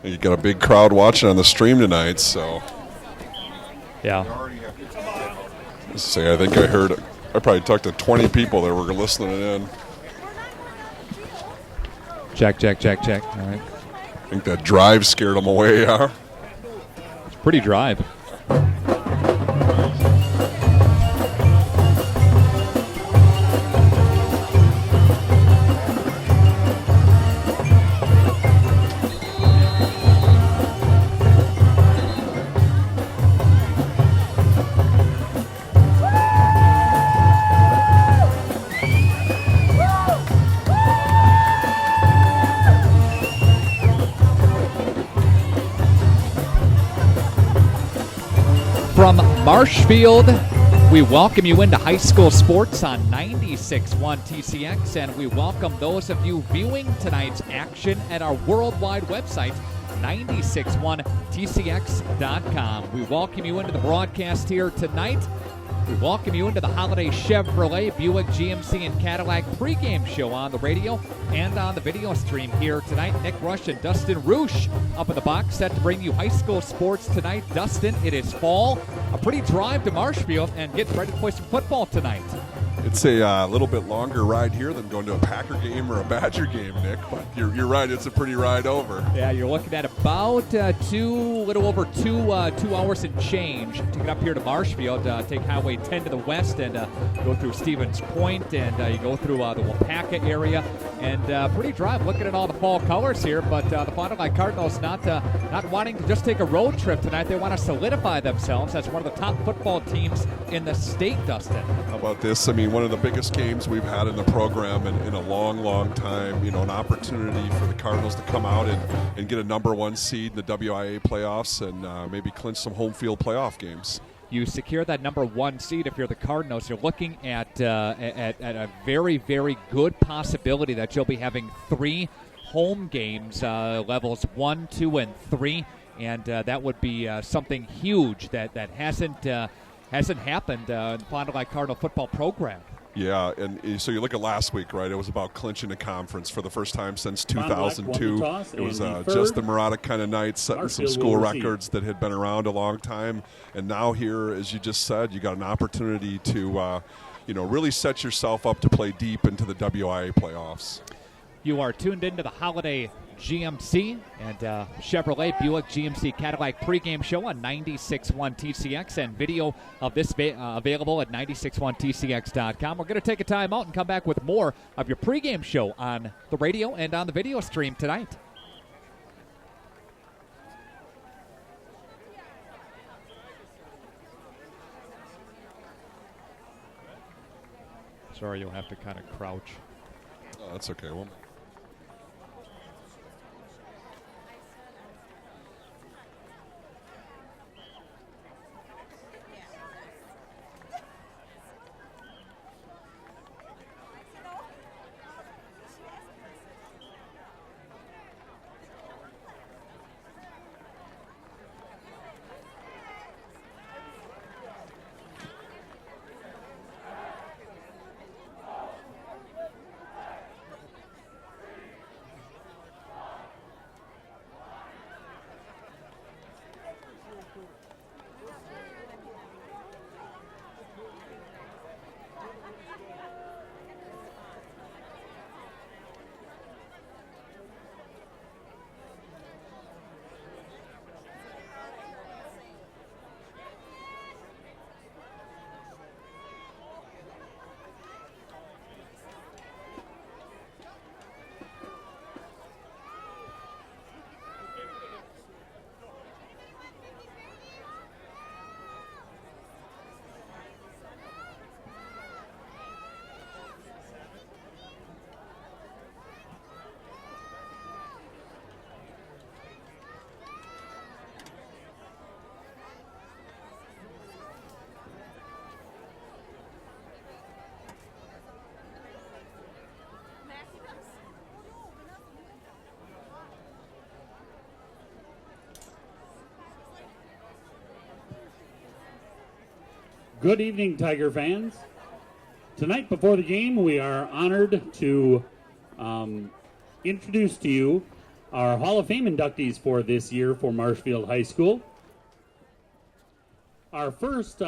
You got a big crowd watching on the stream tonight, so. Yeah. I think I probably talked to 20 people that were listening in. Check. All right. I think that drive scared them away, yeah. It's pretty drive. From Marshfield, we welcome you into high school sports on 96.1 TCX, and we welcome those of you viewing tonight's action at our worldwide website, 961tcx.com. We welcome you into the broadcast here tonight. We welcome you into the Holiday Chevrolet, Buick, GMC, and Cadillac pregame show on the radio and on the video stream here tonight. Nick Rush and Dustin Roosh up in the box, set to bring you high school sports tonight. Dustin, it is fall, a pretty drive to Marshfield, and getting ready to play some football tonight. It's a little bit longer ride here than going to a Packer game or a Badger game, Nick, but you're right, it's a pretty ride over. Yeah, you're looking at about little over two hours and change to get up here to Marshfield. Take Highway 10 to the west and go through Stevens Point, and you go through the Wapaka area, and pretty drive. Looking at all the fall colors here, but the Fondy Cardinals not wanting to just take a road trip tonight. They want to solidify themselves as one of the top football teams in the state, Dustin. How about this? I mean, one of the biggest games we've had in the program in a long time. You know, an opportunity for the Cardinals to come out and get a number one seed in the WIA playoffs and maybe clinch some home field playoff games. You secure that number one seed if you're the Cardinals. You're looking at a very, very good possibility that you'll be having 3 home games, levels 1, 2, and 3, and that would be something huge that hasn't happened in the Fondy Cardinal football program. Yeah, and so you look at last week, right? It was about clinching a conference for the first time since 2002. It was just the Murata kind of night, setting some school records that had been around a long time. And now here, as you just said, you got an opportunity to, really set yourself up to play deep into the WIA playoffs. You are tuned into the Holiday GMC and Chevrolet Buick GMC Cadillac pregame show on 96.1 TCX, and video of this available at 961tcx.com. We're going to take a time out and come back with more of your pregame show on the radio and on the video stream tonight. Sorry, you'll have to kind of crouch. Oh, that's okay. Well, Good evening, Tiger fans. Tonight before the game, we are honored to introduce to you Our Hall of Fame inductees for this year for Marshfield High School. Our first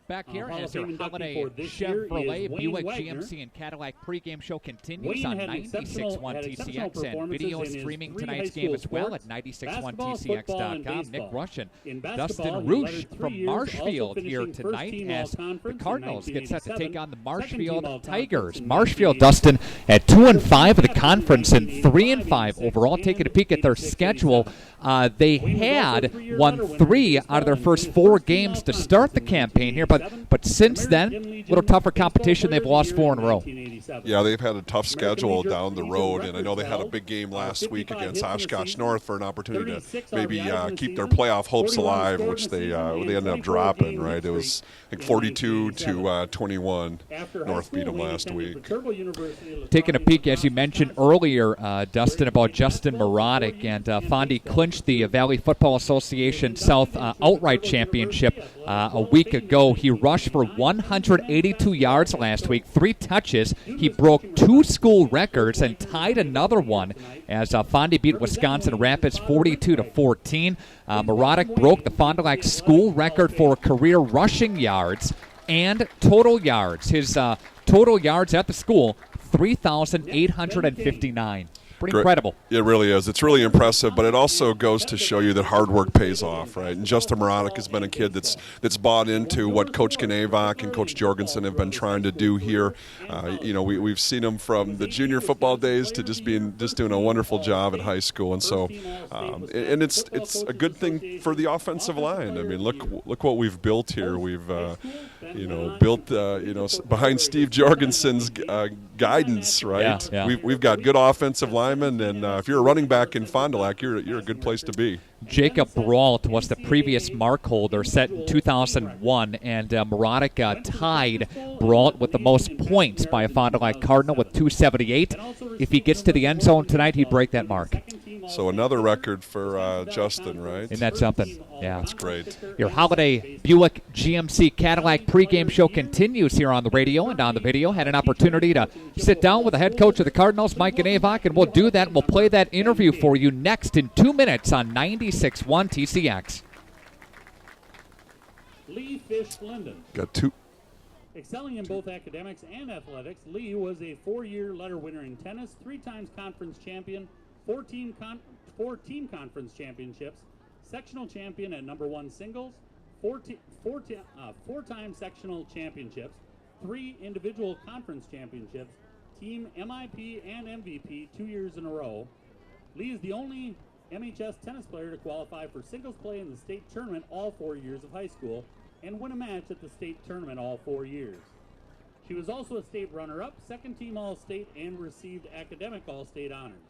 back here Hall as of your Fame holiday inductee for this year Chevrolet is Wayne Buick Wagner. GMC and Cadillac pregame show continues Wayne on had 96.1 exceptional TCX and video performances in his streaming three tonight's high game as school well at sports, 96.1TCX.com. Nick Russian, In Dustin basketball, he Roosh lettered 3 from years, Marshfield also here finishing tonight first-team as the All-Conference in Cardinals get set to take 1987, on the second-team Marshfield All-Conference Tigers. in Marshfield, 1987, Dustin, at 2-5 of the captain in conference and 1985, 3-5 overall. Taking a peek at their 86, schedule, 87. they Wayne was also had a three-year won letter winner 3 in out of their baseball first and 4 finished games to first-team start the All-Conference in campaign here, 1987. but since then, American a Legion little tougher Baseball competition. Player They've of the lost Year 4 in a row. 1987. Yeah, they've had a tough schedule Major down the Legion road, and I know they had a record big game held, last week 55 against hits in the Oshkosh season, North for an opportunity to 36 maybe RBIs in the keep their season, playoff hopes 41 alive, scored which in the they season, ended up 24 dropping. game Right, hit it was streak I think in 42 to 1987. 21. After high North school, beat them Wayne last attended week. Viterbo University of Taking a Latrobe peek, as you in mentioned Wisconsin. earlier, Dustin, about Justin Morotic, and Fondy clinched the Valley Football Association South outright championship a week ago. He rushed for 182 yards last week, 3 touches. He broke 2 school records and tied another one as Fondy beat Wisconsin Rapids 42-14. Morotic broke the Fond du Lac school record for career rushing yards and total yards. His total yards at the school, 3,859. Pretty incredible. It really is. It's really impressive, but it also goes to show you that hard work pays off, right? And Justin Morotic has been a kid that's bought into what Coach Ganevak and Coach Jorgensen have been trying to do here. We've seen him from the junior football days to just doing a wonderful job at high school, and so and it's a good thing for the offensive line. I mean, look what we've built here. We've built behind Steve Jorgensen's guidance, right? Yeah. We've got good offensive linemen, and if you're a running back in Fond du Lac, you're a good place to be. Jacob Brault was the previous mark holder, set in 2001, and Morotic tied Brault with the most points by a Fond du Lac Cardinal with 278. If he gets to the end zone tonight, he'd break that mark. So another record for Justin, right? Isn't that something? Yeah. That's great. Your holiday Buick GMC Cadillac pregame show continues here on the radio and on the video. Had an opportunity to sit down with the head coach of the Cardinals, Mike Ganevak, and we'll do that. We'll play that interview for you next in 2 minutes on 96.1 TCX. Lee Fish Linden. Got 2. Excelling in both academics and athletics, Lee was a 4-year letter winner in tennis, 3 times conference champion, 4 team conference championships, sectional champion at #1 singles, 4-time sectional championships, 3 individual conference championships, team MIP and MVP 2 years in a row. Lee is the only MHS tennis player to qualify for singles play in the state tournament all 4 years of high school and win a match at the state tournament all 4 years. She was also a state runner-up, second team All-State, and received academic All-State honors.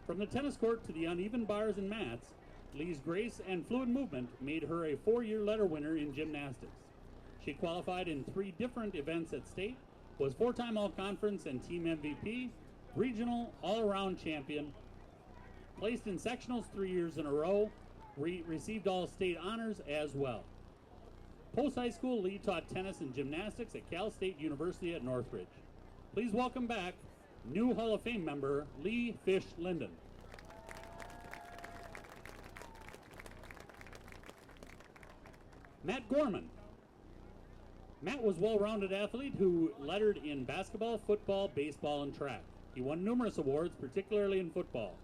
From the tennis court to the uneven bars and mats, Lee's grace and fluid movement made her a 4-year letter winner in gymnastics. She qualified in 3 different events at state, was 4-time All-Conference and team MVP, regional all-around champion, placed in sectionals 3 years in a row, received All-State honors as well. Post-high school, Lee taught tennis and gymnastics at Cal State University at Northridge. Please welcome back new Hall of Fame member, Lee Fish Linden. Matt Gorman. Matt was a well-rounded athlete who lettered in basketball, football, baseball, and track. He won numerous awards, particularly in football.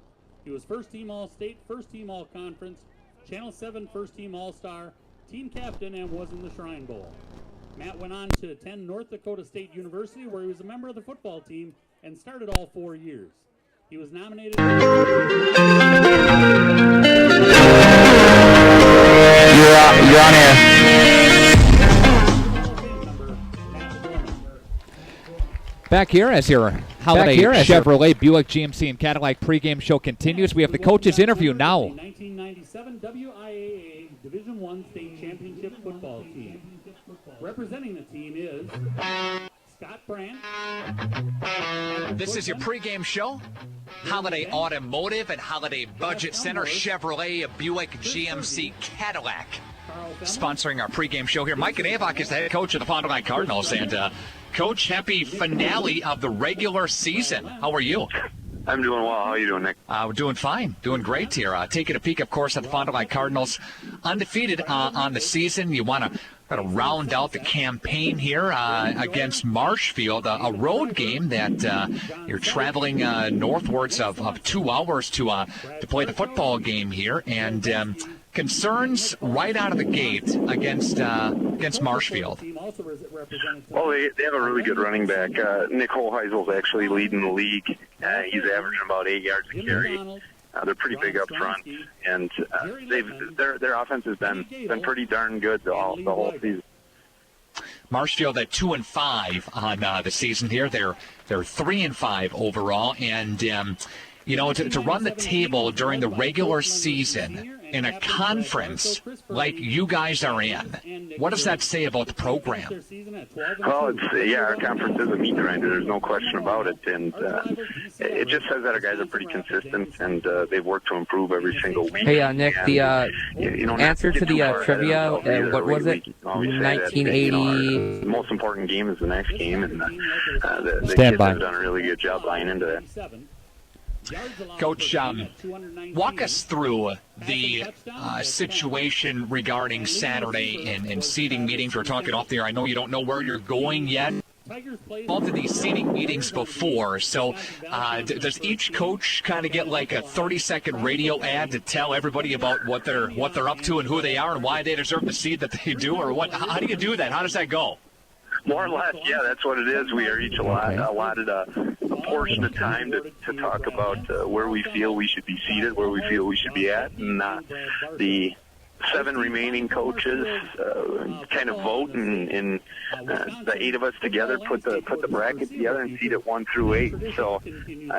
He was first-team All-State, first-team All-Conference, Channel 7 first-team All-Star, team captain, and was in the Shrine Bowl. Matt went on to attend North Dakota State University, where he was a member of the football team and started all 4 years. He was nominated. You're on air. Back here as your holiday Chevrolet Buick GMC and Cadillac pregame show continues. We have the coach's interview now. 1997 WIAA Division I State Championship football team. Representing the team is Scott Brandt. This is your pregame show. Holiday Automotive and Holiday Budget Center, Chevrolet, Buick, GMC, Cadillac. Sponsoring our pregame show here. Mike Ganevak is the head coach of the Fond du Lac Cardinals. And, Coach, happy finale of the regular season. How are you? I'm doing well. How are you doing, Nick? We're doing fine. Doing great here. Taking a peek, of course, at the Fond du Lac Cardinals. Undefeated on the season. You want to round out the campaign here against Marshfield, a road game that you're traveling northwards of 2 hours to play the football game here. And concerns right out of the gate against Marshfield. Well, they have a really good running back. Nick Holheisel's actually leading the league. He's averaging about 8 yards a carry. They're pretty big up front, and their offense has been pretty darn good the whole season. Marshfield at 2-5 on the season here. They're 3-5 overall, and to run the table during the regular season in a conference like you guys are in, what does that say about the program? Well, our conference is a meat grinder. There's no question about it, and it just says that our guys are pretty consistent, and they've worked to improve every single week. Hey, Nick, the answer to the trivia, what was it? 1980. The most important game is the next game, and the kids have done a really good job buying into that. Coach, walk us through the situation regarding Saturday and seating meetings. We're talking off the air. I know you don't know where you're going yet. Involved in these seating meetings before, so does each coach kind of get like a 30-second radio ad to tell everybody about what they're up to and who they are and why they deserve the seat that they do, or what? How do you do that? How does that go? More or less, yeah, that's what it is. We are each allotted a portion of time to talk about where we feel we should be seated, where we feel we should be at, and the 7 remaining coaches kind of vote, and the 8 of us together put the bracket together and seat it 1 through 8. So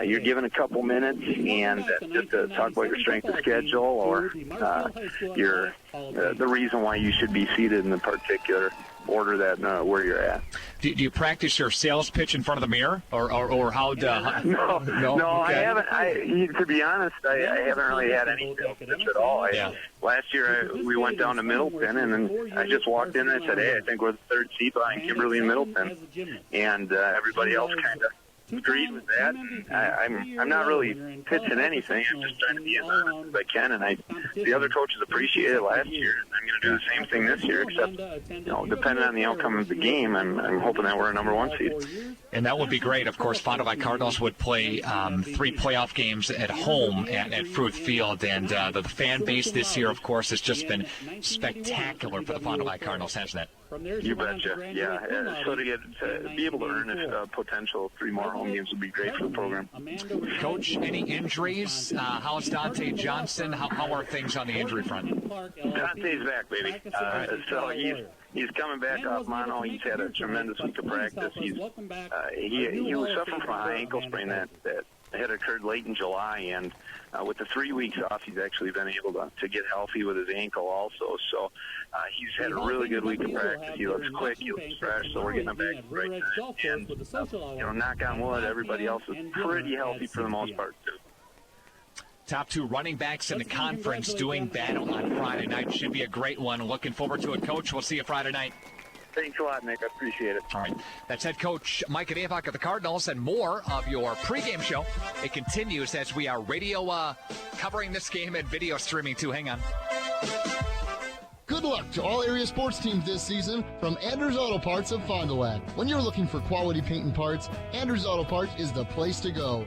you're given a couple minutes and just to talk about your strength of schedule or the reason why you should be seated in the particular order that where you're at. Do you practice your sales pitch in front of the mirror, or how? No, okay. I haven't. To be honest, I haven't really had any sales pitch at all. Last year we went down to Middleton, and then I just walked in and I said, "Hey, I think we're the 3rd seed behind Kimberly and Middleton," and everybody else kind of agreed with that. I'm not really pitching anything. I'm just trying to be as honest as I can, and the other coaches appreciated it last year. I'm going to do the same thing this year, except depending on the outcome of the game, I'm hoping that we're a number 1 seed. And that would be great. Of course, Fond du Lac Cardinals would play 3 playoff games at home at Fruit Field, and the fan base this year, of course, has just been spectacular for the Fond du Lac Cardinals, hasn't it? You betcha. Yeah. So to be able to earn a potential 3 more home games would be great for the program. Coach, any injuries? How's Dante Johnson? How are things on the injury front? Dante's back, baby. So he's coming back off mono. He's had a tremendous week of practice. He was suffering from a high ankle sprain that had occurred late in July, and with the 3 weeks off, he's actually been able to get healthy with his ankle also. So he's had a really good week of practice. He looks quick, he looks fresh, so we're getting him back right now. And knock on wood, everybody else is pretty healthy for the most part too. Top 2 running backs in the conference doing battle on Friday night. Should be a great one. Looking forward to it, Coach. We'll see you Friday night. Thanks a lot, Nick. I appreciate it. All right. That's head coach Mike Adavok of the Cardinals, and more of your pregame show. It continues as we are radio covering this game and video streaming too. Hang on. Good luck to all area sports teams this season from Andrews Auto Parts of Fond du Lac. When you're looking for quality paint and parts, Andrews Auto Parts is the place to go.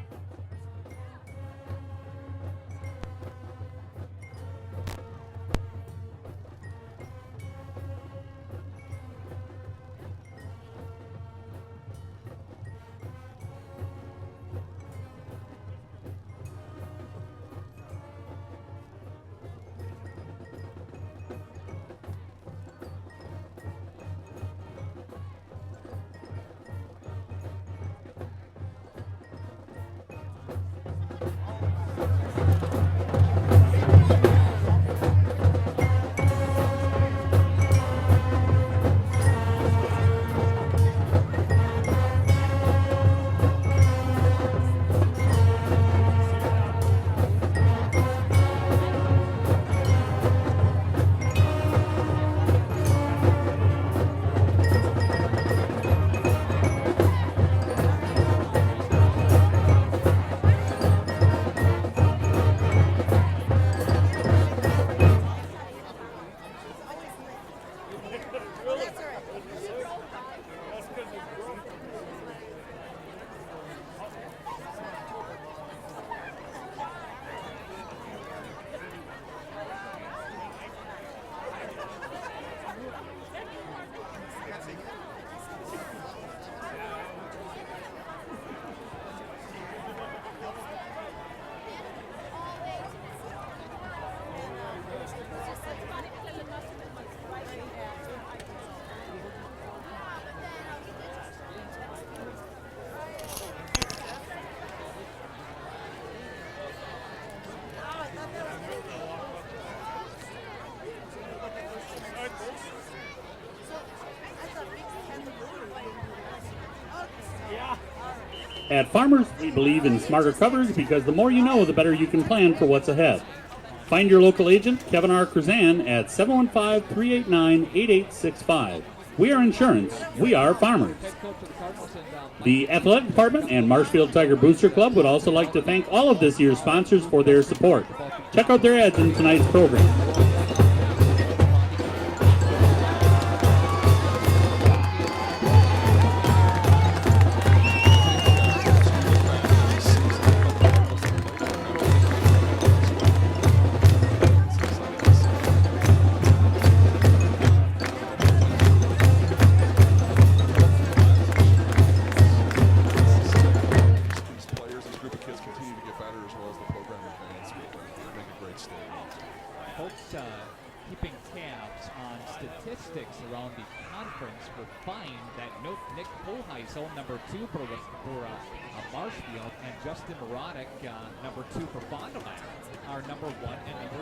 At Farmers, we believe in smarter coverage because the more you know, the better you can plan for what's ahead. Find your local agent, Kevin R. Krzan, at 715-389-8865. We are insurance. We are Farmers. The Athletic Department and Marshfield Tiger Booster Club would also like to thank all of this year's sponsors for their support. Check out their ads in tonight's program. Marshfield and Justin Morodic, number 2 for Fondy, are number 1 and number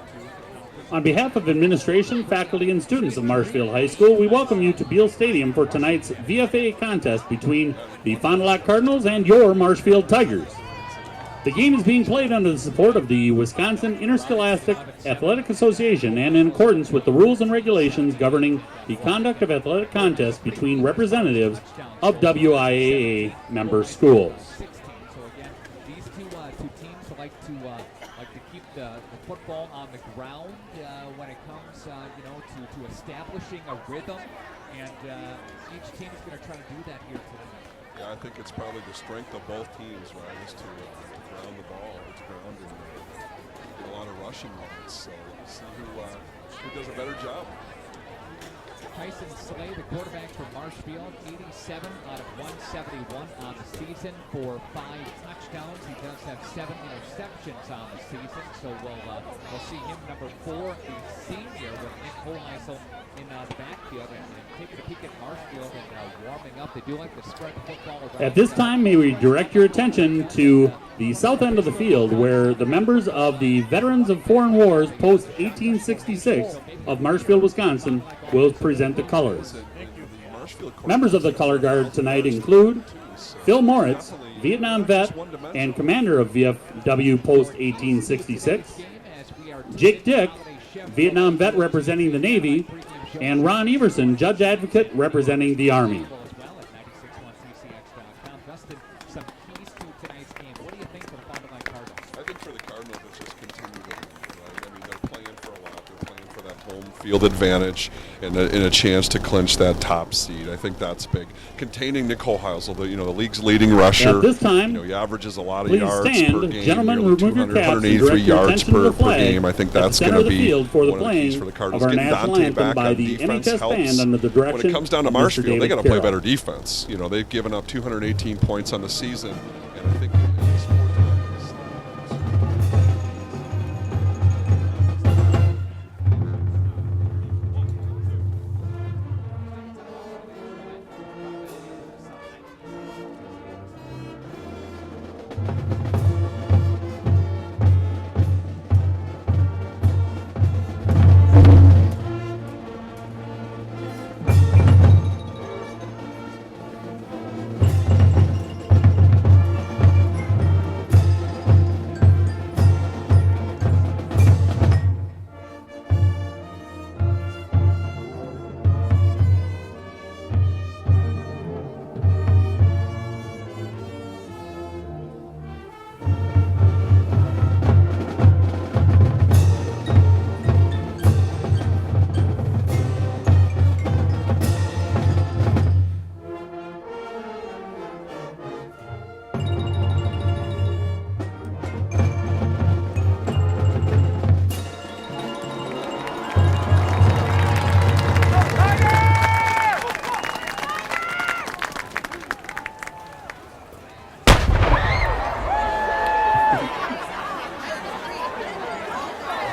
2. On behalf of administration, faculty, and students of Marshfield High School, we welcome you to Beal Stadium for tonight's VFA contest between the Fond du Lac Cardinals and your Marshfield Tigers. The game is being played under the support of the Wisconsin Interscholastic Athletic Association and in accordance with the rules and regulations governing the conduct of athletic contests between representatives of WIAA member schools. So again, these two teams like to keep the football on the ground when it comes, to establishing a rhythm, and each team is going to try to do that here today. Yeah, I think it's probably the strength of both teams, right, is to ground the ball to the ground and get a lot of rushing yards. So we'll see who does a better job. Tyson Slay, the quarterback for Marshfield, 87 out of 171 on the season for 5 touchdowns. He does have 7 interceptions on the season, so we'll see him number 4, the senior, with Nick Hoheisel in the backfield and taking a peek at Marshfield and warming up. They do like to spread the football around. At this time, may we direct your attention to the south end of the field where the members of the Veterans of Foreign Wars Post 1866 of Marshfield, Wisconsin will present the colors. Members of the color guard tonight include Phil Moritz, Vietnam vet and commander of VFW Post 1866, Jake Dick, Vietnam vet representing the Navy, and Ron Everson, judge advocate representing the Army. I think for the Cardinals, it's just continued, right? I mean, they're playing for a lot. They're playing for that home field advantage and a chance to clinch that top seed. I think that's big. Containing Nick Hoheisel, the league's leading rusher. At this time, he averages a lot of please yards stand. per game. Gentlemen, remove your caps and 183 direct your yards attention to the flag per game. I think that's going to be field for the one of the keys playing for the Cardinals. of our Getting national Dante anthem back by on the defense NHS helps. band under the direction When it comes down to of Mr. Marshfield, they David got to play Carroll. better defense. They've given up 218 points on the season, and I think in this 4 times.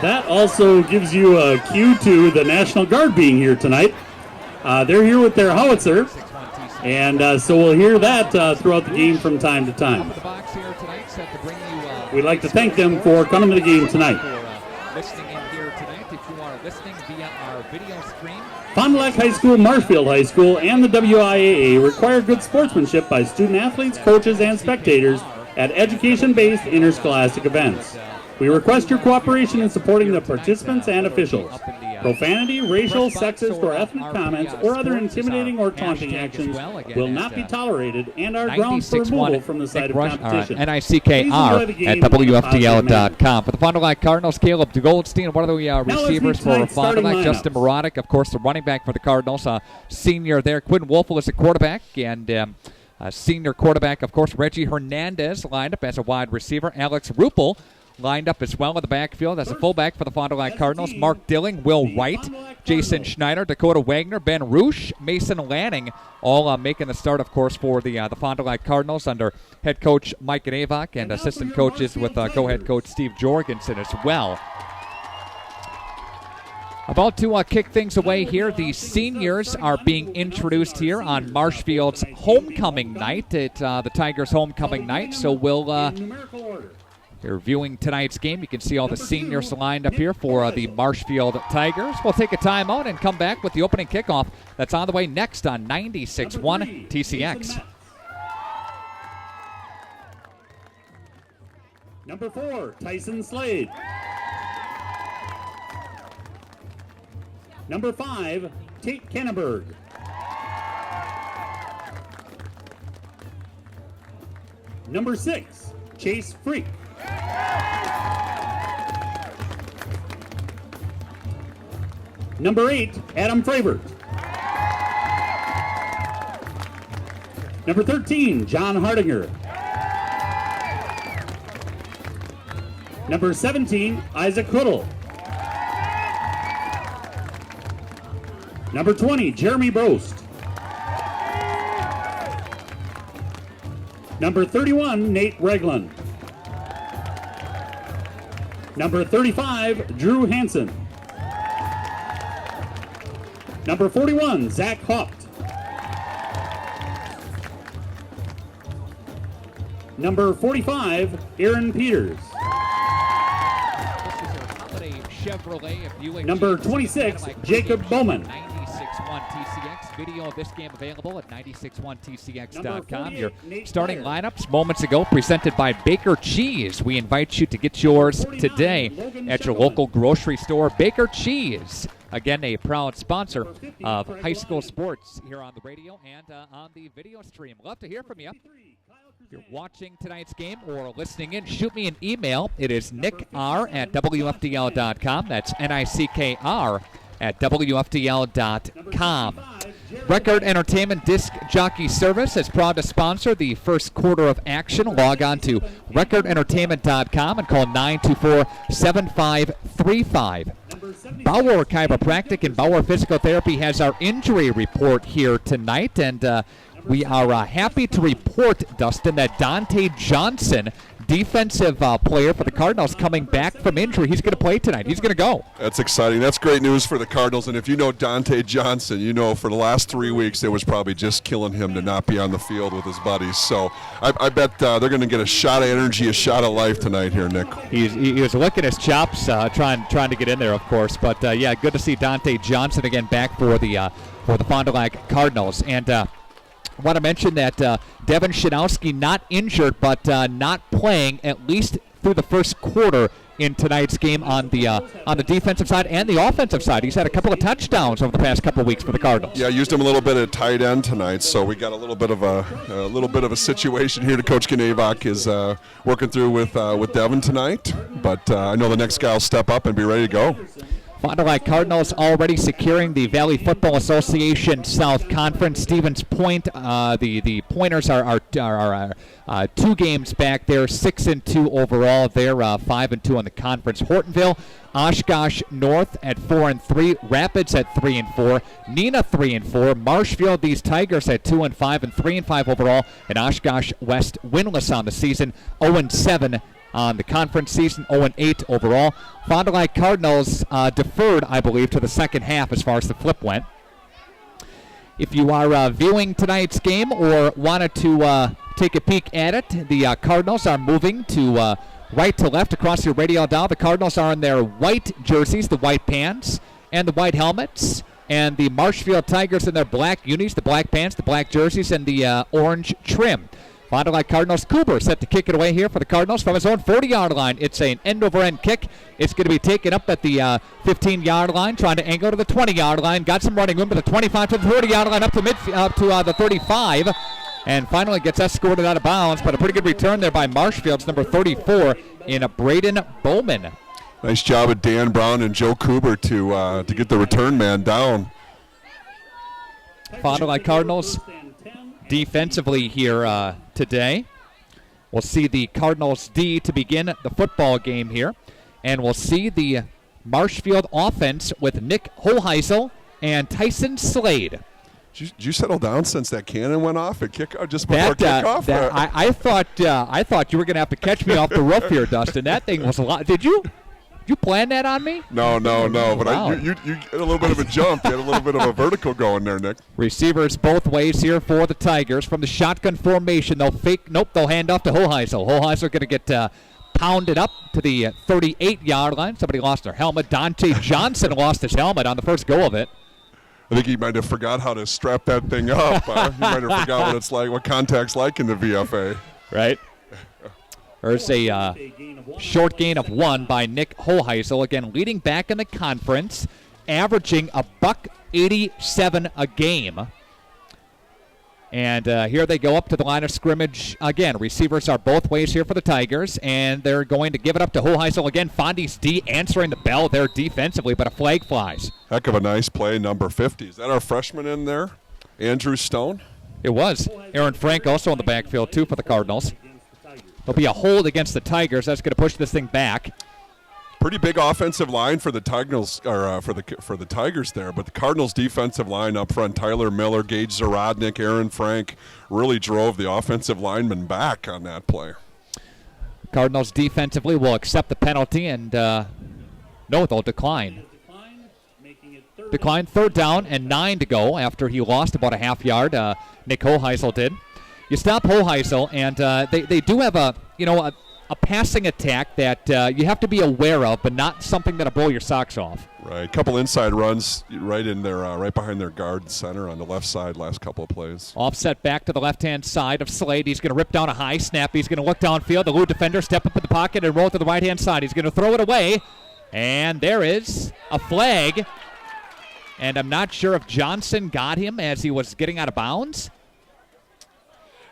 That also gives you a cue to the National Guard being here tonight. They're here with their howitzer, and so we'll hear that throughout the game from time to time. We'd We'd like to thank them for coming to the game tonight. Listening in here tonight if you are listening via our video stream. Fond du Lac High School, Marshfield High School, and the WIAA require good sportsmanship by student-athletes, coaches, and spectators at education-based interscholastic events. We request your cooperation in supporting the participants and officials. Profanity, racial, sexist, or ethnic comments, or other intimidating or taunting actions will not be tolerated and are grounds for removal from the site of competition. NICKR at WFDL.com. For the Fond du Lac Cardinals, Caleb Goldstein, one of the receivers for Fond du Lac, Justin Morodic, of course, the running back for the Cardinals, senior there. Quinn Wolfel is the quarterback, and senior quarterback, of course, Reggie Hernandez lined up as a wide receiver. Alex Ruppel lined up as well in the backfield as a fullback for the Fond du Lac Cardinals. Mark Dilling, Will Wright, Jason Schneider, Dakota Wagner, Ben Roosh, Mason Lanning, all making the start, of course, for the Fond du Lac Cardinals under head coach Mike Avok and assistant coaches with co-head coach Steve Jorgensen as well. About to kick things away here. The seniors are being introduced here on Marshfield's homecoming night. It's the Tigers' homecoming night, so we'll... You're viewing tonight's game. You can see all the seniors lined up here for the Marshfield Tigers. We'll take a timeout and come back with the opening kickoff that's on the way next on 96.1 TCX. Number 4, Tyson Slade. Number 5, Tate Kenneberg. Number 6, Chase Freak. Number 8, Adam Fravert. Number 13, John Hardinger. Number 17, Isaac Huddle. Number 20, Jeremy Brost. Number 31, Nate Regland. Number 35, Drew Hansen. Number 41, Zach Haupt. Number 45, Aaron Peters. Number 26, Jacob Bowman. 96.1 TCX. Video of this game available at 96.1TCX.com. Your starting lineups moments ago presented by Baker Cheese. We invite you to get yours today at your local grocery store. Baker Cheese, again, a proud sponsor of high school sports here on the radio and on the video stream. Love to hear from you. If you're watching tonight's game or listening in, shoot me an email. It is nickr at WFDL.com. That's NICKR at WFDL.com. Record Entertainment Disc Jockey Service is proud to sponsor the first quarter of action. Log on to recordentertainment.com and call 924-7535. Bauer Chiropractic and Bauer Physical Therapy has our injury report here tonight, and we are happy to report, Dustin, that Dante Johnson, defensive player for the Cardinals, coming back from injury. He's going to play tonight. He's going to go. That's exciting. That's great news for the Cardinals. And if you know Dante Johnson, you know for the last 3 weeks it was probably just killing him to not be on the field with his buddies. So I bet they're going to get a shot of energy, a shot of life tonight here, Nick. He was licking his chops, trying to get in there, of course. But yeah, good to see Dante Johnson again back for the Fond du Lac Cardinals. And I want to mention that Devin Shanowski not injured, but not playing at least through the first quarter in tonight's game on the defensive side and the offensive side. He's had a couple of touchdowns over the past couple of weeks for the Cardinals. Yeah, used him a little bit at tight end tonight, so we got a little bit of a situation here that Coach Knavok is working through with Devin tonight. But I know the next guy will step up and be ready to go. Fond du Lac Cardinals already securing the Valley Football Association South Conference. Stevens Point, the Pointers are 2 games back there, 6-2 overall. They're 5-2 on the conference. Hortonville, Oshkosh North at 4-3, Rapids at 3-4, Neenah 3-4, Marshfield, these Tigers at 2-5 and 3-5 overall, and Oshkosh West winless on the season, 0-7 on the conference season, 0-8 overall. Fond du Lac Cardinals deferred, I believe, to the second half as far as the flip went. If you are viewing tonight's game or wanted to take a peek at it, the Cardinals are moving to right to left across your radio dial. The Cardinals are in their white jerseys, the white pants, and the white helmets. And the Marshfield Tigers in their black unis, the black pants, the black jerseys, and the orange trim. Fond du Lac Cardinals. Cooper set to kick it away here for the Cardinals from his own 40-yard line. It's an end-over-end kick. It's going to be taken up at the 15-yard line, trying to angle to the 20-yard line. Got some running room to the 25 to the 30-yard line, up to the 35, and finally gets escorted out of bounds. But a pretty good return there by Marshfield's number 34 in Braden Bowman. Nice job of Dan Brown and Joe Cooper to get the return man down. Fond du Lac Cardinals defensively here today. We'll see the Cardinals D to begin the football game here. And we'll see the Marshfield offense with Nick Holheisel and Tyson Slade. Did you settle down since that cannon went off at kickoff, just before kickoff? I thought you were going to have to catch me off the roof here, Dustin. That thing was a lot. Did you plan that on me? No. But wow. You had a little bit of a jump. You had a little bit of a vertical going there, Nick. Receivers both ways here for the Tigers. From the shotgun formation, they'll fake. Nope, they'll hand off to Holheisel. Holheisel going to get pounded up to the 38-yard line. Somebody lost their helmet. Dante Johnson lost his helmet on the first go of it. I think he might have forgot how to strap that thing up. He might have forgot what it's like, what contact's like in the VFA. Right. There's a short gain of 1 by Nick Holheisel. Again, leading back in the conference, averaging $187 a game. And here they go up to the line of scrimmage again. Receivers are both ways here for the Tigers, and they're going to give it up to Holheisel again. Fondy's D answering the bell there defensively, but a flag flies. Heck of a nice play, number 50. Is that our freshman in there, Andrew Stone? It was. Aaron Frank also in the backfield, too, for the Cardinals. There'll be a hold against the Tigers. That's going to push this thing back. Pretty big offensive line for the Tigers, for the Tigers there, but the Cardinals' defensive line up front, Tyler Miller, Gage Zarodnik, Aaron Frank, really drove the offensive linemen back on that play. Cardinals defensively will accept the penalty and no, they'll decline. Decline, third down and 9 to go after he lost about a half yard. Nick Holheisel did. You stop Holheisel, and they do have a passing attack that you have to be aware of, but not something that'll blow your socks off. Right, a couple inside runs right in there, right behind their guard center on the left side last couple of plays. Offset back to the left-hand side of Slade. He's going to rip down a high snap. He's going to look downfield. The Lou defender step up in the pocket and roll to the right-hand side. He's going to throw it away, and there is a flag. And I'm not sure if Johnson got him as he was getting out of bounds.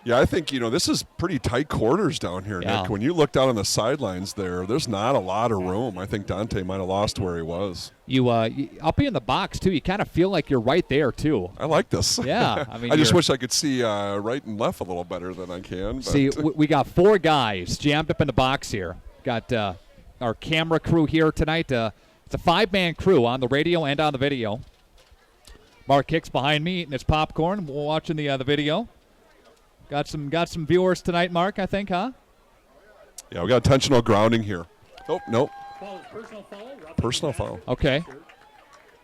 Yeah, I think, this is pretty tight quarters down here, yeah. Nick. When you look down on the sidelines there's not a lot of room. I think Dante might have lost where he was. I'll be in the box, too. You kind of feel like you're right there, too. I like this. Yeah. I just wish I could see right and left a little better than I can. But. See, we got 4 guys jammed up in the box here. Got our camera crew here tonight. It's a 5-man crew on the radio and on the video. Mark Hicks behind me eating his popcorn. We're watching the video. Got some viewers tonight, Mark, I think, huh? Yeah, we got intentional grounding here. Oh, no. Personal foul. Okay.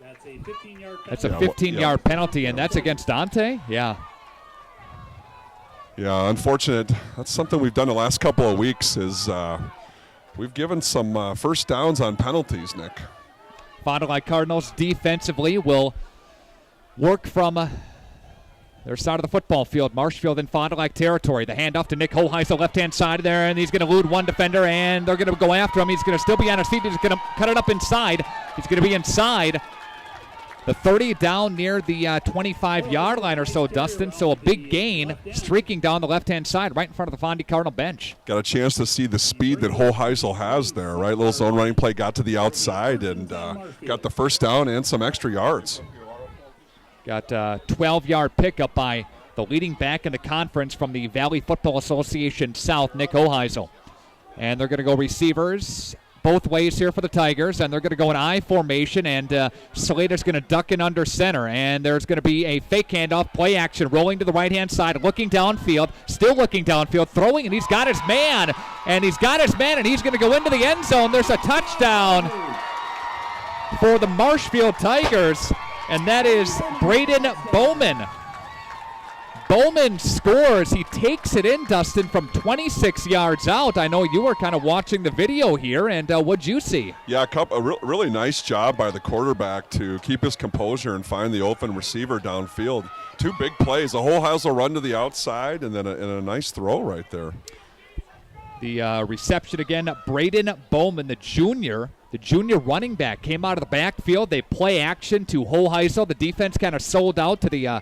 That's a 15-yard penalty, and that's against Dante? Yeah. Yeah, unfortunate. That's something we've done the last couple of weeks is we've given some first downs on penalties, Nick. Fond du Lac Cardinals defensively will work from their side of the football field. Marshfield in Fond du Lac territory. The handoff to Nick Holheisel, left-hand side there, and he's going to elude one defender, and they're going to go after him. He's going to still be on his feet. He's going to cut it up inside. He's going to be inside the 30, down near the 25-yard line or so, Dustin. So a big gain streaking down the left-hand side right in front of the Fondy Cardinal bench. Got a chance to see the speed that Holheisel has there, right? Little zone running play, got to the outside and got the first down and some extra yards. Got a 12-yard pickup by the leading back in the conference from the Valley Football Association South, Nick Holheisel. And they're going to go receivers both ways here for the Tigers, and they're going to go in I formation, and Slater's going to duck in under center, and there's going to be a fake handoff, play action, rolling to the right-hand side, looking downfield, still looking downfield, throwing, and he's got his man, and he's going to go into the end zone. There's a touchdown for the Marshfield Tigers, and that is Braden Bowman. Bowman scores. He takes it in, Dustin, from 26 yards out. I know you were kind of watching the video here, and what'd you see? Yeah, a really nice job by the quarterback to keep his composure and find the open receiver downfield. 2 big plays, a whole Heisel run to the outside, and then a nice throw right there. The reception again, Braden Bowman, the junior running back, came out of the backfield. They play action to Hoheisel. The defense kind of sold out to the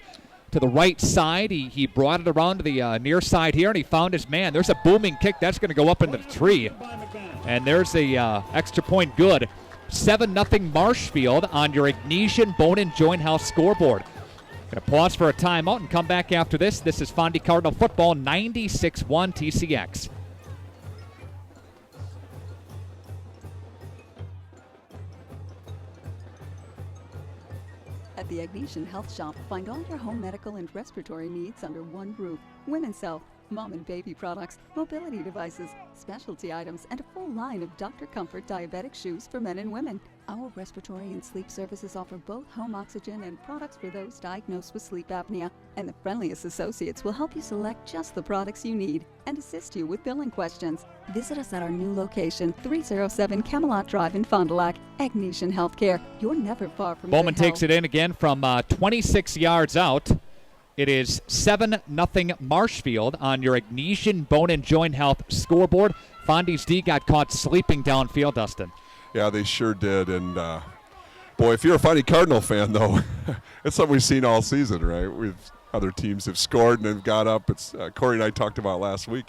right side. He brought it around to the near side here, and he found his man. There's a booming kick. That's going to go up into the tree. And there's a extra point good. 7-0 Marshfield on your Ignesian Bone & Joint Health scoreboard. Going to pause for a timeout and come back after this. This is Fondy Cardinal Football, 96-1 TCX. At the Ignesian Health Shop, find all your home medical and respiratory needs under one roof. Women's health, mom and baby products, mobility devices, specialty items, and a full line of Dr. Comfort diabetic shoes for men and women. Our respiratory and sleep services offer both home oxygen and products for those diagnosed with sleep apnea. And the friendliest associates will help you select just the products you need and assist you with billing questions. Visit us at our new location, 307 Camelot Drive in Fond du Lac. Ignesian Healthcare. You're never far from Bowman takes it in again from 26 yards out. It is 7-0 Marshfield on your Ignesian Bone & Joint Health scoreboard. Fondy's D got caught sleeping downfield, Dustin. Yeah, they sure did. And, boy, if you're a Fondy Cardinal fan, though, it's something we've seen all season, right? Other teams have scored and have got up. It's Corey and I talked about last week,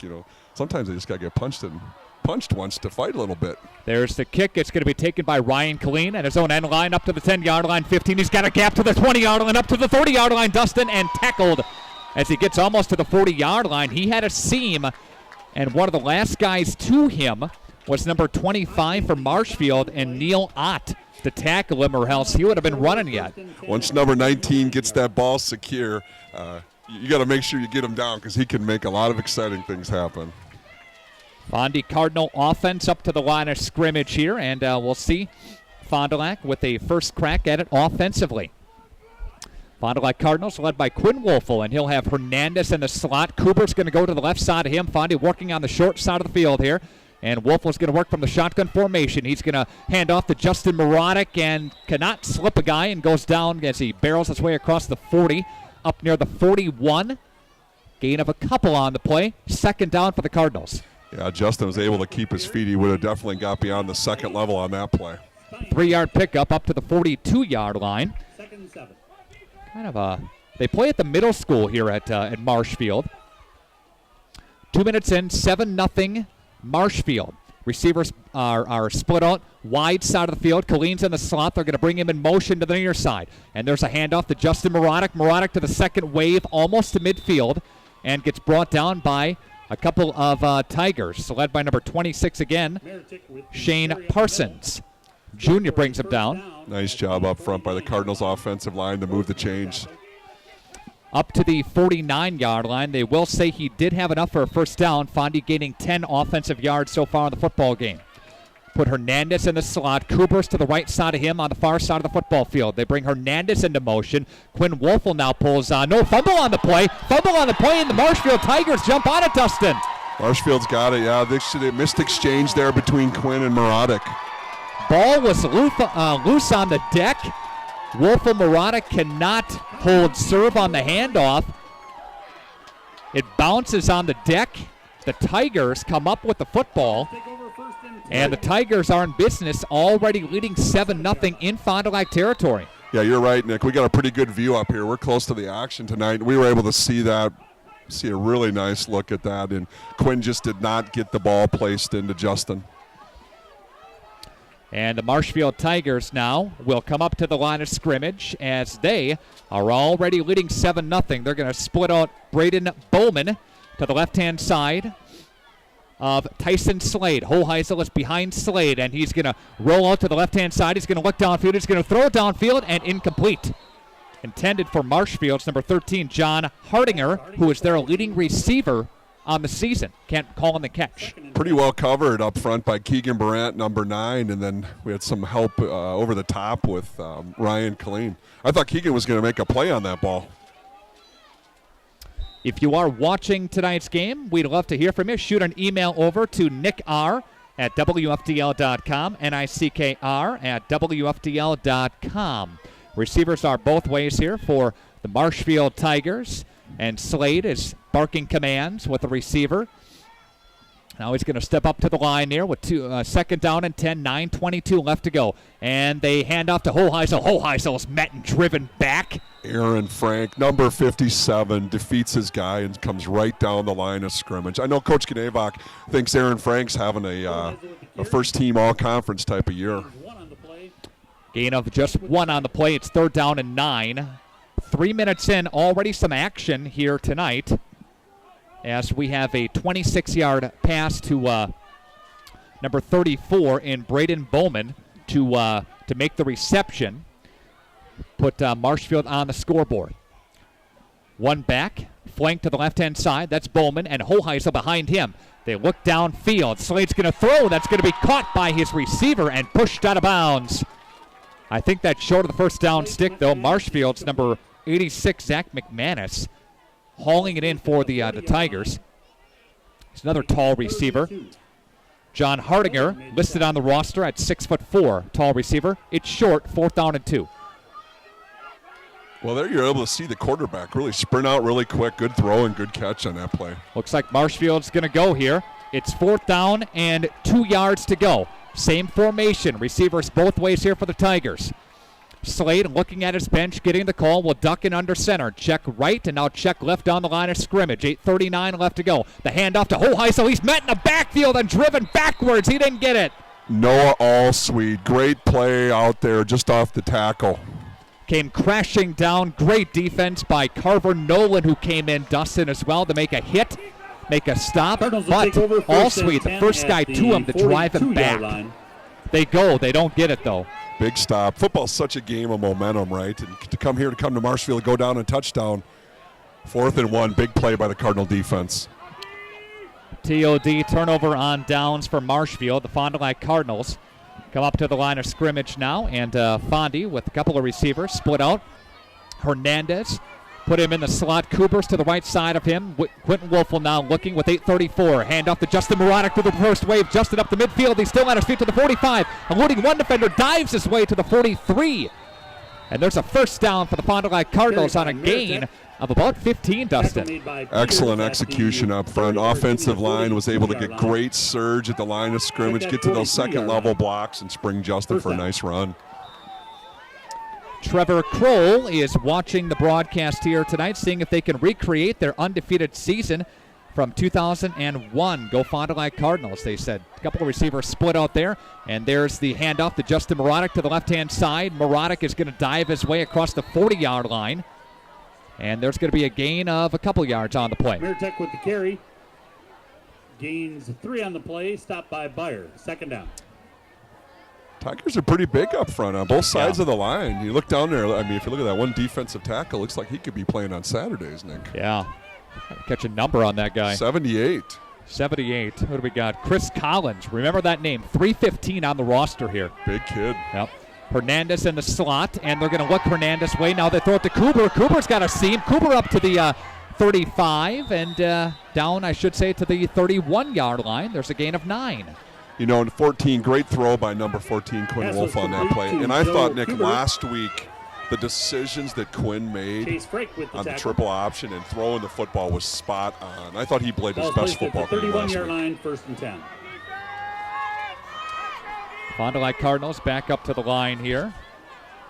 sometimes they just got to get punched once to fight a little bit. There's the kick. It's going to be taken by Ryan Killeen at his own end line up to the 10-yard line, 15. He's got a gap to the 20-yard line, up to the 30-yard line, Dustin, and tackled as he gets almost to the 40-yard line. He had a seam, and one of the last guys to him was number 25 for Marshfield, and Neil Ott to tackle him, or else he would have been running yet. Once number 19 gets that ball secure, you got to make sure you get him down because he can make a lot of exciting things happen. Fondy Cardinal offense up to the line of scrimmage here, and we'll see Fond du Lac with a first crack at it offensively. Fond du Lac Cardinals led by Quinn Wolfel, and he'll have Hernandez in the slot. Cooper's going to go to the left side of him. Fondy working on the short side of the field here, and Wolfel's going to work from the shotgun formation. He's going to hand off to Justin Morodic and cannot slip a guy and goes down as he barrels his way across the 40 up near the 41. Gain of a couple on the play. Second down for the Cardinals. Yeah, Justin was able to keep his feet. He would have definitely got beyond the second level on that play. 3-yard pickup up to the 42-yard line. Second and 7. They play at the middle school here at Marshfield. 2 minutes in, 7-0 Marshfield. Receivers are split out wide side of the field. Colleen's in the slot. They're going to bring him in motion to the near side. And there's a handoff to Justin Morodic. Morodic to the second wave, almost to midfield, and gets brought down by a couple of Tigers, led by number 26 again, Shane Parsons. Junior brings him down. Nice job up front by the Cardinals offensive line to move the chains. Up to the 49-yard line. They will say he did have enough for a first down. Fondy gaining 10 offensive yards so far in the football game. Put Hernandez in the slot. Cooper's to the right side of him on the far side of the football field. They bring Hernandez into motion. Quinn Wolfel now pulls on. No, fumble on the play. And the Marshfield Tigers jump on it, Dustin. Marshfield's got it, yeah. They missed exchange there between Quinn and Morodic. Ball was loose on the deck. Wolfel Morodic cannot hold serve on the handoff. It bounces on the deck. The Tigers come up with the football. And the Tigers are in business, already leading 7-0 in Fond du Lac territory. Yeah, you're right, Nick. We got a pretty good view up here. We're close to the action tonight. We were able to see a really nice look at that, and Quinn just did not get the ball placed into Justin. And the Marshfield Tigers now will come up to the line of scrimmage as they are already leading 7-0. They're going to split out Braden Bowman to the left-hand side of Tyson Slade. Hoheisel is behind Slade, and he's going to roll out to the left-hand side. He's going to look downfield. He's going to throw it downfield, and incomplete. Intended for Marshfield's number 13, John Hardinger, who is their leading receiver on the season. Can't call in the catch. Pretty well covered up front by Keegan Brandt, number 9, and then we had some help over the top with Ryan Killeen. I thought Keegan was going to make a play on that ball. If you are watching tonight's game, we'd love to hear from you. Shoot an email over to nickr@wfdl.com, nickr@wfdl.com. Receivers are both ways here for the Marshfield Tigers, and Slade is barking commands with the receiver. Now he's going to step up to the line here with second down and 10, 9:22 left to go. And they hand off to Hoheisel. Hoheisel is met and driven back. Aaron Frank, number 57, defeats his guy and comes right down the line of scrimmage. I know Coach Gnevak thinks Aaron Frank's having a first-team all-conference type of year. Gain of just 1 on the play. It's third down and 9. 3 minutes in, already some action here tonight, as we have a 26-yard pass to number 34 in Braden Bowman to make the reception, put Marshfield on the scoreboard. One back, flank to the left-hand side. That's Bowman, and Hoheisel behind him. They look downfield. Slade's going to throw. That's going to be caught by his receiver and pushed out of bounds. I think that's short of the first down stick, though. Marshfield's number 86, Zach McManus, hauling it in for the Tigers. It's another tall receiver. John Hardinger, listed on the roster at 6'4", tall receiver. It's short, 4th down and 2. Well, there you're able to see the quarterback really sprint out really quick. Good throw and good catch on that play. Looks like Marshfield's going to go here. It's 4th down and 2 yards to go. Same formation. Receivers both ways here for the Tigers. Slade looking at his bench, getting the call, will duck in under center. Check right and now check left down the line of scrimmage. 8:39 left to go. The handoff to Hoheisel. He's met in the backfield and driven backwards. He didn't get it. Noah Allsweet, great play out there just off the tackle. Came crashing down. Great defense by Carver Nolan, who came in, Dustin, as well, to make a hit, make a stop. But Allsweet, the first guy to him to drive him back. They go. They don't get it, though. Big stop. Football's such a game of momentum, right? And to come to Marshfield, go down and touchdown. 4th and 1, big play by the Cardinal defense. TOD, turnover on downs for Marshfield. The Fond du Lac Cardinals come up to the line of scrimmage now, and Fondy with a couple of receivers split out. Hernandez put him in the slot. Coopers to the right side of him. Quentin Wolfel now looking with 8:34. Hand off to Justin Moronic through the first wave. Justin up the midfield. He's still on his feet to the 45. Eluding one defender, dives his way to the 43. And there's a first down for the Fond du Lac Cardinals on a gain of about 15, Dustin. Excellent execution up front. Offensive line was able to get great surge at the line of scrimmage, get to those second-level blocks, and spring Justin for a nice run. Trevor Kroll is watching the broadcast here tonight, seeing if they can recreate their undefeated season from 2001. Go Fond du Lac Cardinals, they said. A couple of receivers split out there, and there's the handoff to Justin Moronic to the left-hand side. Moronic is going to dive his way across the 40-yard line, and there's going to be a gain of a couple yards on the play. Meritech with the carry. Gains 3 on the play, stopped by Byer. 2nd down. Tigers are pretty big up front on both sides of the line. You look down there, I mean, if you look at that one defensive tackle, looks like he could be playing on Saturdays, Nick. Yeah. Catch a number on that guy. 78. 78. Who do we got? Chris Collins. Remember that name. 315 on the roster here. Big kid. Yep. Hernandez in the slot, and they're going to look Hernandez' way. Now they throw it to Cooper. Cooper's got a seam. Cooper up to the 35 and down, I should say, to the 31-yard line. There's a gain of 9. You know, in 14, great throw by number 14, Quinn Wolf on that play. And I thought, Nick, last week, the decisions that Quinn made on the triple option and throwing the football was spot on. I thought he played his best football game last week. 31-yard line, 1st and 10. Fond du Lac Cardinals back up to the line here.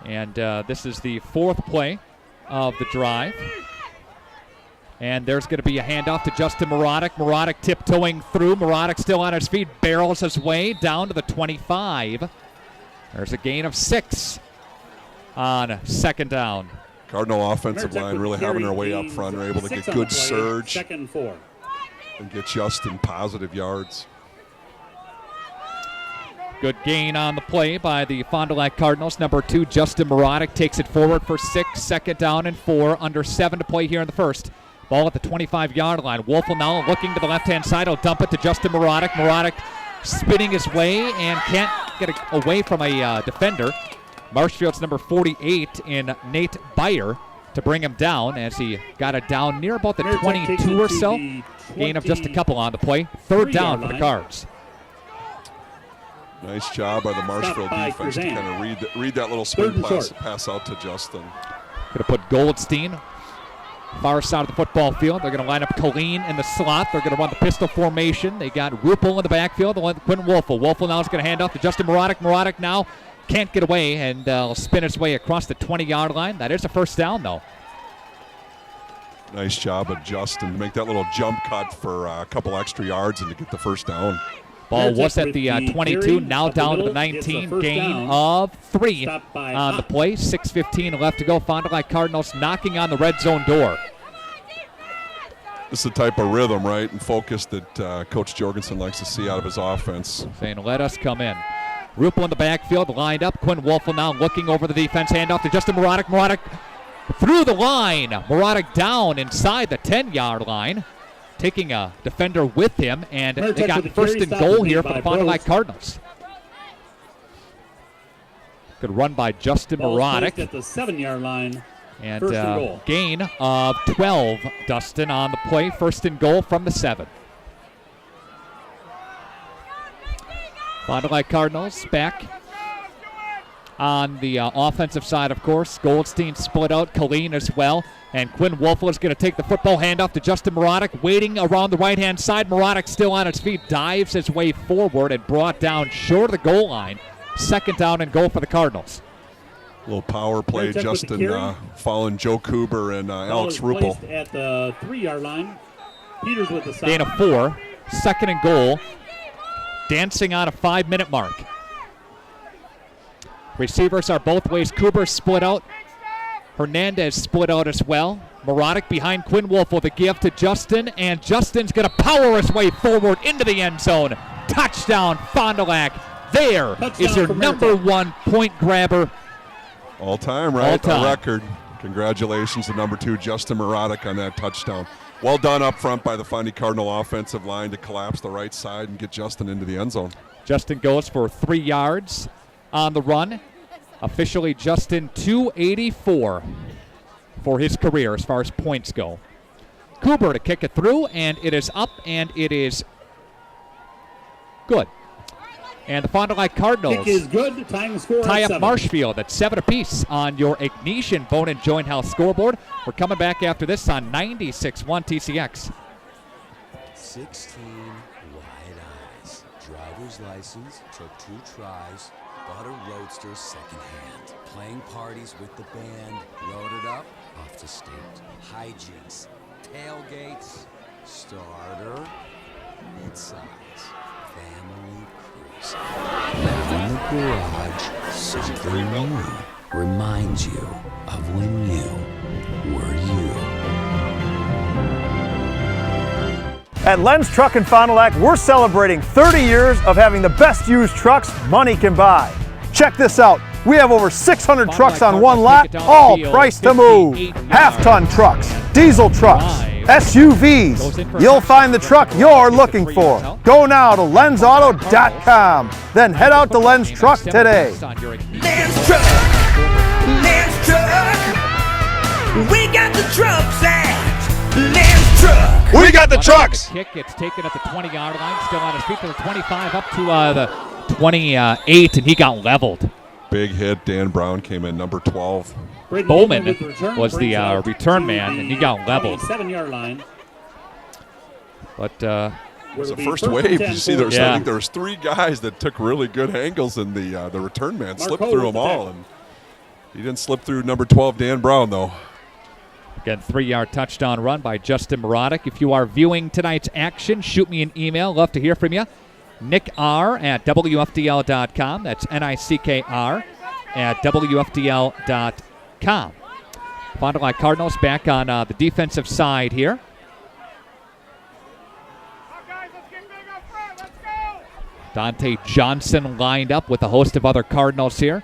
And this is the 4th play of the drive. And there's going to be a handoff to Justin Moronic. Moronic tiptoeing through. Moronic still on his feet. Barrels his way down to the 25. There's a gain of 6 on 2nd down. Cardinal offensive line really having their way up front. They're able to get good surge. 2nd and 4. And get Justin positive yards. Good gain on the play by the Fond du Lac Cardinals. Number 2, Justin Moronic takes it forward for 6. 2nd down and 4. Under 7 to play here in the first. Ball at the 25-yard line. Wolfel now looking to the left-hand side. He'll dump it to Justin Moronic. Moronic spinning his way and can't get away from a defender. Marshfield's number 48 in Nate Byer to bring him down as he got it down near about the 22 or so. Gain of just a couple on the play. Third down for the Cards. Nice job by the Marshfield defense to kind of read that little swing pass out to Justin. Going to put Goldstein far side of the football field. They're going to line up Colleen in the slot. They're going to run the pistol formation. They got Ruppel in the backfield. They'll let Quentin Wolfel. Wolfel now is going to hand off to Justin Marotic. Marotic now can't get away and will spin his way across the 20-yard line. That is a first down, though. Nice job of Justin to make that little jump cut for a couple extra yards and to get the first down. Ball was at the 22, now down to the 19. Gain of 3 on the play. 6:15 left to go. Fond du Lac Cardinals knocking on the red zone door. This is the type of rhythm, right, and focus that Coach Jorgensen likes to see out of his offense. Saying, let us come in. Ruppel in the backfield, lined up. Quinn Wolfel now looking over the defense. Handoff to Justin Marotic. Marotic through the line. Marotic down inside the 10-yard line. Taking a defender with him, and they got first and goal here for the Fond du Lac Cardinals. Good run by Justin Marotic. At the 7-yard line. And gain of 12, Dustin, on the play. First and goal from the 7. Fond du Lac Cardinals back on the offensive side, of course. Goldstein split out, Colleen as well. And Quinn Wolfel is going to take the football, handoff to Justin Marotic, waiting around the right-hand side. Marotic still on his feet, dives his way forward and brought down short of the goal line. Second down and goal for the Cardinals. A little power play, Justin following Joe Kuber and Alex Ruppel. At the 3-yard line. Peters with the gain of 4. Second and goal. Dancing on a 5-minute mark. Receivers are both ways. Kuber split out. Hernandez split out as well. Marotic behind Quinn Wolfel. The give to Justin, and Justin's going to power his way forward into the end zone. Touchdown, Fond du Lac. There is your number 1 point grabber. All time, right? All time. A record. Congratulations to number 2, Justin Marotic, on that touchdown. Well done up front by the Fondy Cardinal offensive line to collapse the right side and get Justin into the end zone. Justin goes for 3 yards on the run. Officially, Justin 284 for his career as far as points go. Kuber to kick it through, and it is up, and it is good. And the Fond du Lac Cardinals kick is good. Tying the score tie at up 7. Marshfield at 7 apiece on your Ignition Bone and Joint Health scoreboard. We're coming back after this on 96.1 TCX. 16 wide eyes. Driver's license, took 2 tries. Bought a roadster secondhand. Playing parties with the band. Loaded up, off to state. Hijinks, tailgates, starter, midsize, family cruise. Now in the garage, something new reminds you of when you were you. At Lenz Truck in Fond du Lac, we're celebrating 30 years of having the best used trucks money can buy. Check this out. We have over 600 trucks on one lot, all priced to move. Half-ton trucks, diesel trucks, SUVs. You'll find the truck you're looking for. Go now to lenzauto.com. Then head out to Lenz Truck today. Lenz Truck, Lenz Truck. We got the trucks at Lenz Truck. We got the trucks. Kick gets taken at the 20-yard line, still on his feet to the 25, up to the 28, and he got leveled. Big hit. Dan Brown came in, number 12. Bowman was the return man, and he got leveled. 7-yard line. But it was the first wave. You see, I think there was 3 guys that took really good angles, and the return man slipped through them all, and he didn't slip through number 12, Dan Brown, though. Again, 3-yard touchdown run by Justin Marotic. If you are viewing tonight's action, shoot me an email. Love to hear from you. Nick R at WFDL.com. That's NICKR at WFDL.com. Fond du Lac Cardinals back on the defensive side here. Dante Johnson lined up with a host of other Cardinals here.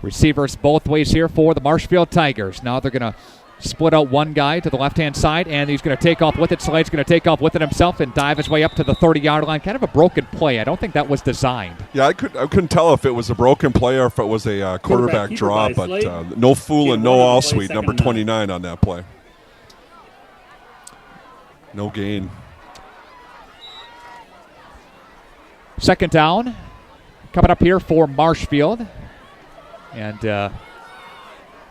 Receivers both ways here for the Marshfield Tigers. Now they're going to split out one guy to the left-hand side, and he's going to take off with it. Slade's going to take off with it himself and dive his way up to the 30-yard line. Kind of a broken play. I don't think that was designed. Yeah, I couldn't tell if it was a broken play or if it was a quarterback draw, but no fooling, no all sweet, number 29 on that play. No gain. Second down coming up here for Marshfield. And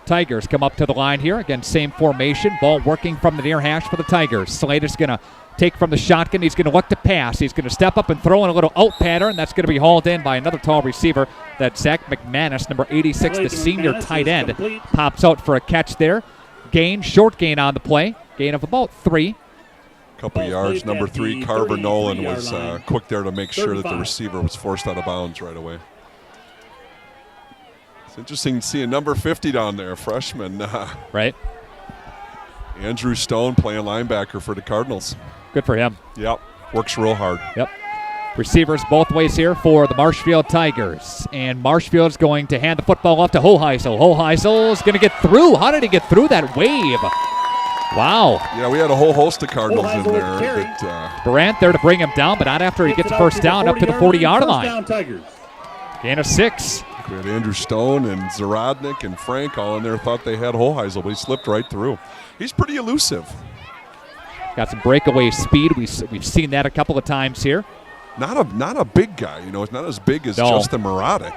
Tigers come up to the line here. Again, same formation. Ball working from the near hash for the Tigers. Slade is going to take from the shotgun. He's going to look to pass. He's going to step up and throw in a little out pattern. That's going to be hauled in by another tall receiver. That's Zach McManus, number 86, the senior tight end. Pops out for a catch there. Short gain on the play. Gain of about 3. Couple yards. Number 3, Carver Nolan was quick there to make sure that the receiver was forced out of bounds right away. It's interesting to see a number 50 down there, freshman. Right. Andrew Stone playing linebacker for the Cardinals. Good for him. Yep. Works real hard. Yep. Receivers both ways here for the Marshfield Tigers. And Marshfield's going to hand the football off to Hoheisel. Hoheisel's going to get through. How did he get through that wave? Wow. Yeah, we had a whole host of Cardinals in there. Durant there to bring him down, but not after he gets a first down up to the 40-yard line. Gain of 6. We had Andrew Stone and Zarodnik and Frank all in there. Thought they had Hoheisel, but he slipped right through. He's pretty elusive. Got some breakaway speed. We've seen that a couple of times here. Not a big guy. It's not as big as Justin Marotic.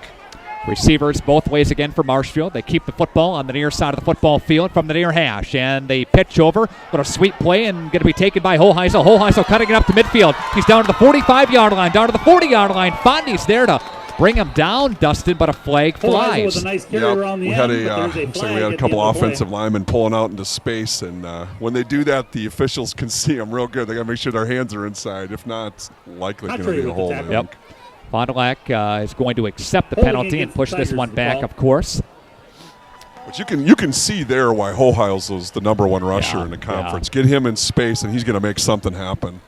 Receivers both ways again for Marshfield. They keep the football on the near side of the football field from the near hash. And they pitch over. Little sweep play and going to be taken by Hoheisel. Hoheisel cutting it up to midfield. He's down to the 45-yard line, down to the 40-yard line. Fondy's there to bring him down, Dustin, but a flag flies. Was a nice carry around the end, looks like we had a couple offensive linemen pulling out into space. And when they do that, the officials can see them real good. They got to make sure their hands are inside. If not, it's likely going to be a hold. Yep. Fond du Lac is going to accept the penalty and push this one back, of course. But you can see there why Hoheisel is the number 1 rusher in the conference. Get him in space, and he's going to make something happen.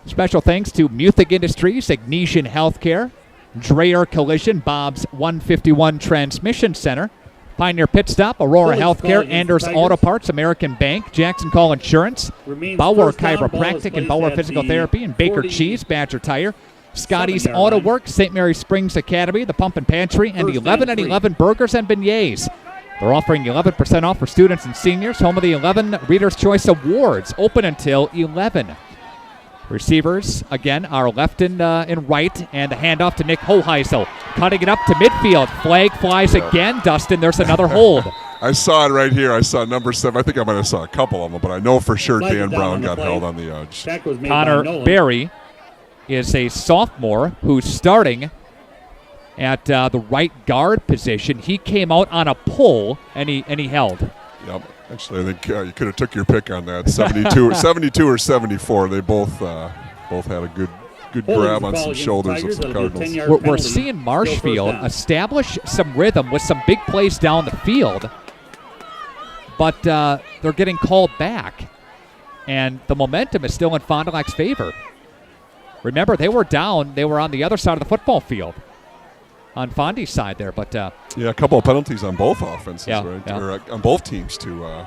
Special thanks to Muthig Industries, Ignesian Healthcare, Dreyer Collision, Bob's 151 Transmission Center, Pioneer Pit Stop, Aurora Healthcare, Anders Auto Parts, American Bank, Jackson Call Insurance, Bauer Chiropractic and Bauer Physical Therapy, and Baker Cheese, Badger Tire, Scotty's Auto Works, St. Mary Springs Academy, the Pump and Pantry, and 11 at 11 Burgers and Beignets. They're offering 11% off for students and seniors, home of the 11 Reader's Choice Awards, open until 11. Receivers, again, are left and right, and the handoff to Nick Hoheisel. Cutting it up to midfield. Flag flies again, Dustin. There's another hold. I saw it right here. I saw number 7. I think I might have saw a couple of them, but I know for sure Dan Brown got held on the edge. Connor Berry is a sophomore who's starting at the right guard position. He came out on a pull, and he held. Yep. Actually, I think you could have took your pick on that. 72 or 74. They both had a good grab on some shoulders of some Cardinals. We're seeing Marshfield establish some rhythm with some big plays down the field, but they're getting called back, and the momentum is still in Fond du Lac's favor. Remember, they were down. They were on the other side of the football field. On Fondy's side there, but a couple of penalties on both offenses, right? Yeah. Or on both teams to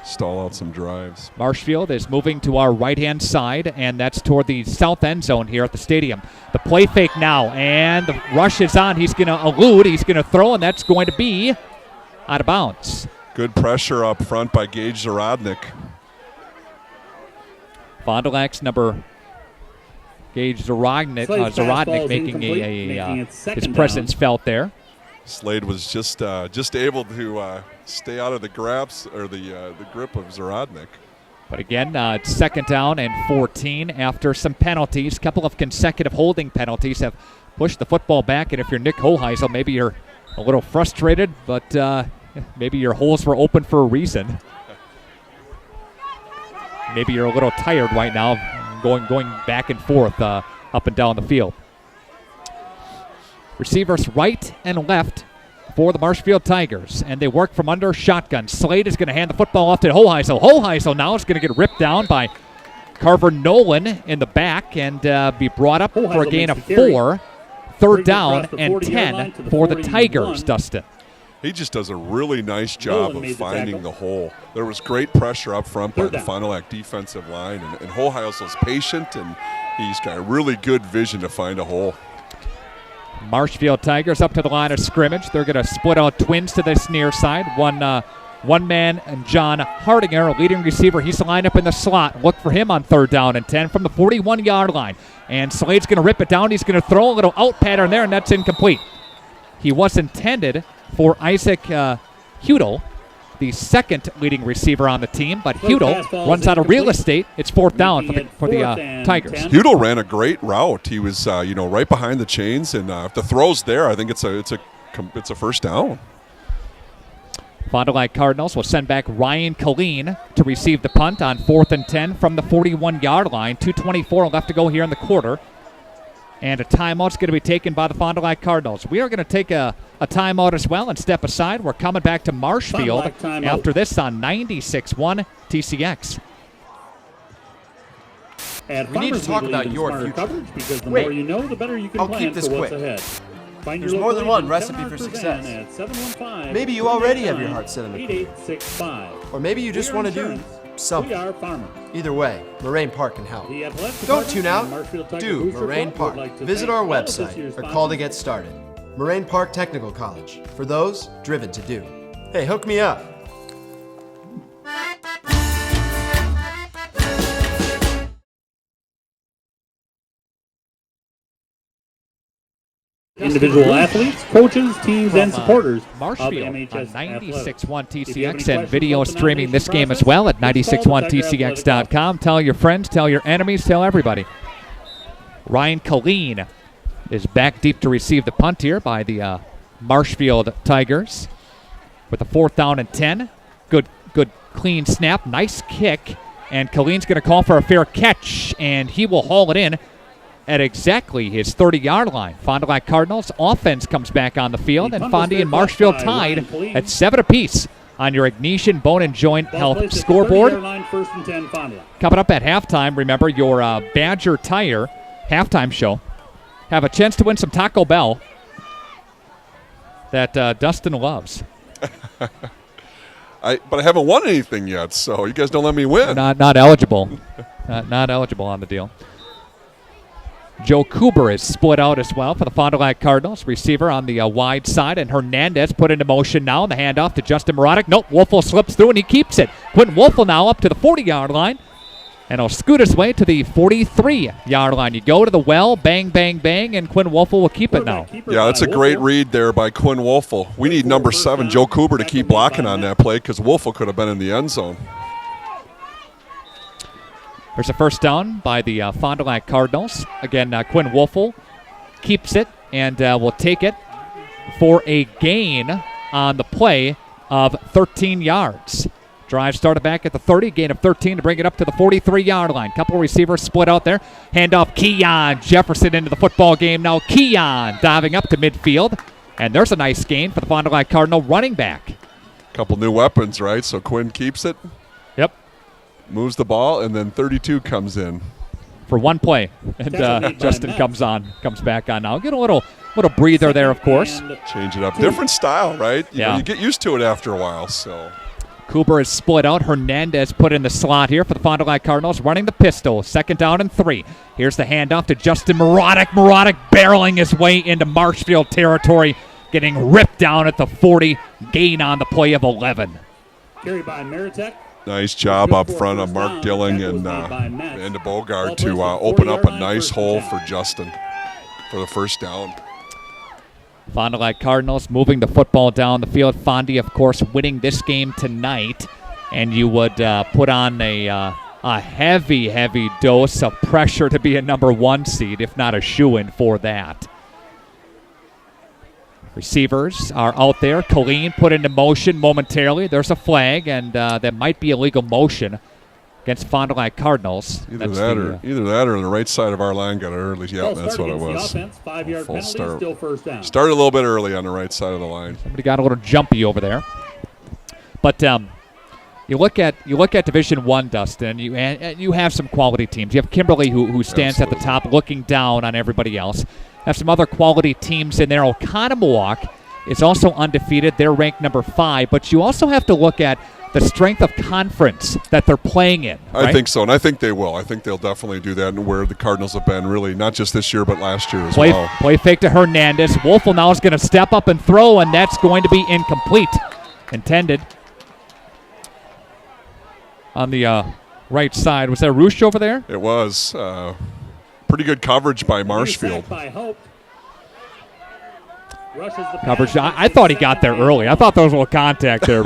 stall out some drives. Marshfield is moving to our right-hand side, and that's toward the south end zone here at the stadium. The play fake now, and the rush is on. He's going to elude. He's going to throw, and that's going to be out of bounds. Good pressure up front by Gage Zarodnik. Fond du Lac's number Gage Zarodnik making his presence felt there. Slade was just able to stay out of the grabs or the grip of Zarodnik. But again, it's second down and 14 after some penalties. A couple of consecutive holding penalties have pushed the football back. And if you're Nick Hoheisel, maybe you're a little frustrated, but maybe your holes were open for a reason. Maybe you're a little tired right now, going back and forth up and down the field. Receivers right and left for the Marshfield Tigers, and they work from under shotgun. Slade is going to hand the football off to Hoheisel. Hoheisel now is going to get ripped down by Carver Nolan in the back and be brought up for a gain of 4. Third down and 10 for the Tigers, Dustin. He just does a really nice job of finding the hole. There was great pressure up front by the Fond du Lac defensive line, and Hoheissel's patient, and he's got really good vision to find a hole. Marshfield Tigers up to the line of scrimmage. They're going to split out twins to this near side. One man, and John Hardinger, leading receiver. He's lined up in the slot. Look for him on 3rd down and 10 from the 41-yard line. And Slade's going to rip it down. He's going to throw a little out pattern there, and that's incomplete. He was intended for Isaac Hudel, the second leading receiver on the team, but Hudel runs out of real estate. It's 4th down for the Tigers. Hudel ran a great route. He was right behind the chains, and if the throw's there, I think it's a first down. Fond du Lac Cardinals will send back Ryan Killeen to receive the punt on 4th and 10 from the 41-yard line. 2:24 left to go here in the quarter. And a timeout's going to be taken by the Fond du Lac Cardinals. We are going to take a timeout as well and step aside. We're coming back to Marshfield after this on 96.1 TCX. We need to talk about your future. Because the more you know, the better you can I'll plan keep this for what's quick. ahead. There's more than one recipe for success. Maybe you already have your heart set on the career. Or maybe you just want to do something. Either way, Moraine Park can help. Don't tune out. Do Moraine Park. Visit our website or call to get started. Moraine Park Technical College. For those driven to do. Hey, hook me up. Individual athletes, coaches, teams, and supporters Marshfield of MHS on 96.1 Athletics. TCX and video streaming this game as well at 961tcx.com. Tell your friends, tell your enemies, tell everybody. Ryan Killeen is back deep to receive the punt here by the Marshfield Tigers with a 4th down and 10. Good clean snap, nice kick, and Killeen's going to call for a fair catch, and he will haul it in at exactly his 30-yard line. Fond du Lac Cardinals offense comes back on the field, and Fondy and Marshfield tied at 7 apiece on your Ignatian Bone and Joint Health scoreboard. Coming up at halftime, remember your Badger Tire halftime show. Have a chance to win some Taco Bell that Dustin loves. But I haven't won anything yet, so you guys don't let me win. Not eligible. Not eligible on the deal. Joe Kuber is split out as well for the Fond du Lac Cardinals. Receiver on the wide side, and Hernandez put into motion now. The handoff to Justin Marotic. Nope, Wolfel slips through, and he keeps it. Quentin Wolfel now up to the 40-yard line, and he'll scoot his way to the 43-yard line. You go to the well, bang, bang, bang, and Quinn Wolfel will keep it now. Yeah, that's a great read there by Quinn Wolfel. We need number 7, Joe Kuber, to keep blocking on that play because Wolfel could have been in the end zone. There's a first down by the Fond du Lac Cardinals. Again, Quinn Wolfel keeps it and will take it for a gain on the play of 13 yards. Drive started back at the 30, gain of 13 to bring it up to the 43-yard line. Couple receivers split out there. Handoff Keon Jefferson into the football game now. Keon diving up to midfield. And there's a nice gain for the Fond du Lac Cardinal running back. Couple new weapons, right? So Quinn keeps it. Yep. Moves the ball, and then 32 comes in. For one play. And Justin comes back on now. Get a little breather there, of course. Change it up. Different style, right? You Yeah. know, you get used to it after a while, so... Cooper is split out. Hernandez put in the slot here for the Fond du Lac Cardinals, running the pistol. 2nd down and 3. Here's the handoff to Justin Marotic. Marotic barreling his way into Marshfield territory, getting ripped down at the 40. Gain on the play of 11. Carried by Meritek. Nice job up front of Mark Dilling and de Bogard to open up a nice hole for Justin for the first down. Fond du Lac Cardinals moving the football down the field. Fondy, of course, winning this game tonight. And you would put on a heavy, heavy dose of pressure to be a number 1 seed, if not a shoo-in for that. Receivers are out there. Killeen put into motion momentarily. There's a flag, and that might be illegal motion against Fond du Lac Cardinals. Either that or the right side of our line got early. Yeah, that's what it was. Full start. Still first down. Started a little bit early on the right side of the line. Somebody got a little jumpy over there. But you look at Division I, Dustin. You have some quality teams. You have Kimberly who stands at the top, looking down on everybody else. Have some other quality teams in there. Oconomowoc is also undefeated. They're ranked number 5. But you also have to look at the strength of conference that they're playing in. Right? I think so, and I think they will. I think they'll definitely do that, and where the Cardinals have been really, not just this year, but last year as well. Play fake to Hernandez. Wolfel now is going to step up and throw, and that's going to be incomplete. Intended. On the right side. Was there Roosh over there? It was. Pretty good coverage by Marshfield. Coverage. I thought he got there early. I thought there was a little contact there.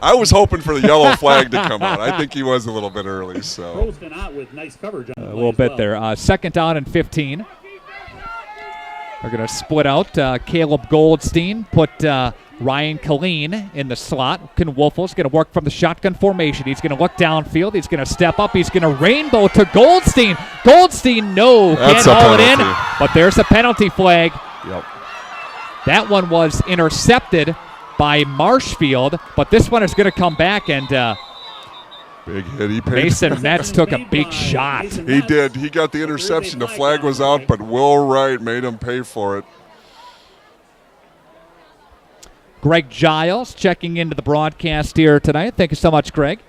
I was hoping for the yellow flag to come out. I think he was a little bit early. So with nice coverage on a little bit there. Second down and 15. They're going to split out. Caleb Goldstein put Ryan Killeen in the slot. Ken Wolfel's going to work from the shotgun formation. He's going to look downfield. He's going to step up. He's going to rainbow to Goldstein. Goldstein, no, can't haul it in. But there's a penalty flag. Yep. That one was intercepted by Marshfield, but this one is going to come back, and big hit. He paid. Mason Metz took a big shot. He did. He got the interception. The flag was out, but Will Wright made him pay for it. Greg Giles checking into the broadcast here tonight. Thank you so much, Greg.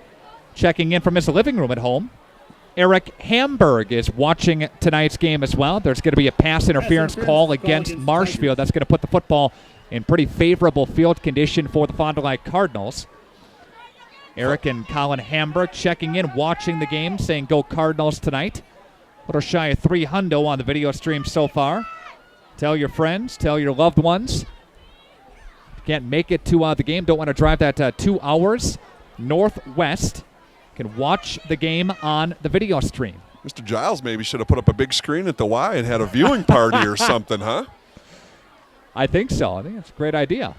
Checking in from his living room at home. Eric Hamburg is watching tonight's game as well. There's going to be a pass interference call against Marshfield. That's going to put the football in pretty favorable field condition for the Fond du Lac Cardinals. Eric and Colin Hamburg checking in, watching the game, saying go Cardinals tonight. A little shy of $300 on the video stream so far. Tell your friends, tell your loved ones. If you can't make it to the game, don't want to drive that 2 hours northwest, can watch the game on the video stream. Mr. Giles maybe should have put up a big screen at the Y and had a viewing party or something, huh? I think so. I think it's a great idea.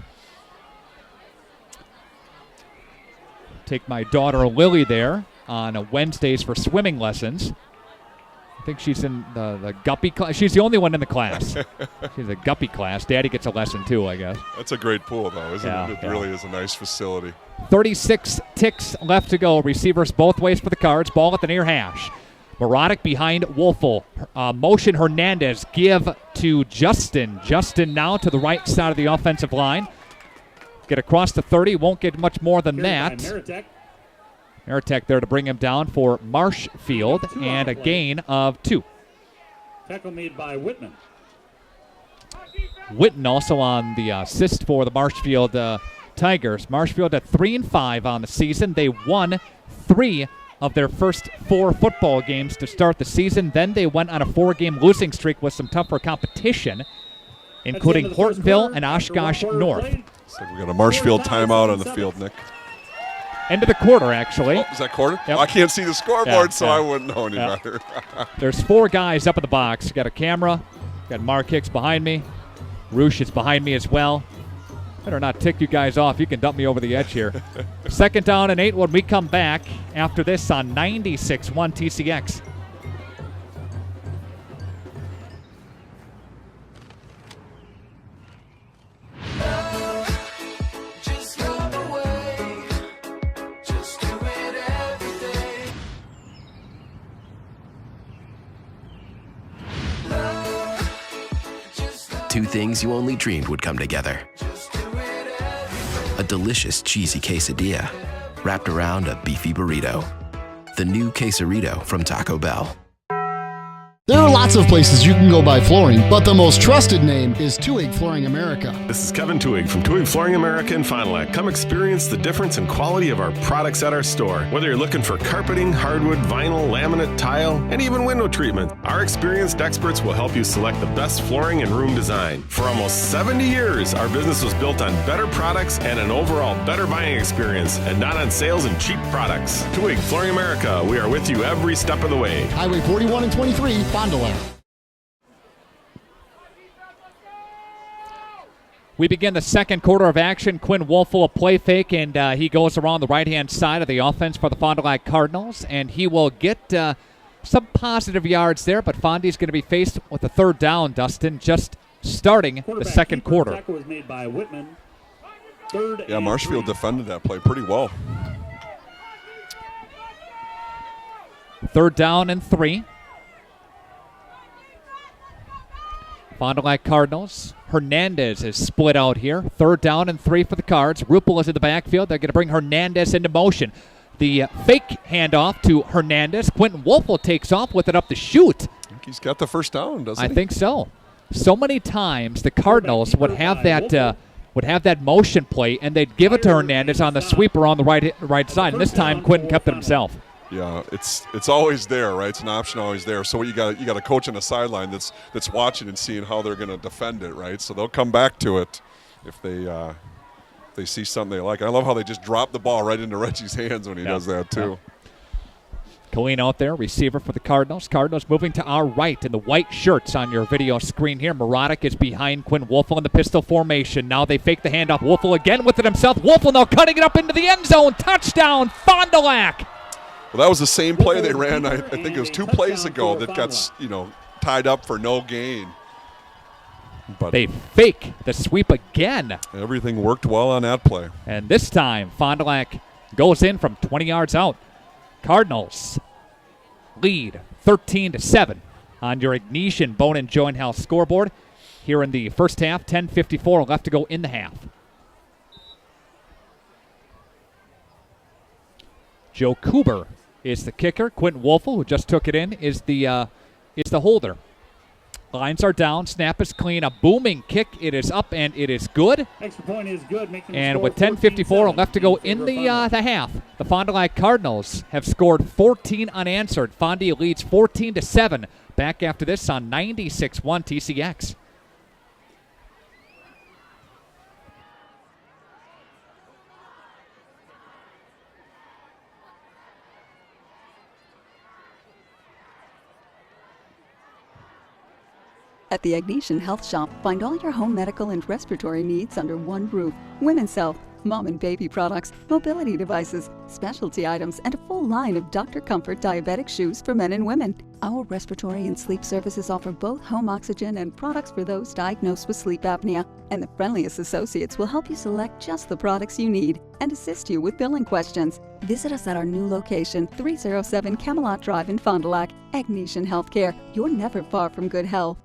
Take my daughter Lily there on Wednesdays for swimming lessons. I think she's in the guppy class. She's the only one in the class. She's a guppy class. Daddy gets a lesson too, I guess. That's a great pool, though, isn't it? It really is a nice facility. 36 ticks left to go. Receivers both ways for the Cards. Ball at the near hash. Morodic behind Wolfel. Motion Hernandez. Give to Justin. Justin now to the right side of the offensive line. Get across the 30. Won't get much more than that. Meritek there to bring him down for Marshfield, and a gain of 2. Tackle made by Whitman. Whitten also on the assist for the Marshfield Tigers. Marshfield at 3-5 on the season. They won 3 of their first 4 football games to start the season. Then they went on a 4-game losing streak with some tougher competition, including Hortonville and Oshkosh North. Looks like we got a Marshfield timeout on the field, Nick. End of the quarter, actually. Oh, is that quarter? Yep. I can't see the scoreboard, so I wouldn't know any better. There's 4 guys up in the box. Got a camera. Got Mark Hicks behind me. Roosh is behind me as well. Better not tick you guys off. You can dump me over the edge here. Second down and 8 when we come back after this on 96.1 TCX. Two things you only dreamed would come together. A delicious cheesy quesadilla wrapped around a beefy burrito. The new Quesarito from Taco Bell. There are lots of places you can go buy flooring, but the most trusted name is Tuig Flooring America. This is Kevin Tuig from Tuig Flooring America in Fond du Lac. Come experience the difference in quality of our products at our store. Whether you're looking for carpeting, hardwood, vinyl, laminate, tile, and even window treatment, our experienced experts will help you select the best flooring and room design. For almost 70 years, our business was built on better products and an overall better buying experience, and not on sales and cheap products. Tuig Flooring America, we are with you every step of the way. Highway 41 and 23, Fond du Lac. We begin the second quarter of action. Quinn Wolfel a play fake, and he goes around the right-hand side of the offense for the Fond du Lac Cardinals, and he will get some positive yards there, but Fondy's going to be faced with a third down, Dustin, just starting the second quarter. Tackle was made by Whitman. Yeah, Marshfield defended that play pretty well. Third down and 3. Fond du Lac Cardinals. Hernandez is split out here. 3rd down and 3 for the Cards. Rupel is in the backfield. They're going to bring Hernandez into motion. The fake handoff to Hernandez. Quentin Wolfel takes off with it up the chute. I think he's got the first down, doesn't he? I think so. So many times the Cardinals would have that motion play, and they'd give it to Hernandez on the sweeper on the right side. And this time, Quentin kept it himself. Yeah, it's always there, right? It's an option always there. So you got a coach on the sideline that's watching and seeing how they're going to defend it, right? So they'll come back to it if they see something they like. I love how they just drop the ball right into Reggie's hands when he does that too. Colleen out there, receiver for the Cardinals. Cardinals moving to our right in the white shirts on your video screen here. Muradic is behind Quinn Wolfel in the pistol formation. Now they fake the handoff. Wolfel again with it himself. Wolfel now cutting it up into the end zone. Touchdown, Fond du Lac. Well, that was the same play they ran, I think it was 2 plays ago, that got tied up for no gain. But they fake the sweep again. Everything worked well on that play. And this time, Fond du Lac goes in from 20 yards out. Cardinals lead 13-7 on your Ignition Bone and Joint Health scoreboard here in the first half. 10:54 left to go in the half. Joe Kuber is the kicker. Quentin Wolfel, who just took it in, is the holder. Lines are down. Snap is clean. A booming kick. It is up, and it is good. Extra point is good. And with 10:54 left to go in the half, the Fond du Lac Cardinals have scored 14 unanswered. Fondy leads 14-7. Back after this on 96.1 TCX. At the Ignition Health Shop, find all your home medical and respiratory needs under one roof. Women's health, mom and baby products, mobility devices, specialty items, and a full line of Dr. Comfort diabetic shoes for men and women. Our respiratory and sleep services offer both home oxygen and products for those diagnosed with sleep apnea. And the friendliest associates will help you select just the products you need and assist you with billing questions. Visit us at our new location, 307 Camelot Drive in Fond du Lac. Ignition Healthcare. You're never far from good health.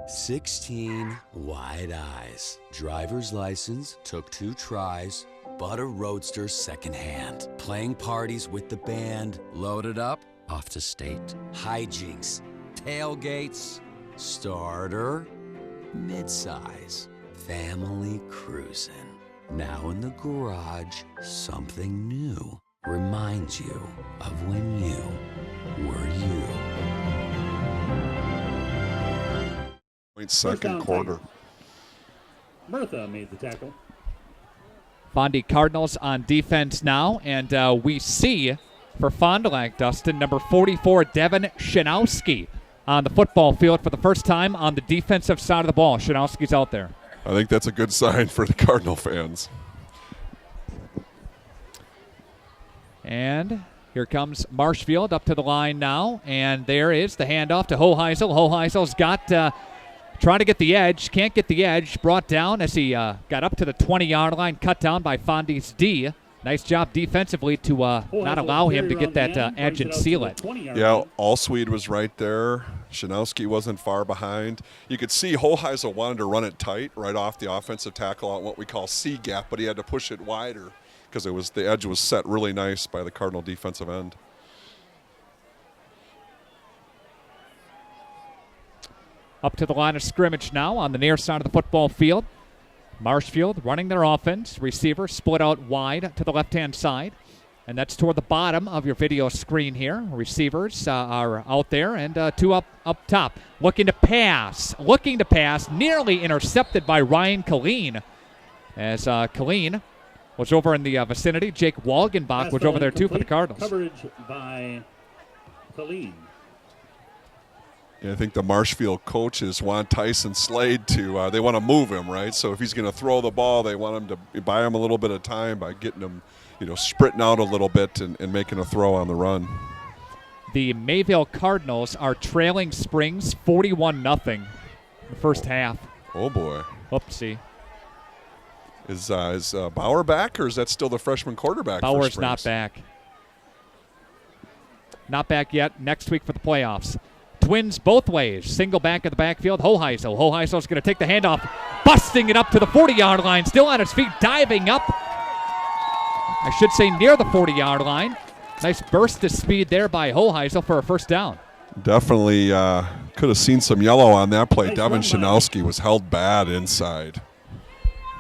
16 wide eyes. Driver's license, took 2 tries, bought a roadster secondhand. Playing parties with the band, loaded up, off to state. Hijinks, tailgates, starter, midsize, family cruising. Now in the garage, something new reminds you of when you were you. Second quarter. Murtha made the tackle. Fondy Cardinals on defense now, and we see for Fond du Lac, Dustin, number 44, Devin Shanowski on the football field for the first time on the defensive side of the ball. Shanowski's out there. I think that's a good sign for the Cardinal fans. And here comes Marshfield up to the line now, and there is the handoff to Hoheisel. Hoheisel's got... trying to get the edge, can't get the edge. Brought down as he got up to the 20-yard line, cut down by Fondy's D. Nice job defensively to not allow him to get that edge and seal it. Yeah, Allsweed was right there. Shanowski wasn't far behind. You could see Hoheisel wanted to run it tight right off the offensive tackle on what we call C gap, but he had to push it wider because the edge was set really nice by the Cardinal defensive end. Up to the line of scrimmage now on the near side of the football field. Marshfield running their offense. Receiver split out wide to the left-hand side. And that's toward the bottom of your video screen here. Receivers are out there, and 2 up top. Looking to pass, nearly intercepted by Ryan Killeen. As Killeen was over in the vicinity. Jake Walgenbach was over there too for the Cardinals. Coverage by Killeen. Yeah, I think the Marshfield coaches want Tyson Slade to, they want to move him, right? So if he's going to throw the ball, they want him to buy him a little bit of time by getting him, sprinting out a little bit and making a throw on the run. The Mayville Cardinals are trailing Springs 41-0 in the first half. Oh, boy. Oopsie. Is Bauer back, or is that still the freshman quarterback? Bauer's not back. Not back yet. Next week for the playoffs. Twins both ways. Single back of the backfield. Hoheisel. Hoheisel's going to take the handoff, busting it up to the 40-yard line. Still on his feet, diving up. I should say near the 40-yard line. Nice burst of speed there by Hoheisel for a first down. Definitely could have seen some yellow on that play. Devin Shanowski was held bad inside.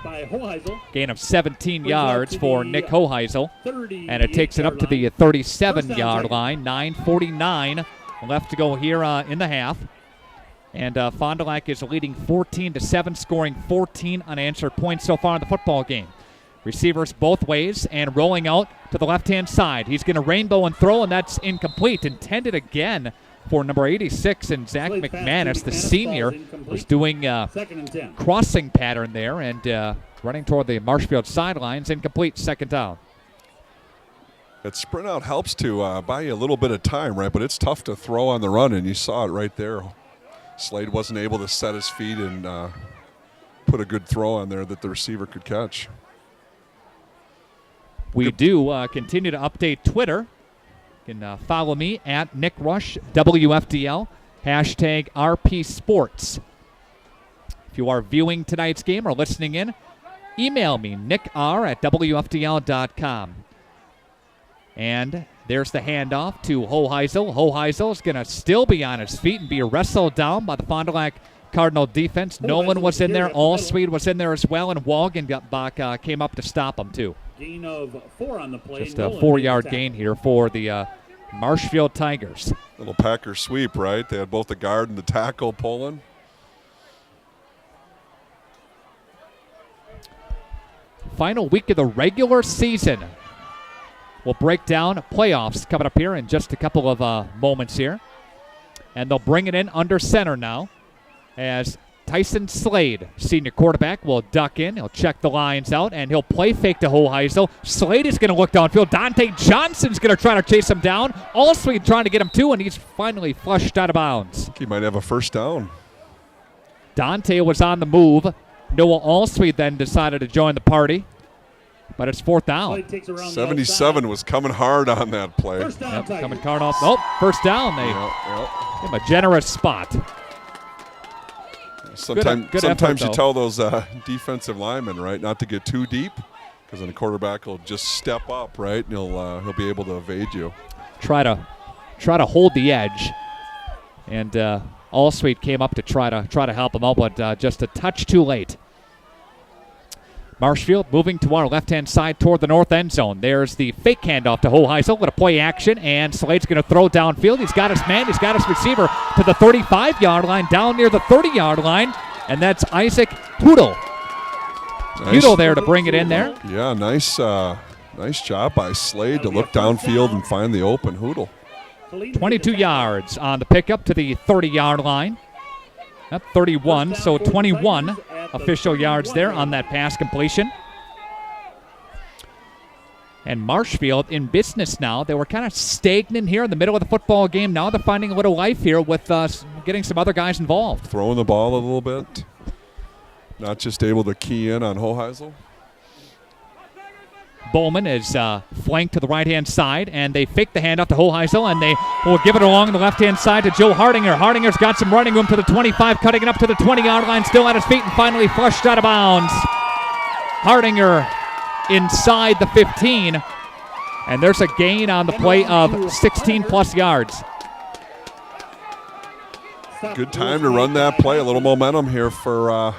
By Hoheisel. Gain of 17 yards for Nick Hoheisel. And it takes it up to the 37-yard line. 9:49 left to go here in the half. And Fond du Lac is leading 14-7, scoring 14 unanswered points so far in the football game. Receivers both ways and rolling out to the left-hand side. He's going to rainbow and throw, and that's incomplete. Intended again for number 86, and Zach McManus, the senior, was doing crossing pattern there and running toward the Marshfield sidelines. Incomplete, second down. That sprint out helps to buy you a little bit of time, right? But it's tough to throw on the run, and you saw it right there. Slade wasn't able to set his feet and put a good throw on there that the receiver could catch. We do continue to update Twitter. You can follow me at Nick Rush, WFDL, hashtag RP Sports. If you are viewing tonight's game or listening in, email me, nickr@wfdl.com. And there's the handoff to Hoheisel. Hoheisel is going to still be on his feet and be wrestled down by the Fond du Lac Cardinal defense. Nolan was in there. Allsweed was in there as well, and Walgenbach came up to stop him, too. Gain of 4 on the play. Just a 4-yard gain here for the Marshfield Tigers. Little Packer sweep, right? They had both the guard and the tackle pulling. Final week of the regular season. We'll break down playoffs coming up here in just a couple of moments here. And they'll bring it in under center now as Tyson Slade, senior quarterback, will duck in. He'll check the lines out, and he'll play fake to Hoheisel. Slade is going to look downfield. Dante Johnson's going to try to chase him down. Allsweed trying to get him too, and he's finally flushed out of bounds. I think he might have a first down. Dante was on the move. Noah Allsweed then decided to join the party, but it's fourth down. 77 was coming hard on that play. Yep, coming hard off. Nope, first down. They give him a generous spot. Sometimes effort, you tell those defensive linemen, right, not to get too deep, because then the quarterback will just step up, right, and he'll be able to evade you. Try to hold the edge, and Allsweed came up to try to help him out, but just a touch too late. Marshfield moving to our left-hand side toward the north end zone. There's the fake handoff to Hoheisel with a play action, and Slade's going to throw downfield. He's got his man. He's got his receiver to the 35-yard line, down near the 30-yard line, and that's Isaac Hudel. Hudel there to bring it in there. Yeah, nice job by Slade to look downfield and find the open Hudel. 22 yards on the pickup to the 30-yard line. Up 31, so 21 official yards there on that pass completion. And Marshfield in business now. They were kind of stagnant here in the middle of the football game. Now they're finding a little life here with getting some other guys involved. Throwing the ball a little bit. Not just able to key in on Hoheisel. Bowman is flanked to the right-hand side, and they fake the handoff to Hoheisel, and they will give it along the left-hand side to Joe Hardinger. Hardinger's got some running room to the 25, cutting it up to the 20-yard line, still at his feet, and finally flushed out of bounds. Hardinger inside the 15, and there's a gain on the play of 16-plus yards. Good time to run that play. A little momentum here for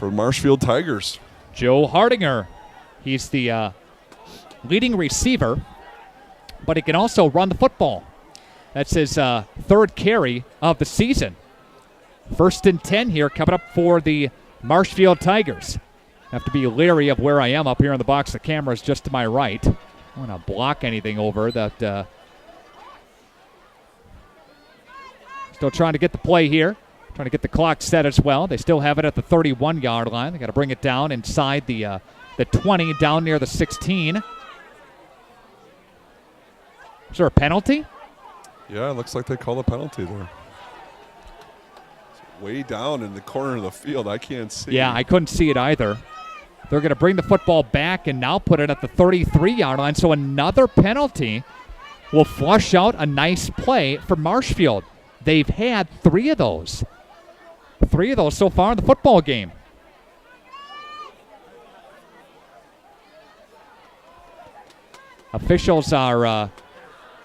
Marshfield Tigers. Joe Hardinger. He's the leading receiver, but he can also run the football. That's his third carry of the season. 1st and 10 here coming up for the Marshfield Tigers. Have to be leery of where I am up here in the box. The camera's just to my right. I don't want to block anything over that. Still trying to get the play here. Trying to get the clock set as well. They still have it at the 31-yard line. They got to bring it down inside the 20, down near the 16. Is there a penalty? Yeah, it looks like they call a penalty there. It's way down in the corner of the field. I can't see. Yeah, I couldn't see it either. They're going to bring the football back and now put it at the 33-yard line. So another penalty will flush out a nice play for Marshfield. They've had 3 of those. 3 of those so far in the football game. Officials are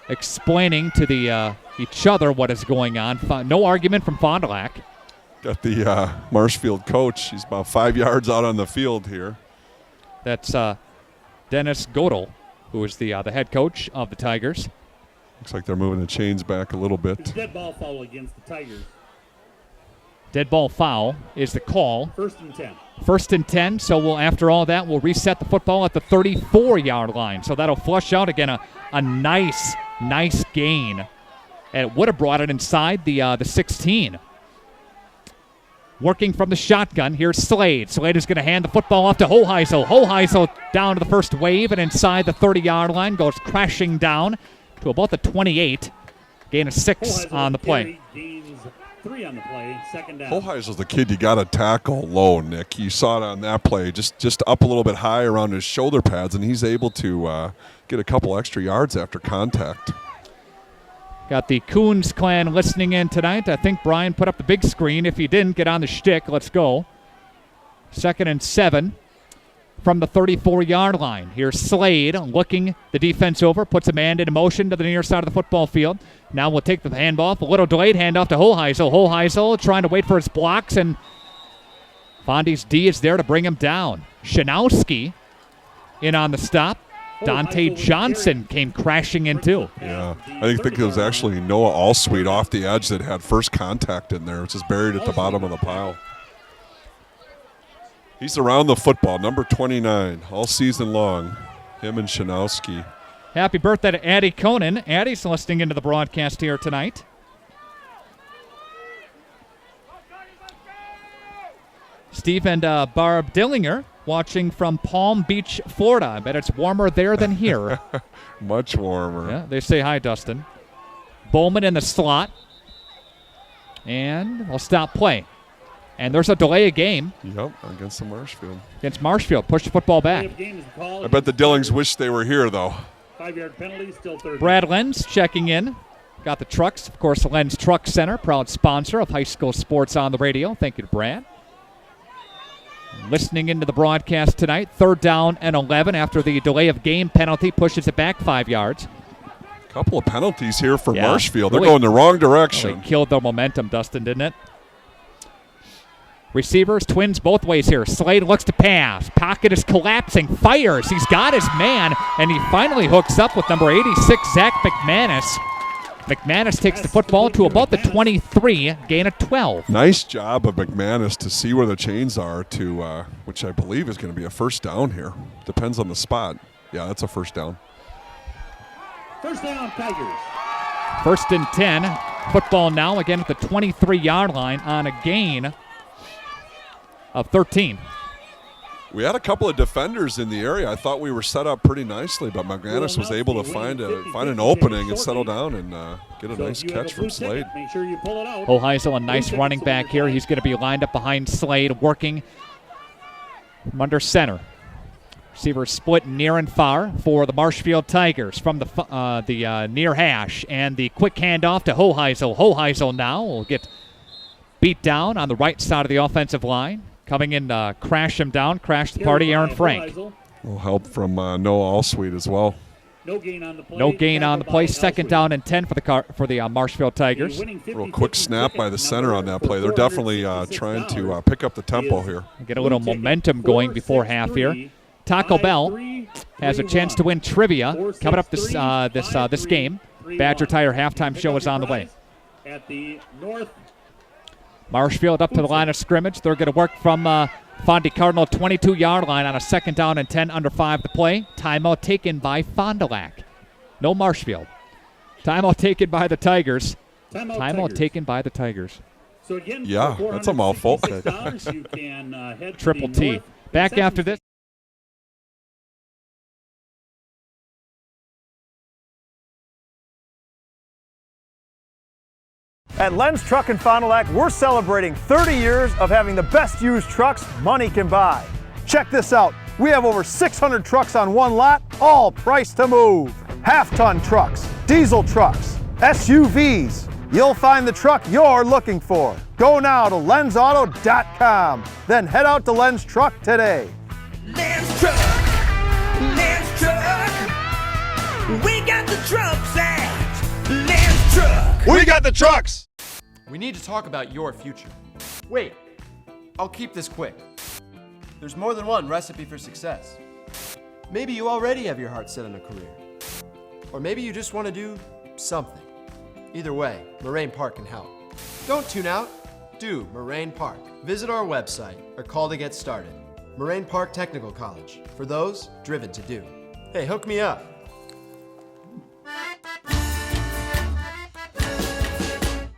explaining to each other what is going on. No argument from Fond du Lac. Got the Marshfield coach. He's about 5 yards out on the field here. That's Dennis Godel, who is the head coach of the Tigers. Looks like they're moving the chains back a little bit. It's dead ball foul against the Tigers. Dead ball foul is the call. 1st and 10. 1st and 10, so after all that, we'll reset the football at the 34-yard line. So that'll flush out again a nice gain. And it would have brought it inside the 16. Working from the shotgun, here's Slade. Slade is going to hand the football off to Hoheisel. Hoheisel down to the first wave and inside the 30-yard line, goes crashing down to about the 28. Gain of 6 on the play. Gains 3 on the play, 2nd down. Hoheisel's the kid you got to tackle low, Nick. You saw it on that play, just up a little bit high around his shoulder pads, and he's able to get a couple extra yards after contact. Got the Coons clan listening in tonight. I think Brian put up the big screen. If he didn't, get on the shtick. Let's go. 2nd and 7 from the 34-yard line. Here's Slade looking the defense over, puts a man in motion to the near side of the football field. Now we'll take the handoff. A little delayed handoff to Hoheisel. Hoheisel trying to wait for his blocks, and Fondy's D is there to bring him down. Shanowski in on the stop. Dante Johnson came crashing in too. Yeah, I think it was actually Noah Allsweet off the edge that had first contact in there. It's just buried at the bottom of the pile. He's around the football, number 29, all season long. Him and Shanowski. Happy birthday to Addie Conan. Addie's listening into the broadcast here tonight. Steve and Barb Dillinger watching from Palm Beach, Florida. I bet it's warmer there than here. Much warmer. Yeah, they say hi, Dustin. Bowman in the slot. And we'll stop play. And there's a delay of game. Yep, against the Marshfield. Against Marshfield. Push the football back. I bet the Dillings wish they were here, though. 5-yard penalty, still 30. Brad Lenz checking in. Got the trucks. Of course, the Lenz Truck Center, proud sponsor of high school sports on the radio. Thank you to Brad. Listening into the broadcast tonight, 3rd down and 11 after the delay of game penalty pushes it back 5 yards. Couple of penalties here for Marshfield. They're going the wrong direction. Really killed their momentum, Dustin, didn't it? Receivers, twins both ways here. Slade looks to pass. Pocket is collapsing. Fires. He's got his man, and he finally hooks up with number 86, Zach McManus. McManus takes the football to about the 23, gain of 12. Nice job of McManus to see where the chains are to, which I believe is going to be a first down here. Depends on the spot. Yeah, that's a first down. First down, Tigers. 1st and 10. Football now again at the 23-yard line on a gain of 13. We had a couple of defenders in the area. I thought we were set up pretty nicely, but McManus was able to find an opening and settle down and get a nice catch from Slade. Make sure you pull it out. Hoheisel, a nice running back here. He's going to be lined up behind Slade, working from under center. Receivers split near and far for the Marshfield Tigers from the near hash, and the quick handoff to Hoheisel. Hoheisel now will get beat down on the right side of the offensive line. Coming in to crash him down, crash the party, Aaron Frank. Little help from Noah Allsweet as well. No gain on the play. No gain on the play. 2nd down and 10 for the Marshfield Tigers. Real quick snap by the center on that play. They're definitely trying to pick up the tempo here. Get a little momentum going before half here. Taco Bell has a chance to win trivia coming up this game. Badger Tire halftime show is on the way. At the north. Marshfield up to the line of scrimmage. They're going to work from Fondy Cardinal 22-yard line on a 2nd down and 10 under 5 to play. Timeout taken by Fond du Lac. No Marshfield. Timeout taken by the Tigers. Timeout taken by the Tigers. So again, yeah, that's a mouthful. You can head Triple T. Back after this. At Lenz Truck in Fond du Lac, we're celebrating 30 years of having the best used trucks money can buy. Check this out. We have over 600 trucks on one lot, all priced to move. Half-ton trucks, diesel trucks, SUVs. You'll find the truck you're looking for. Go now to lensauto.com. Then head out to Lens Truck today. Lens Truck. Lens Truck. We got the trucks at Lens Truck. We got the trucks. We need to talk about your future. Wait, I'll keep this quick. There's more than one recipe for success. Maybe you already have your heart set on a career. Or maybe you just want to do something. Either way, Moraine Park can help. Don't tune out. Do Moraine Park. Visit our website or call to get started. Moraine Park Technical College, for those driven to do. Hey, hook me up.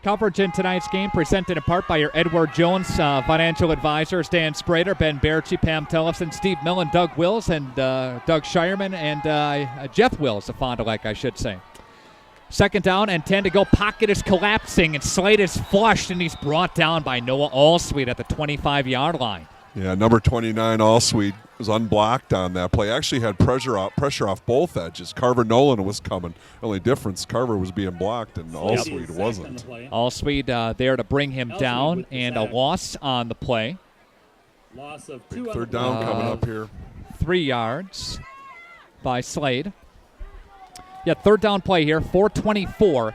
Coverage in tonight's game presented in part by your Edward Jones financial advisors, Dan Sprader, Ben Berchi, Pam Tellefson, Steve Millen, Doug Wills, and Doug Shireman, and Jeff Wills of Fond du Lac, I should say. Second down and 10 to go. Pocket is collapsing, and Slade is flushed, and he's brought down by Noah Allsweet at the 25-yard line. Yeah, number 29, Allsweet, was unblocked on that play. Actually had pressure off both edges. Carver Nolan was coming. Only difference, Carver was being blocked, and Allsweet wasn't. Allsweet there to bring him down, and a loss on the play. Loss of Big third down coming up here. 3 yards by Slade. Yeah, third down play here, 4:24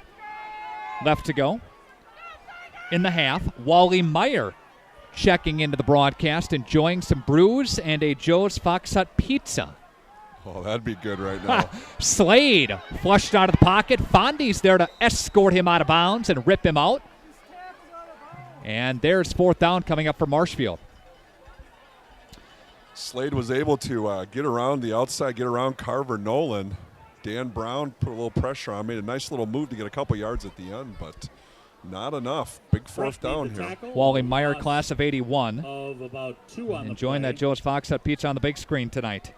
left to go in the half. Wally Meyer checking into the broadcast, enjoying some brews and a Joe's Fox Hut pizza. Oh, that'd be good right now. Slade flushed out of the pocket. Fondy's there to escort him out of bounds and rip him out. And there's fourth down coming up for Marshfield. Slade was able to get around the outside, get around Carver Nolan. Dan Brown put a little pressure on, made a nice little move to get a couple yards at the end, but not enough. Big fourth down here. Wally Meyer, class of 81. Of about 2 on enjoying the that Joe's Fox Hut pizza on the big screen tonight.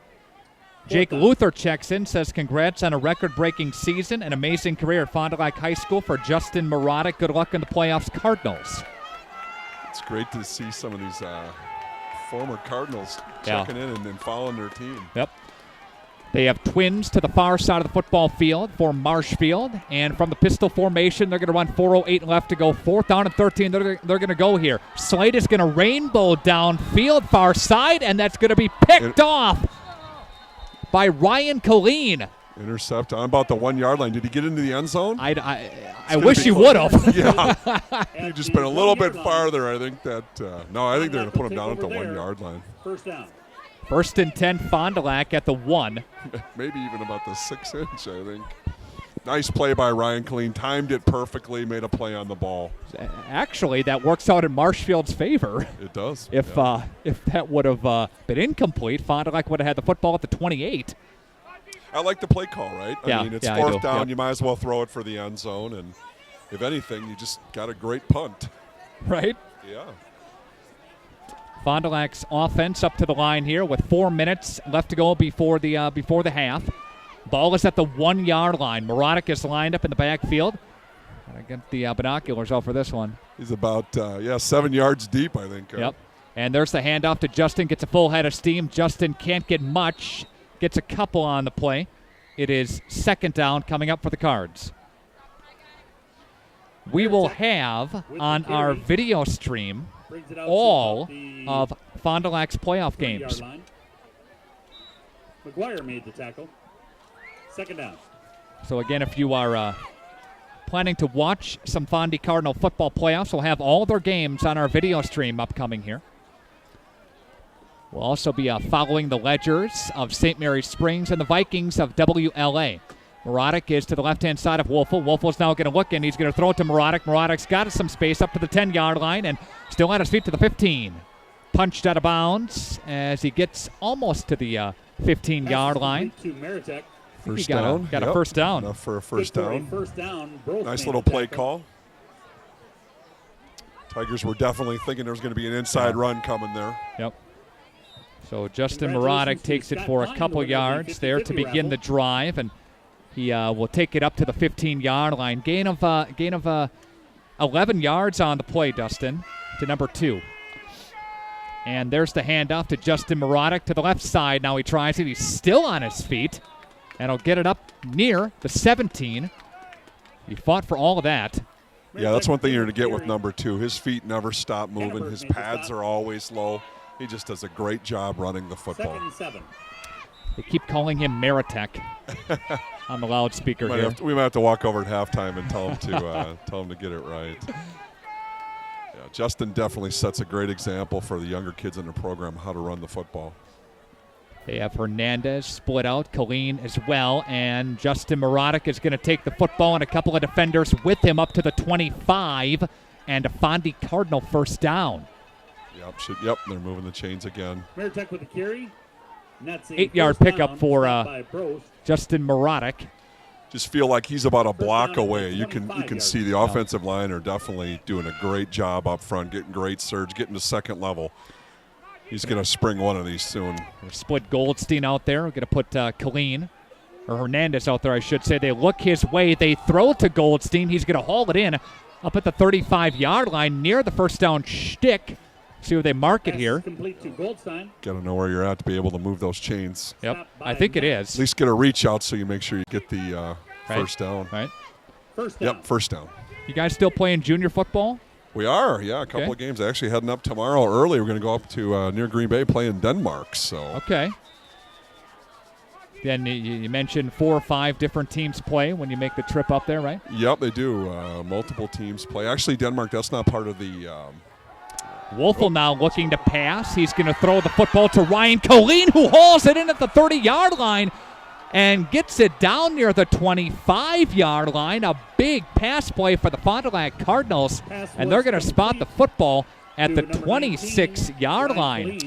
Jake Luther checks in, says congrats on a record-breaking season, an amazing career at Fond du Lac High School for Justin Marotic. Good luck in the playoffs, Cardinals. It's great to see some of these former Cardinals checking in and following their team. Yep. They have twins to the far side of the football field for Marshfield. And from the pistol formation, they're going to run 4:08 left to go. Fourth down and 13. They're going to go here. Slade is going to rainbow downfield far side, and that's going to be picked off by Ryan Colleen. Intercept on about the 1 yard line. Did he get into the end zone? I wish he would have. Yeah. He just been a little bit farther. I think that I think they're going to put him down at the 1 yard line. First down. First and 10, Fond du Lac at the 1. Maybe even about the 6 inch, I think. Nice play by Ryan Colleen. Timed it perfectly, made a play on the ball. Actually, that works out in Marshfield's favor. It does. If that would have been incomplete, Fond du Lac would have had the football at the 28. I like the play call, right? I mean, it's fourth down. Yep. You might as well throw it for the end zone. And if anything, you just got a great punt. Right? Yeah. Fond du Lac's offense up to the line here with 4 minutes left to go before the half. Ball is at the 1 yard line. Marotic is lined up in the backfield. Gotta get the binoculars out for this one. He's about 7 yards deep, I think. Yep. And there's the handoff to Justin. Gets a full head of steam. Justin can't get much. Gets a couple on the play. It is second down coming up for the Cards. We will have on our video stream all of Fond du Lac's playoff games. McGuire made the tackle. Second down. So again, if you are planning to watch some Fondy Cardinal football playoffs, we'll have all their games on our video stream upcoming here. We'll also be following the Ledgers of St. Mary's Springs and the Vikings of WLA. Marotic is to the left-hand side of Wolfel. Wolfel's now going to look, and he's going to throw it to Marotic. Marotic's got some space up to the 10-yard line and still on his feet to the 15. Punched out of bounds as he gets almost to the 15-yard line. First down. Got a first down. Enough for a first down. Nice little play call. Tigers were definitely thinking there was going to be an inside run coming there. Yep. So Justin Marotic takes it for a couple yards there to begin the drive, and he will take it up to the 15-yard line. Gain of 11 yards on the play, Dustin, to number 2. And there's the handoff to Justin Marotic to the left side. Now he tries it. He's still on his feet, and he'll get it up near the 17 He fought for all of that. Yeah, that's one thing you're going to get with number 2. His feet never stop moving. His pads are always low. He just does a great job running the football. 2nd and 7. They keep calling him Maritek on the loudspeaker here. We might have to walk over at halftime and tell him to get it right. Yeah, Justin definitely sets a great example for the younger kids in the program how to run the football. They have Hernandez split out, Colleen as well, and Justin Marotic is going to take the football and a couple of defenders with him up to the 25, and a Fondy Cardinal first down. Yep, they're moving the chains again. Maritek with the carry. 8-yard pickup for Justin Marotic. Just feel like he's about a block away. You can see the offensive line are definitely doing a great job up front, getting great surge, getting to second level. He's going to spring one of these soon. Split Goldstein out there. We're going to put Colleen, or Hernandez out there, I should say. They look his way. They throw it to Goldstein. He's going to haul it in up at the 35-yard line near the first down shtick. See where they mark it here. Complete to Goldstein. Got to know where you're at to be able to move those chains. Yep, I think it is. At least get a reach out so you make sure you get the first down. Right. First down. Yep, first down. You guys still playing junior football? We are, yeah. A couple of games. Actually heading up tomorrow early. We're going to go up to near Green Bay, play in Denmark. So okay. Then you mentioned 4 or 5 different teams play when you make the trip up there, right? Yep, they do. Multiple teams play. Actually, Denmark, that's not part of the Wolfel now looking to pass. He's going to throw the football to Ryan Colleen, who hauls it in at the 30-yard line and gets it down near the 25-yard line. A big pass play for the Fond du Lac Cardinals, and they're going to spot the football at the 26-yard line.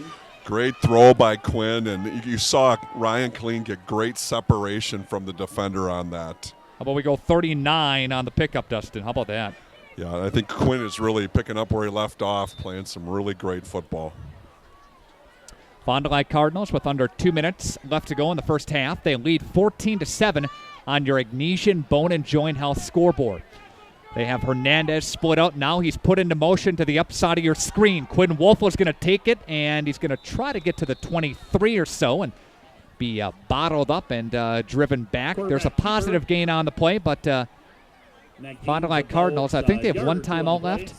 Great throw by Quinn, and you saw Ryan Colleen get great separation from the defender on that. How about we go 39 on the pickup, Dustin? How about that? Yeah, I think Quinn is really picking up where he left off, playing some really great football. Fond du Lac Cardinals with under 2 minutes left to go in the first half. They lead 14-7 on your Ignesian Bone and Joint Health scoreboard. They have Hernandez split out. Now he's put into motion to the upside of your screen. Quinn Wolfel is going to take it, and he's going to try to get to the 23 or so and be bottled up and driven back. There's a positive gain on the play, but Fond du Lac Cardinals, I think they have 1 timeout left.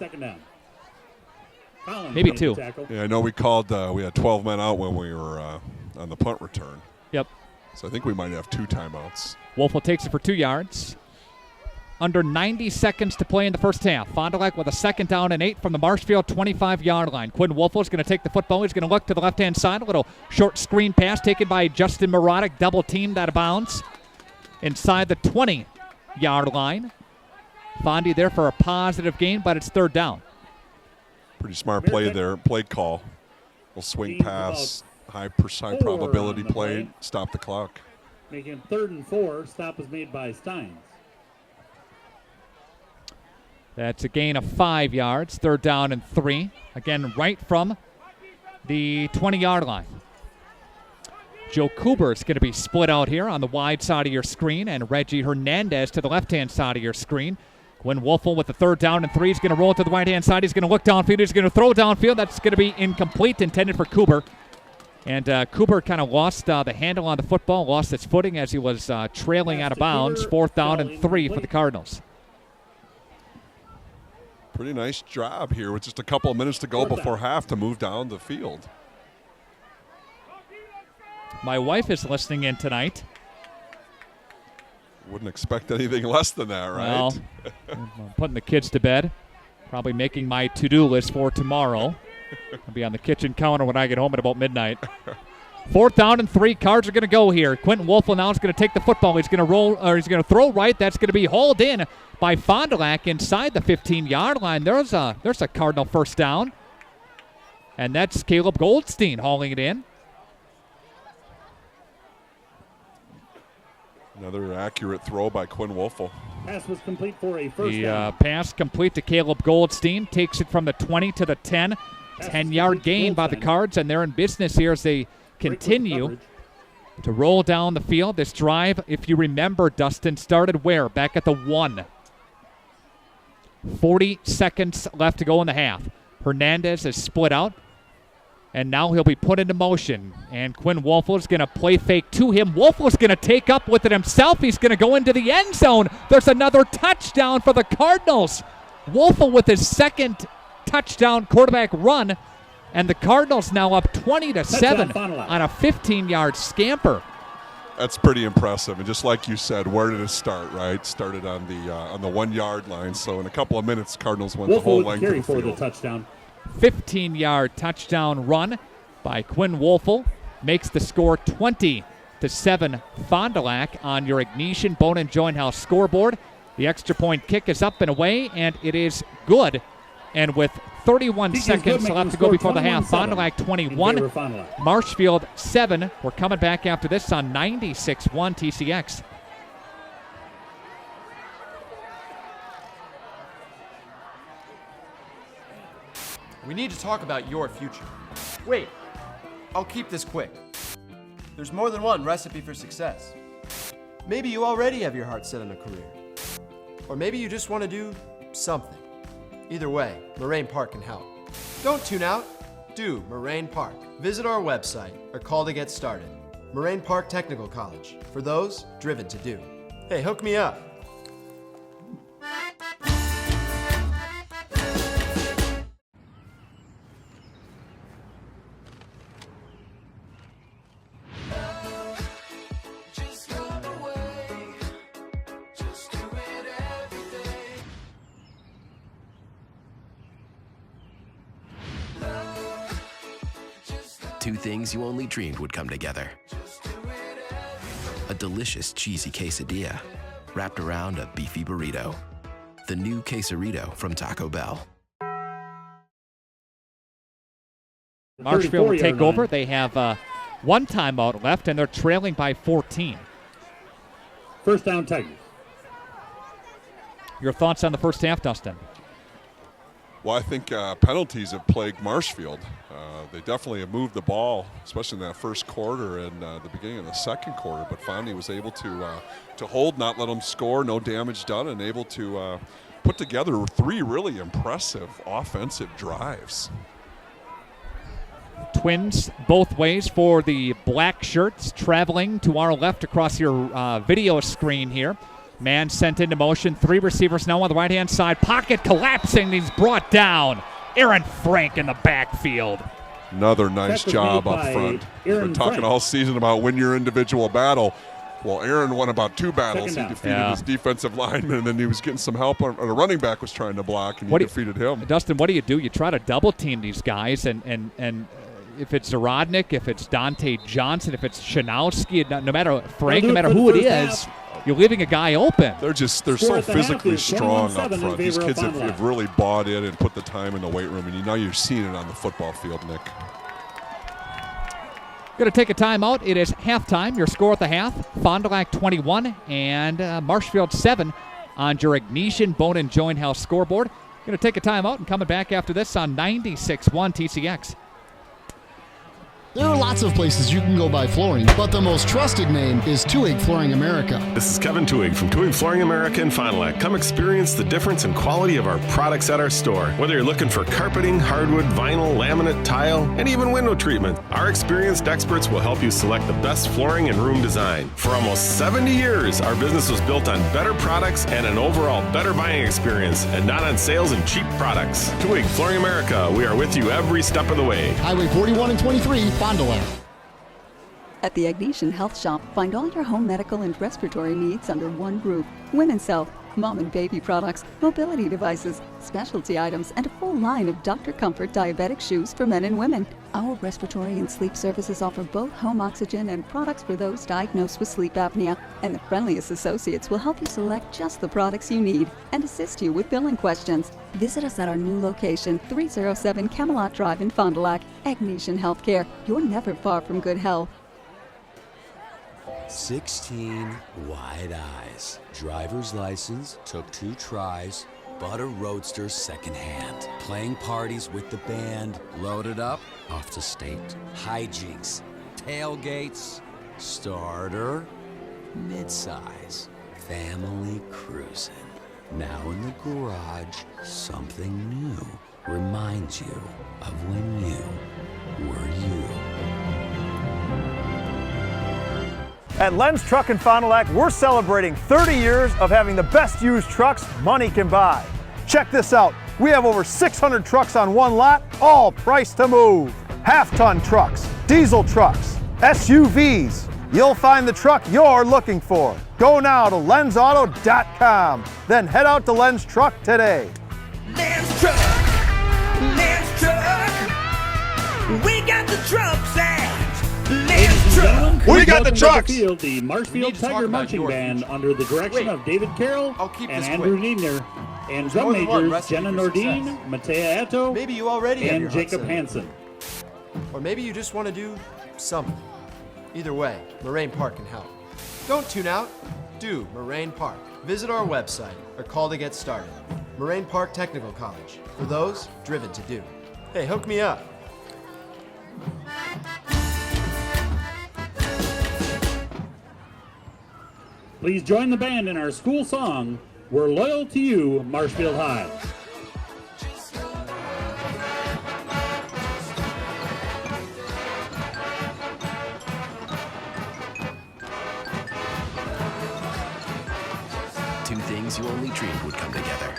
Maybe 2. Yeah, I know we called. We had 12 men out when we were on the punt return. Yep. So I think we might have 2 timeouts. Wolfel takes it for 2 yards. Under 90 seconds to play in the first half. Fond du Lac with a 2nd down and 8 from the Marshfield 25-yard line. Quinn Wolfel is going to take the football. He's going to look to the left-hand side. A little short screen pass taken by Justin Marotic, double-teamed out of bounds inside the 20-yard line. Fondy there for a positive gain, but it's 3rd down. Pretty smart play there. Play call. We'll swing pass. High probability play. Stop the clock. Making 3rd and 4. Stop is made by Steins. That's a gain of 5 yards. 3rd down and 3. Again, right from the 20-yard line. Joe Cooper is going to be split out here on the wide side of your screen, and Reggie Hernandez to the left-hand side of your screen. Quinn Wolfel with the 3rd down and 3. He's going to roll it to the right-hand side. He's going to look downfield. He's going to throw downfield. That's going to be incomplete, intended for Cooper. And Cooper kind of lost the handle on the football, lost its footing as he was trailing out of bounds. 4th down and 3 for the Cardinals. Pretty nice job here with just a couple of minutes to go before half to move down the field. My wife is listening in tonight. Wouldn't expect anything less than that, right? Well, I'm putting the kids to bed. Probably making my to-do list for tomorrow. I'll be on the kitchen counter when I get home at about midnight. 4th down and 3. Cards are going to go here. Quentin Wolfel now is going to take the football. He's going to roll, or he's going to throw right. That's going to be hauled in by Fond du Lac inside the 15-yard line. There's a Cardinal first down, and that's Caleb Goldstein hauling it in. Another accurate throw by Quinn Wolfel. Pass was complete for a first down. Pass complete to Caleb Goldstein. Takes it from the 20 to the 10. 10-yard gain by the Cards, and they're in business here as they continue to roll down the field. This drive, if you remember, Dustin, started where? Back at the 1. 40 seconds left to go in the half. Hernandez is split out. And now he'll be put into motion. And Quinn Wolfel's going to play fake to him. Wolfel's going to take up with it himself. He's going to go into the end zone. There's another touchdown for the Cardinals. Wolfel with his second touchdown quarterback run. And the Cardinals now up 20-7 on a 15-yard scamper. That's pretty impressive. And just like you said, where did it start, right? Started on the 1 yard line. So in a couple of minutes, Cardinals went the whole length of the field. For the touchdown. 15-yard touchdown run by Quinn Wolfel makes the score 20-7 Fond du Lac on your Ignition Bone and Joint House scoreboard. The extra point kick is up and away, and it is good. And with 31 seconds left to go before the half, Fond du Lac 21, Marshfield 7. We're coming back after this on 96.1 TCX. We need to talk about your future. Wait, I'll keep this quick. There's more than one recipe for success. Maybe you already have your heart set on a career. Or maybe you just want to do something. Either way, Moraine Park can help. Don't tune out. Do Moraine Park. Visit our website or call to get started. Moraine Park Technical College, for those driven to do. Hey, hook me up. Two things you only dreamed would come together. A delicious cheesy quesadilla wrapped around a beefy burrito. The new quesarito from Taco Bell. Marshfield will take over. They have one timeout left, and they're trailing by 14. First down, Tigers. Your thoughts on the first half, Dustin? Well, I think penalties have plagued Marshfield. They definitely have moved the ball, especially in that first quarter and the beginning of the second quarter. But Fondy was able to hold, not let them score, no damage done, and able to put together 3 really impressive offensive drives. Twins both ways for the black shirts, traveling to our left across your video screen here. Man sent into motion. 3 receivers now on the right-hand side. Pocket collapsing. He's brought down. Aaron Frank in the backfield. Another nice job up front. We've been talking all season about win your individual battle. Well, Aaron won about 2 battles. He defeated his defensive lineman, and then he was getting some help. A running back was trying to block, and he defeated him. Dustin, what do? You try to double-team these guys, and if it's Zarodnik, if it's Dante Johnson, if it's Shanowski, no matter Frank, no matter who it is, you're leaving a guy open. They're so physically strong up front. These kids have really bought in and put the time in the weight room, and now you're seeing it on the football field, Nick. Going to take a timeout. It is halftime. Your score at the half, Fond du Lac 21 and Marshfield 7 on your Ignition Bone and Joint House scoreboard. Going to take a timeout and coming back after this on 96.1 TCX. There are lots of places you can go buy flooring, but the most trusted name is Tuig Flooring America. This is Kevin Tuig from Tuig Flooring America in Fond du Lac. Come experience the difference in quality of our products at our store. Whether you're looking for carpeting, hardwood, vinyl, laminate, tile, and even window treatment, our experienced experts will help you select the best flooring and room design. For almost 70 years, our business was built on better products and an overall better buying experience, and not on sales and cheap products. Tuig Flooring America, we are with you every step of the way. Highway 41 and 23, Fond du Lac. At the Ignition Health Shop, find all your home medical and respiratory needs under one roof. Women's health, mom and baby products, mobility devices, specialty items, and a full line of Dr. Comfort diabetic shoes for men and women. Our respiratory and sleep services offer both home oxygen and products for those diagnosed with sleep apnea. And the friendliest associates will help you select just the products you need and assist you with billing questions. Visit us at our new location, 307 Camelot Drive in Fond du Lac. Ignition Healthcare. You're never far from good health. 16 wide eyes. Driver's license, took 2 tries, bought a roadster secondhand. Playing parties with the band, loaded up, off to state. Hijinks, tailgates, starter, midsize, family cruising. Now in the garage, something new reminds you of when you were you. At Len's Truck and Fond du Lac, we're celebrating 30 years of having the best used trucks money can buy. Check this out. We have over 600 trucks on one lot, all priced to move. Half-ton trucks, diesel trucks, SUVs. You'll find the truck you're looking for. Go now to lensauto.com, then head out to Len's Truck today. Len's Truck, Len's Truck. We got the trucks at Len's Truck. We got the trucks. The Marshfield Tiger Marching Band under the direction of David Carroll and Andrew Niedner, and drum majors Jenna Nordine, Matea Atto, maybe you already have and Jacob Hansen. Or maybe you just want to do something. Either way, Moraine Park can help. Don't tune out. Do Moraine Park. Visit our website or call to get started. Moraine Park Technical College, for those driven to do. Hey, hook me up. Please join the band in our school song, We're Loyal to You, Marshfield High. Two things you only dreamed would come together.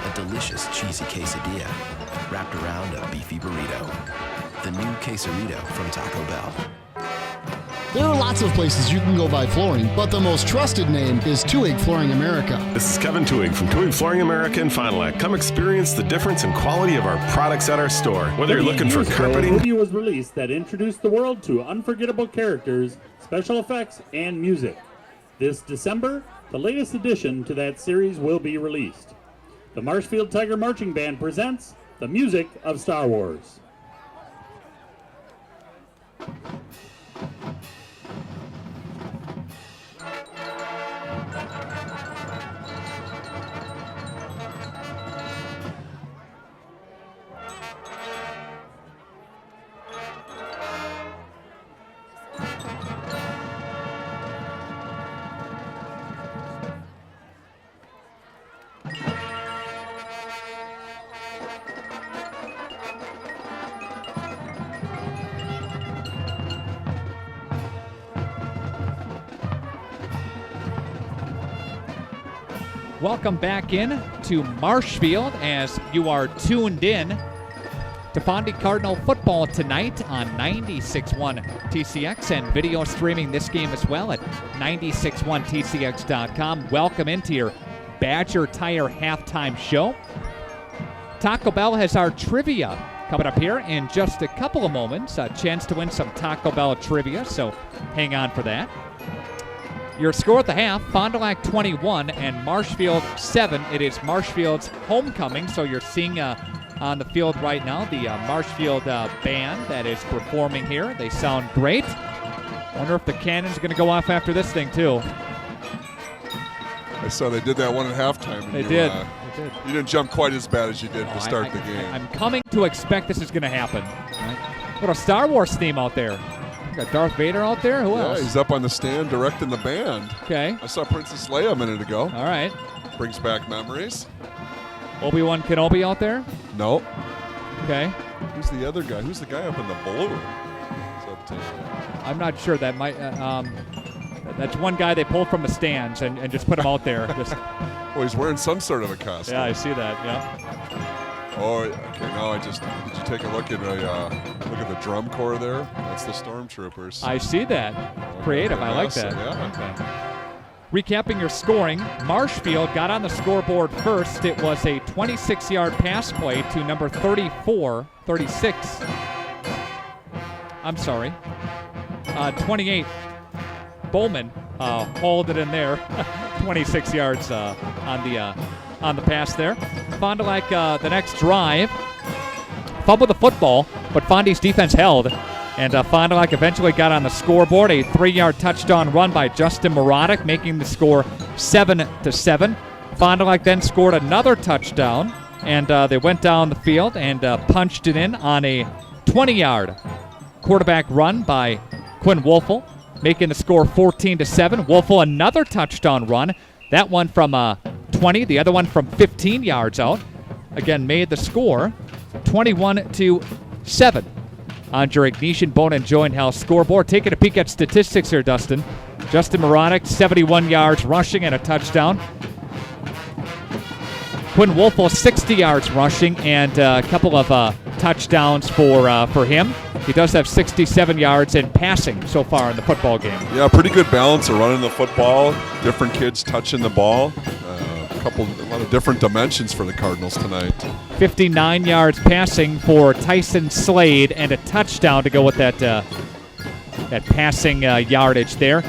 A delicious cheesy quesadilla wrapped around a beefy burrito. The new quesarito from Taco Bell. There are lots of places you can go buy flooring, but the most trusted name is Tuig Flooring America. This is Kevin Tuig from Tuig Flooring America in Fond du Lac. Come experience the difference in quality of our products at our store. Whether you're looking for carpeting. A movie was released that introduced the world to unforgettable characters, special effects, and music. This December, the latest addition to that series will be released. The Marshfield Tiger Marching Band presents the music of Star Wars. Welcome back in to Marshfield as you are tuned in to Fondy Cardinal football tonight on 96.1 TCX and video streaming this game as well at 961tcx.com. Welcome into your Badger Tire halftime show. Taco Bell has our trivia coming up here in just a couple of moments. A chance to win some Taco Bell trivia, so hang on for that. Your score at the half, Fond du Lac 21 and Marshfield 7. It is Marshfield's homecoming, so you're seeing on the field right now the Marshfield band that is performing here. They sound great. Wonder if the cannon's going to go off after this thing, too. I saw they did that one at halftime. They did. You didn't jump quite as bad as you did to start the game. I'm coming to expect this is going to happen. What a Star Wars theme out there. You got Darth Vader out there? Who else? Yeah, he's up on the stand directing the band. Okay. I saw Princess Leia a minute ago. All right. Brings back memories. Obi-Wan Kenobi out there? No. Okay. Who's the other guy? Who's the guy up in the blue? I'm not sure. That might. That's one guy they pulled from the stands and just put him out there. Well, he's wearing some sort of a costume. Yeah, I see that. Yeah. Oh, okay. Now did you take a look at the drum corps there? That's the stormtroopers. I see that. Creative. I like that. Yeah. Okay. Recapping your scoring, Marshfield got on the scoreboard first. It was a 26-yard pass play to number 36. I'm sorry. 28. Bowman hauled it in there. 26 yards on the pass there. Fond du Lac, the next drive, fumbled the football, but Fondy's defense held. And Fond du Lac eventually got on the scoreboard. A 3-yard touchdown run by Justin Morotic, making the score 7-7. Fond du Lac then scored another touchdown, and they went down the field and punched it in on a 20-yard quarterback run by Quinn Wolfel, making the score 14-7. Wolfel another touchdown run. That one from 20, the other one from 15 yards out. Again, made the score 21-7. 7 on your Ignition Bone and Joint Health scoreboard. Taking a peek at statistics here, Dustin. Justin Moronic, 71 yards rushing and a touchdown. Quinn Wolfel, 60 yards rushing and a couple of touchdowns for him. He does have 67 yards in passing so far in the football game. Yeah, pretty good balance of running the football. Different kids touching the ball. A lot of different dimensions for the Cardinals tonight. 59 yards passing for Tyson Slade and a touchdown to go with that passing yardage there.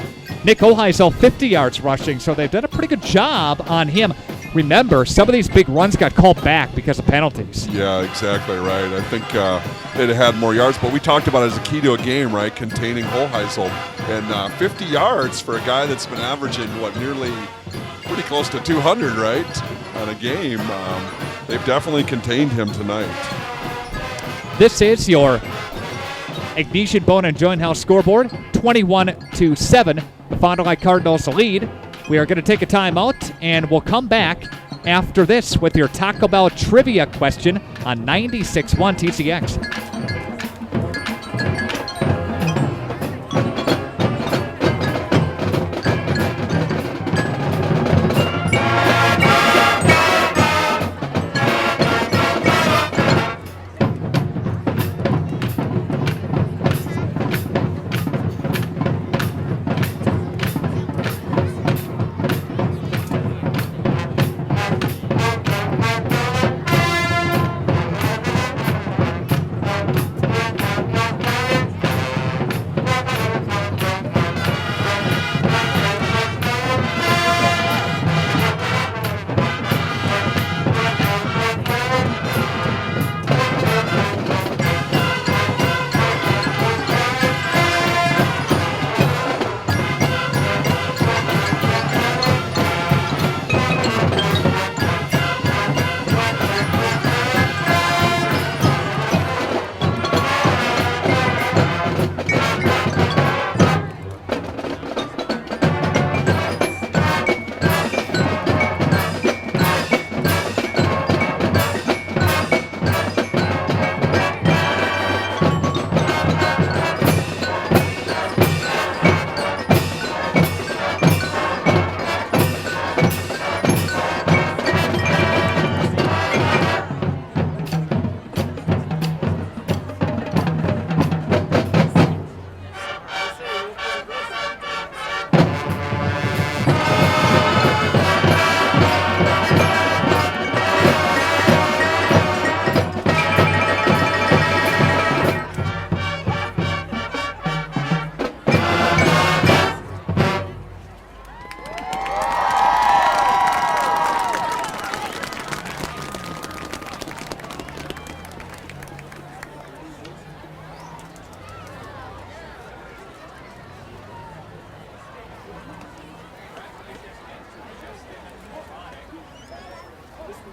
Nick Oheisel, 50 yards rushing, so they've done a pretty good job on him. Remember, some of these big runs got called back because of penalties. Yeah, exactly right. I think they'd had more yards, but we talked about it as a key to a game, right, containing Oheisel. And 50 yards for a guy that's been averaging, nearly pretty close to 200, right, on a game. They've definitely contained him tonight. This is your Ignition Bone and Joint Health scoreboard, 21-7. The Fond du Lac Cardinals lead. We are going to take a timeout, and we'll come back after this with your Taco Bell trivia question on 96.1 TCX.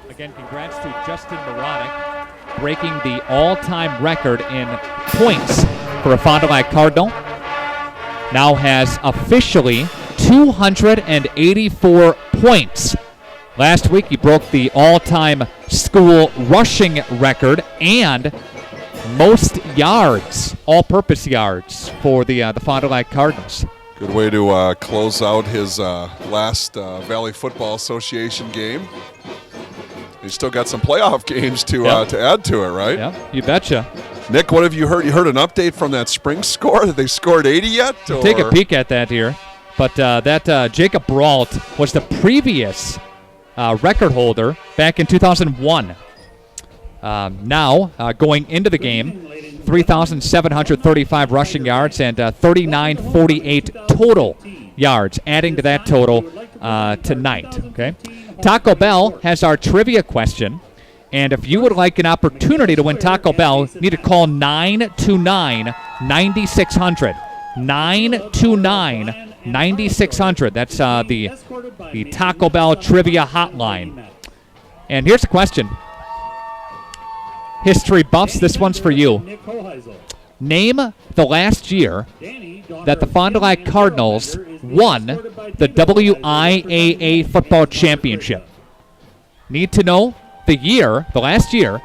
Again, congrats to Justin Moronic, breaking the all-time record in points for a Fond du Lac Cardinal. Now has officially 284 points. Last week, he broke the all-time school rushing record and most yards, all-purpose yards, for the Fond du Lac Cardinals. Good way to close out his last Valley Football Association game. He's still got some playoff games to add to it, right? Yeah, you betcha. Nick, what have you heard? You heard an update from that spring score? That they scored 80 yet? We'll take a peek at that here. But that Jacob Brault was the previous record holder back in 2001. Now, going into the game, 3,735 rushing yards and 3,948 total yards, adding to that total tonight. Okay. Taco Bell has our trivia question, and if you would like an opportunity to win Taco Bell, you need to call 929-9600. 929-9600. That's the Taco Bell trivia hotline. And here's the question. History buffs, this one's for you. Name the last year that the Fond du Lac Cardinals won the WIAA football championship. Need to know the year, the last year,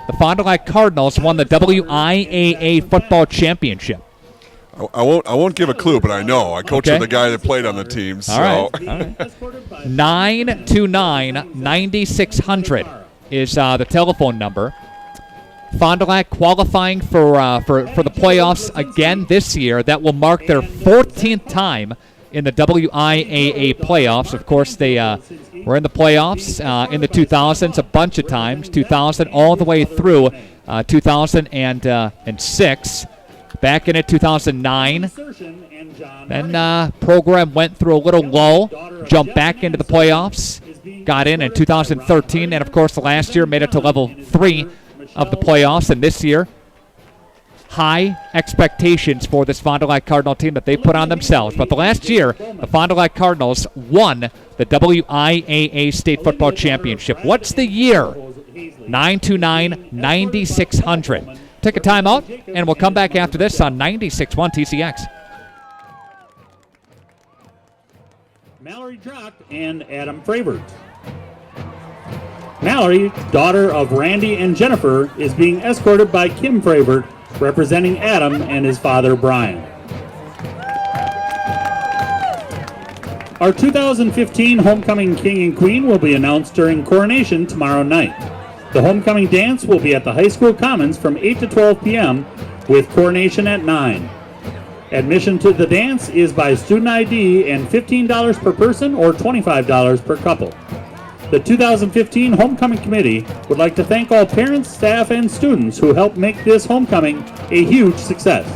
the Fond du Lac Cardinals won the WIAA football championship? I won't give a clue, but I know. I coached with the guy that played on the team. So. All right. 929-9600 is the telephone number. Fond du Lac qualifying for the playoffs again this year. That will mark their 14th time in the WIAA playoffs. Of course, they were in the playoffs in the 2000s a bunch of times, 2000 all the way through 2006. Back in 2009. Then program went through a little lull, jumped back into the playoffs, got in 2013, and of course the last year made it to level 3 of the playoffs. And this year, high expectations for this Fond du Lac Cardinal team that they put on themselves. But the last year, the Fond du Lac Cardinals won the WIAA State Football Championship. What's the year? 929-9600. Take a timeout, and we'll come back after this on 96.1 TCX. Mallory Drock and Adam Fravert. Mallory, daughter of Randy and Jennifer, is being escorted by Kim Fravert, representing Adam and his father, Brian. Our 2015 Homecoming King and Queen will be announced during coronation tomorrow night. The homecoming dance will be at the high school commons from 8 to 12 p.m. with coronation at 9. Admission to the dance is by student ID and $15 per person or $25 per couple. The 2015 Homecoming Committee would like to thank all parents, staff, and students who helped make this homecoming a huge success.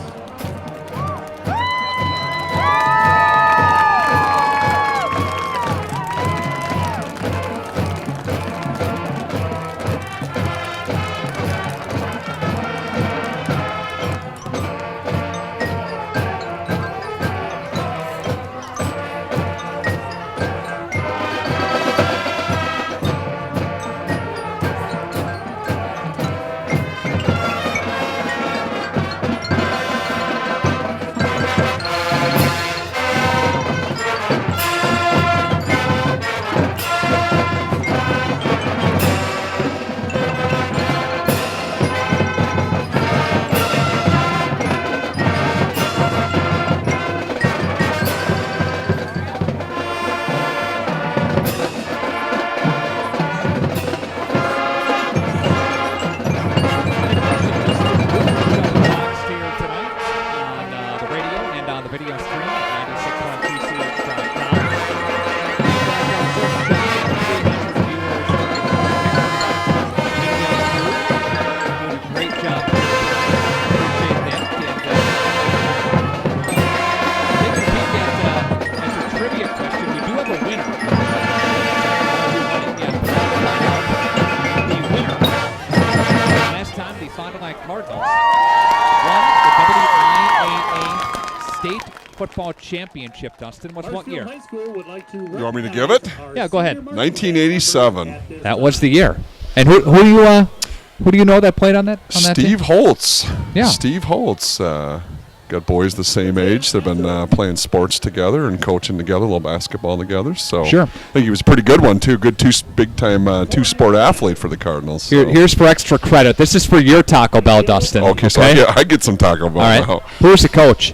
Football championship, Dustin. What's what year? You want me to give it? Yeah, go ahead. 1987. That was the year. And who do you know that played on that? Steve Holtz. Yeah. Steve Holtz. Got boys the same age. They've been playing sports together and coaching together, a little basketball together. So sure. I think he was a pretty good one too. Good big-time two-sport athlete for the Cardinals. So. Here's for extra credit. This is for your Taco Bell, Dustin. Okay, so I get some Taco Bell. All right. Now. Who's the coach?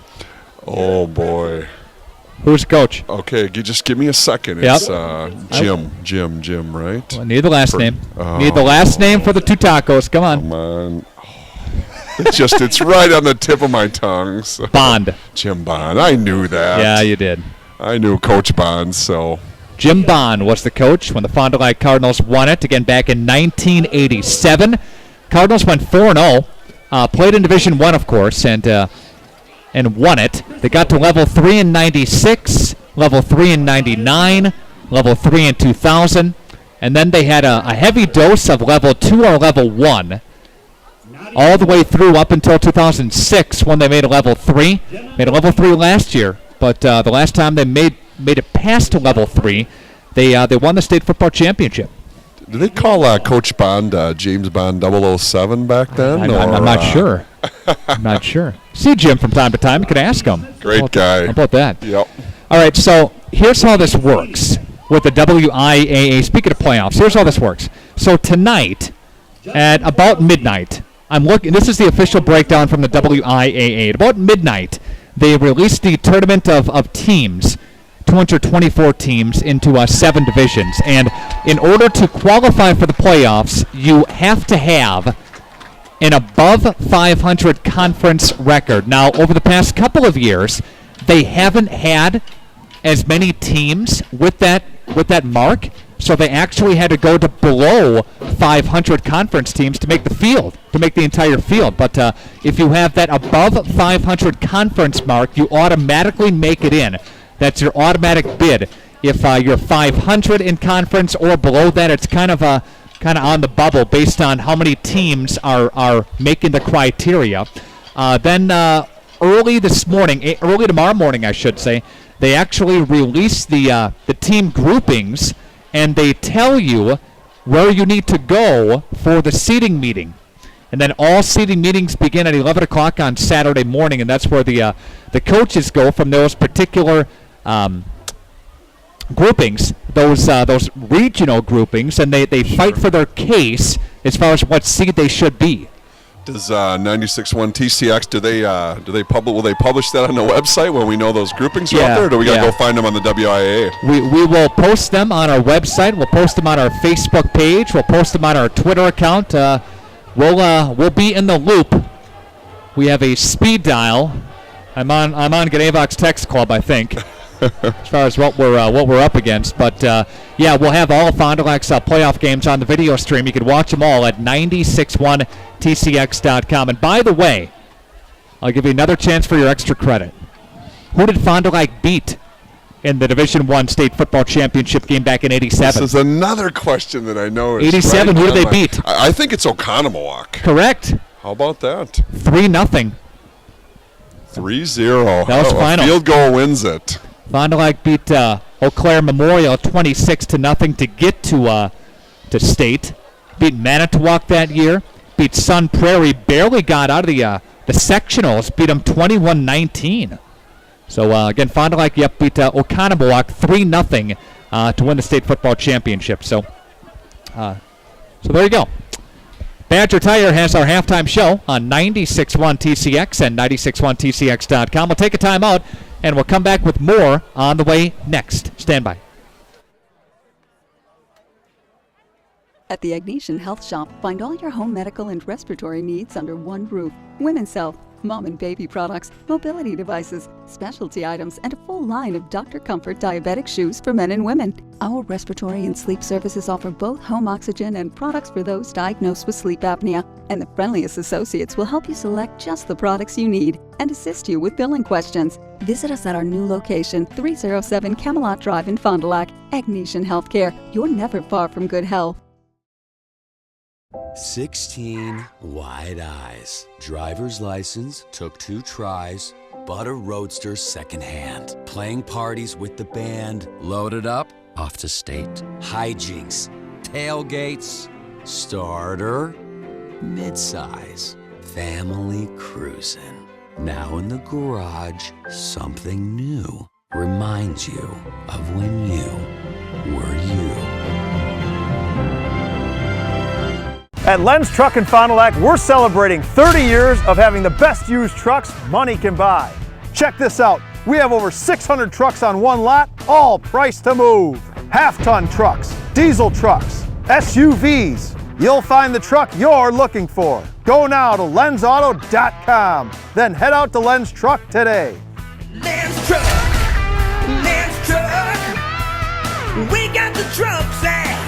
Oh boy. Who's the coach? Okay, just give me a second. Yep. It's Jim, right? Well, need the last name. Need the last name for the two tacos. Come on. Come on. It's right on the tip of my tongue. So. Bond. Jim Bond. I knew that. Yeah, you did. I knew Coach Bond, so. Jim Bond was the coach when the Fond du Lac Cardinals won it, again back in 1987. Cardinals went 4-0, played in Division I, of course, and won it. They got to level 3 in 96, level 3 in 99, level 3 in 2000, and then they had a heavy dose of level 2 or level 1 all the way through up until 2006 when they made a level 3. Made a level 3 last year, but the last time they made it past to level 3, they won the state football championship. Did they call Coach Bond James Bond 007 back then? I'm not sure. I'm not sure. See Jim from time to time. You can ask him. Great guy. How about that? Yep. All right, so here's how this works with the WIAA. Speaking of playoffs, here's how this works. So tonight, at about midnight. I'm looking. This is the official breakdown from the WIAA. At about midnight, they released the tournament of teams, 224 teams into 7 divisions. And in order to qualify for the playoffs, you have to have an above 500 conference record. Now, over the past couple of years, they haven't had as many teams with that mark, so they actually had to go to below 500 conference teams to make the field, to make the entire field. But if you have that above 500 conference mark, you automatically make it in. That's your automatic bid. If you're 500 in conference or below that, it's kind of on the bubble based on how many teams are making the criteria. Then early tomorrow morning, I should say, they actually release the team groupings, and they tell you where you need to go for the seating meeting. And then all seating meetings begin at 11 o'clock on Saturday morning, and that's where the coaches go from those particular groupings, those regional groupings, and they fight for their case as far as what seed they should be. Does 96.1 TCX will they publish that on the website when we know those groupings are out there, or do we gotta go find them on the WIAA? We will post them on our website. We'll post them on our Facebook page. We'll post them on our Twitter account. We'll be in the loop. We have a speed dial. I'm on Ganavox Text Club, I think, as far as what we're up against. But we'll have all of Fond du Lac's playoff games on the video stream. You can watch them all at 961tcx.com. And by the way, I'll give you another chance for your extra credit. Who did Fond du Lac beat in the Division I State Football Championship game back in '87? This is another question that I know is 87. Who did they beat? I think it's Oconomowoc. Correct. How about that? 3-0. 3-0. That was final. A field goal wins it. Fond du Lac beat Eau Claire Memorial 26-0 to get to state. Beat Manitowoc that year. Beat Sun Prairie. Barely got out of the sectionals. Beat them 21-19. So again, Fond du Lac beat Oconomowoc 3-0 to win the state football championship. So there you go. Badger Tire has our halftime show on 96.1 TCX and 96.1tcx.com. We'll take a time out, and we'll come back with more on the way next. Stand by. At the Agnesian Health Shop, find all your home medical and respiratory needs under one roof. Women's health, mom and baby products, mobility devices, specialty items, and a full line of Dr. Comfort diabetic shoes for men and women. Our respiratory and sleep services offer both home oxygen and products for those diagnosed with sleep apnea. And the friendliest associates will help you select just the products you need and assist you with billing questions. Visit us at our new location, 307 Camelot Drive in Fond du Lac. Agnesian Healthcare. You're never far from good health. 16 wide eyes. Driver's license, took 2 tries, bought a roadster secondhand. Playing parties with the band, loaded up, off to state. Hijinks, tailgates, starter, midsize, family cruising. Now in the garage, something new reminds you of when you were you. At Len's Truck in Fond du Lac, we're celebrating 30 years of having the best used trucks money can buy. Check this out. We have over 600 trucks on one lot, all priced to move. Half-ton trucks, diesel trucks, SUVs. You'll find the truck you're looking for. Go now to lensauto.com. Then head out to Len's Truck today. Len's Truck. We got the trucks at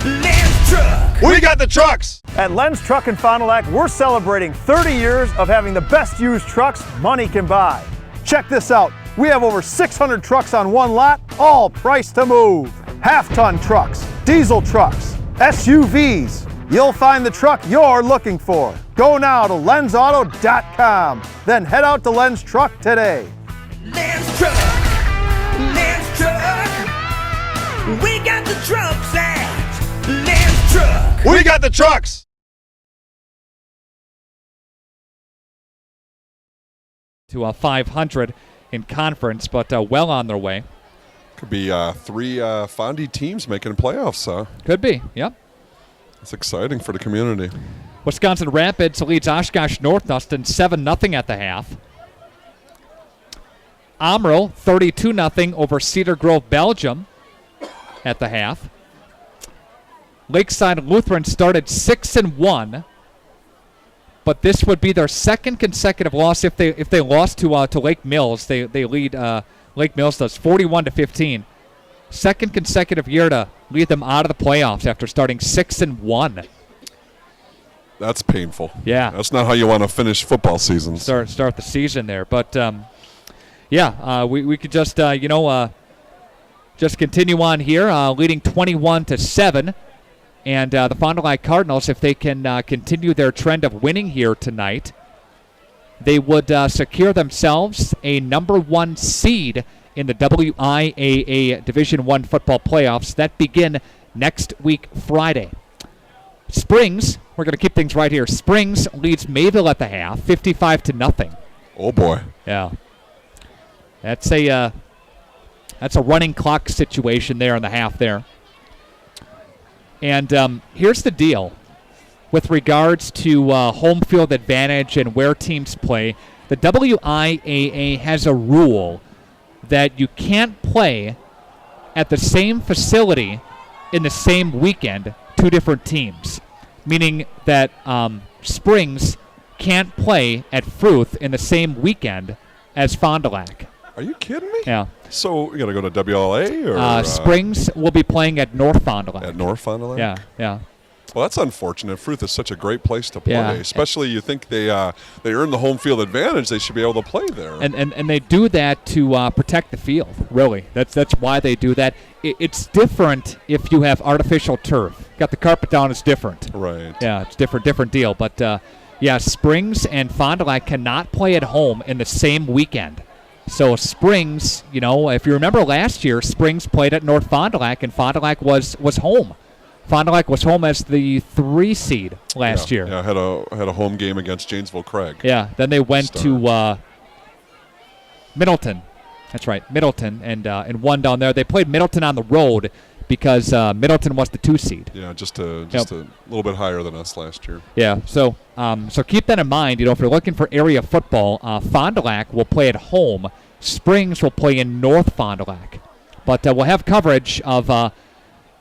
Len's Truck. We got the trucks! At Len's Truck in Fond du Lac, we're celebrating 30 years of having the best used trucks money can buy. Check this out. We have over 600 trucks on one lot, all priced to move. Half-ton trucks, diesel trucks, SUVs. You'll find the truck you're looking for. Go now to lensauto.com. Then head out to Len's Truck today. Len's Truck. We got the trucks at Len's Truck. We got the trucks! To 500 in conference, but well on their way. Could be 3 Fondy teams making playoffs, huh? Could be, yep. It's exciting for the community. Wisconsin Rapids leads Oshkosh North, Dustin, 7-0 at the half. Amro, 32-0 over Cedar Grove, Belgium at the half. Lakeside Lutheran started 6-1, but this would be their second consecutive loss. If they lost to Lake Mills, they lead. Lake Mills does 41-15. Second consecutive year to lead them out of the playoffs after starting 6-1. That's painful. Yeah, that's not how you want to finish football seasons. Start the season there, but we could just just continue on here, leading 21-7. And the Fond du Lac Cardinals, if they can continue their trend of winning here tonight, they would secure themselves a number 1 seed in the WIAA Division I football playoffs that begin next week, Friday. Springs, we're going to keep things right here. Springs leads Mayville at the half, 55-0. Oh boy! Yeah, that's a running clock situation there in the half there. And here's the deal with regards to home field advantage and where teams play. The WIAA has a rule that you can't play at the same facility in the same weekend, 2 different teams, meaning that Springs can't play at Fruth in the same weekend as Fond du Lac. Are you kidding me? Yeah. So you got to go to WLA or Springs will be playing at North Fond du Lac. At North Fond du Lac? Yeah. Well, that's unfortunate. Fruth is such a great place to play. Yeah. Especially you think they earn the home field advantage. They should be able to play there. And they do that to protect the field, really. That's why they do that. It's different if you have artificial turf. Got the carpet down, it's different. Right. Yeah, it's different deal. But, Springs and Fond du Lac cannot play at home in the same weekend. So Springs, if you remember last year, Springs played at North Fond du Lac, and Fond du Lac was home. Fond du Lac was home as the 3 seed last year. Yeah, had a home game against Janesville Craig. Yeah, then they went to Middleton. That's right, Middleton, and won down there. They played Middleton on the road because Middleton was the 2 seed. Yeah, just a little bit higher than us last year. Yeah, so keep that in mind. If you're looking for area football, Fond du Lac will play at home. Springs will play in North Fond du Lac. But we'll have coverage of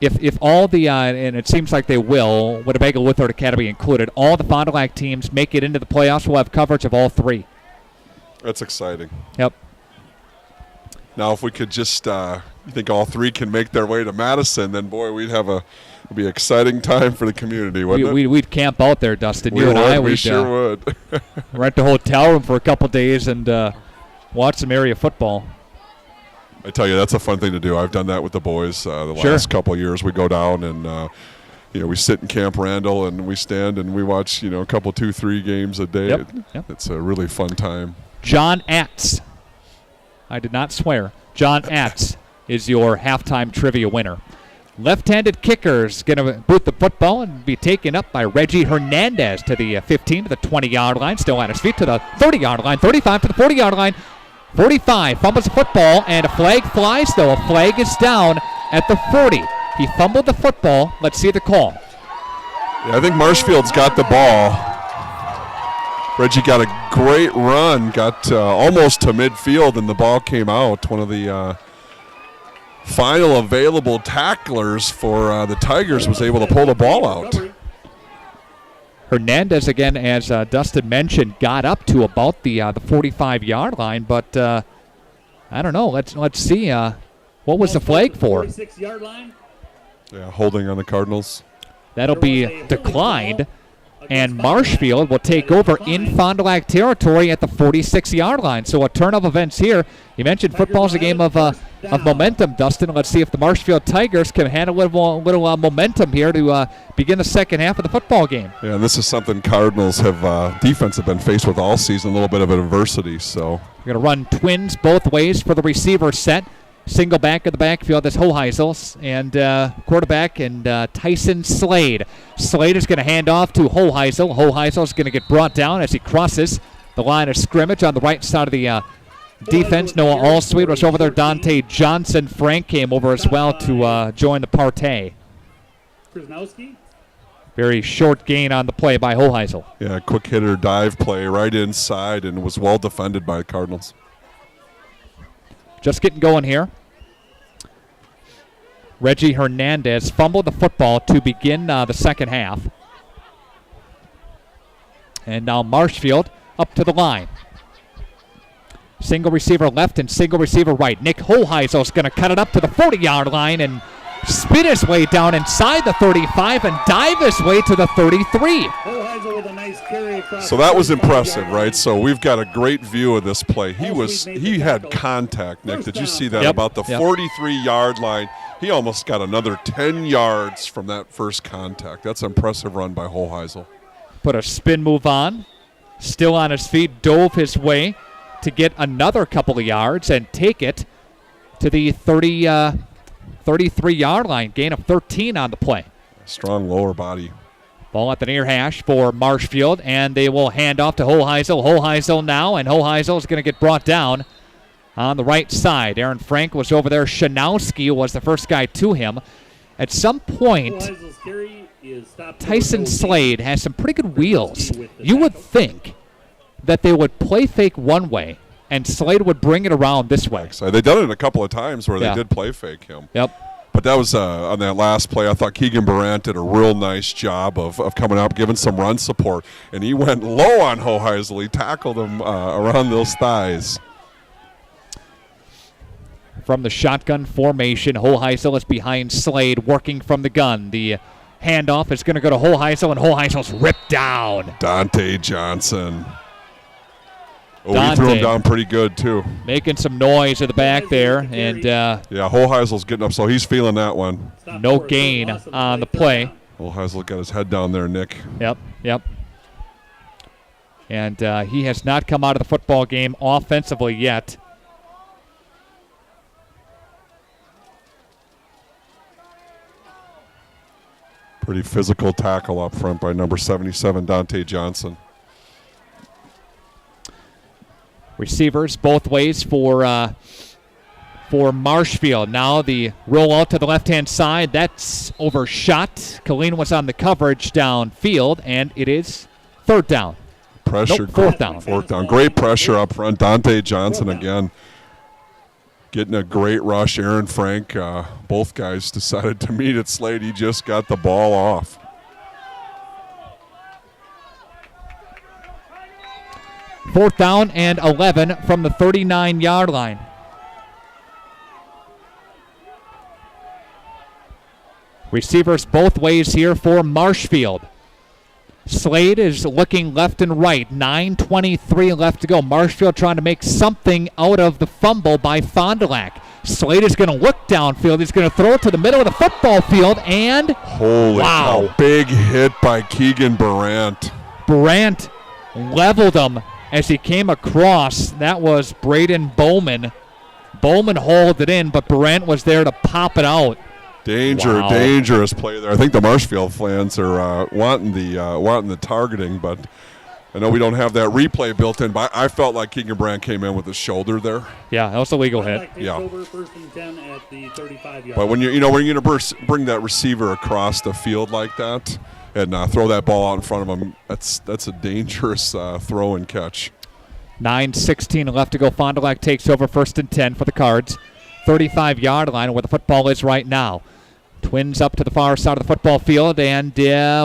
if all the and it seems like they will, Winnebago Lutheran Academy included, all the Fond du Lac teams make it into the playoffs. We'll have coverage of all 3. That's exciting. Yep. Now, if we could just, you think all 3 can make their way to Madison, then boy, it'd be an exciting time for the community, wouldn't it? We'd camp out there, Dustin. You and I, we sure would. Rent a hotel room for a couple days and watch some area football. I tell you, that's a fun thing to do. I've done that with the boys the last couple of years. We go down and we sit in Camp Randall and we stand and we watch a couple 2-3 games a day. Yep. It's a really fun time. John Atz. I did not swear. John Atz is your halftime trivia winner. Left-handed kicker's going to boot the football and be taken up by Reggie Hernandez to the 15 to the 20-yard line. Still on his feet to the 30-yard line. 35 to the 40-yard line. 45 fumbles the football, and a flag flies, though. A flag is down at the 40. He fumbled the football. Let's see the call. Yeah, I think Marshfield's got the ball. Reggie got a great run, got almost to midfield, and the ball came out. One of the final available tacklers for the Tigers was able to pull the ball out. Hernandez, again, as Dustin mentioned, got up to about the 45-yard line, but I don't know. Let's see. What was the flag for? 46-yard line. Yeah, holding on the Cardinals. That'll be declined, and Marshfield will take over in Fond du Lac territory at the 46-yard line. So a turn of events here. You mentioned football's a game of momentum, Dustin. Let's see if the Marshfield Tigers can handle a little momentum here to begin the second half of the football game. Yeah, and this is something Cardinals defense have been faced with all season, a little bit of adversity. So we're going to run twins both ways for the receiver set. Single back in the backfield, that's Hoheisel, and quarterback and Tyson Slade. Slade is going to hand off to Hoheisel. Hoheisel is going to get brought down as he crosses the line of scrimmage on the right side of the defense. Noah Allsweet was over there. Dante Johnson Frank came over as well to join the party. Krasnowski Very short gain on the play by Hoheisel. Yeah, quick hitter dive play right inside and was well defended by the Cardinals. Just getting going here. Reggie Hernandez fumbled the football to begin the second half. And now Marshfield up to the line. Single receiver left and single receiver right. Nick Hoheisel's going to cut it up to the 40-yard line and spin his way down inside the 35 and dive his way to the 33. So that was impressive, right? So we've got a great view of this play. He had contact, Nick. Did you see that? Yep. About the 43-yard line? He almost got another 10 yards from that first contact. That's an impressive run by Hoheisel. Put a spin move on. Still on his feet, dove his way to get another couple of yards and take it to the 33-yard line. Gain of 13 on the play. Strong lower body. Ball at the near hash for Marshfield, and they will hand off to Hoheisel. Hoheisel now, and Hoheisel is going to get brought down on the right side. Aaron Frank was over there. Shanowski was the first guy to him. At some point, Tyson Slade has some pretty good wheels. You would think that they would play fake one way, and Slade would bring it around this way. So they've done it a couple of times where they did play fake him. Yep. But that was on that last play. I thought Keegan Barant did a real nice job of coming up, giving some run support. And he went low on Hoheisel. He tackled him around those thighs. From the shotgun formation, Hoheisel is behind Slade, working from the gun. The handoff is going to go to Hoheisel, and Hoheisel's ripped down. Dante Johnson. Oh, he threw him down pretty good, too. Making some noise at the back there. And yeah, Hoheisel's getting up, so he's feeling that one. No gain on the play. Hoheisel got his head down there, Nick. Yep. And he has not come out of the football game offensively yet. Pretty physical tackle up front by number 77, Dante Johnson. Receivers both ways for Marshfield. Now the roll out to the left-hand side. That's overshot. Colleen was on the coverage downfield, and it is third down. Pressure. Nope, fourth down. Fourth down. Great pressure up front. Dante Johnson again getting a great rush. Aaron Frank, both guys decided to meet at Slade. He just got the ball off. Fourth down and 11 from the 39-yard line. Receivers both ways here for Marshfield. Slade is looking left and right. 9:23 left to go. Marshfield trying to make something out of the fumble by Fond du Lac. Slade is going to look downfield. He's going to throw it to the middle of the football field, and holy cow, big hit by Keegan Barant. Barant leveled him as he came across. That was Braden Bowman. Bowman hauled it in, but Barant was there to pop it out. Dangerous play there. I think the Marshfield fans are wanting the targeting, but I know we don't have that replay built in. But I felt like Keegan Barant came in with his shoulder there. Yeah, that was a legal hit. Yeah. First and 10 at the 35-yard but when you're going to bring that receiver across the field like that and throw that ball out in front of him, that's a dangerous throw and catch. 9:16 left to go. Fond du Lac takes over first and 10 for the Cards. 35-yard line where the football is right now. Twins up to the far side of the football field, and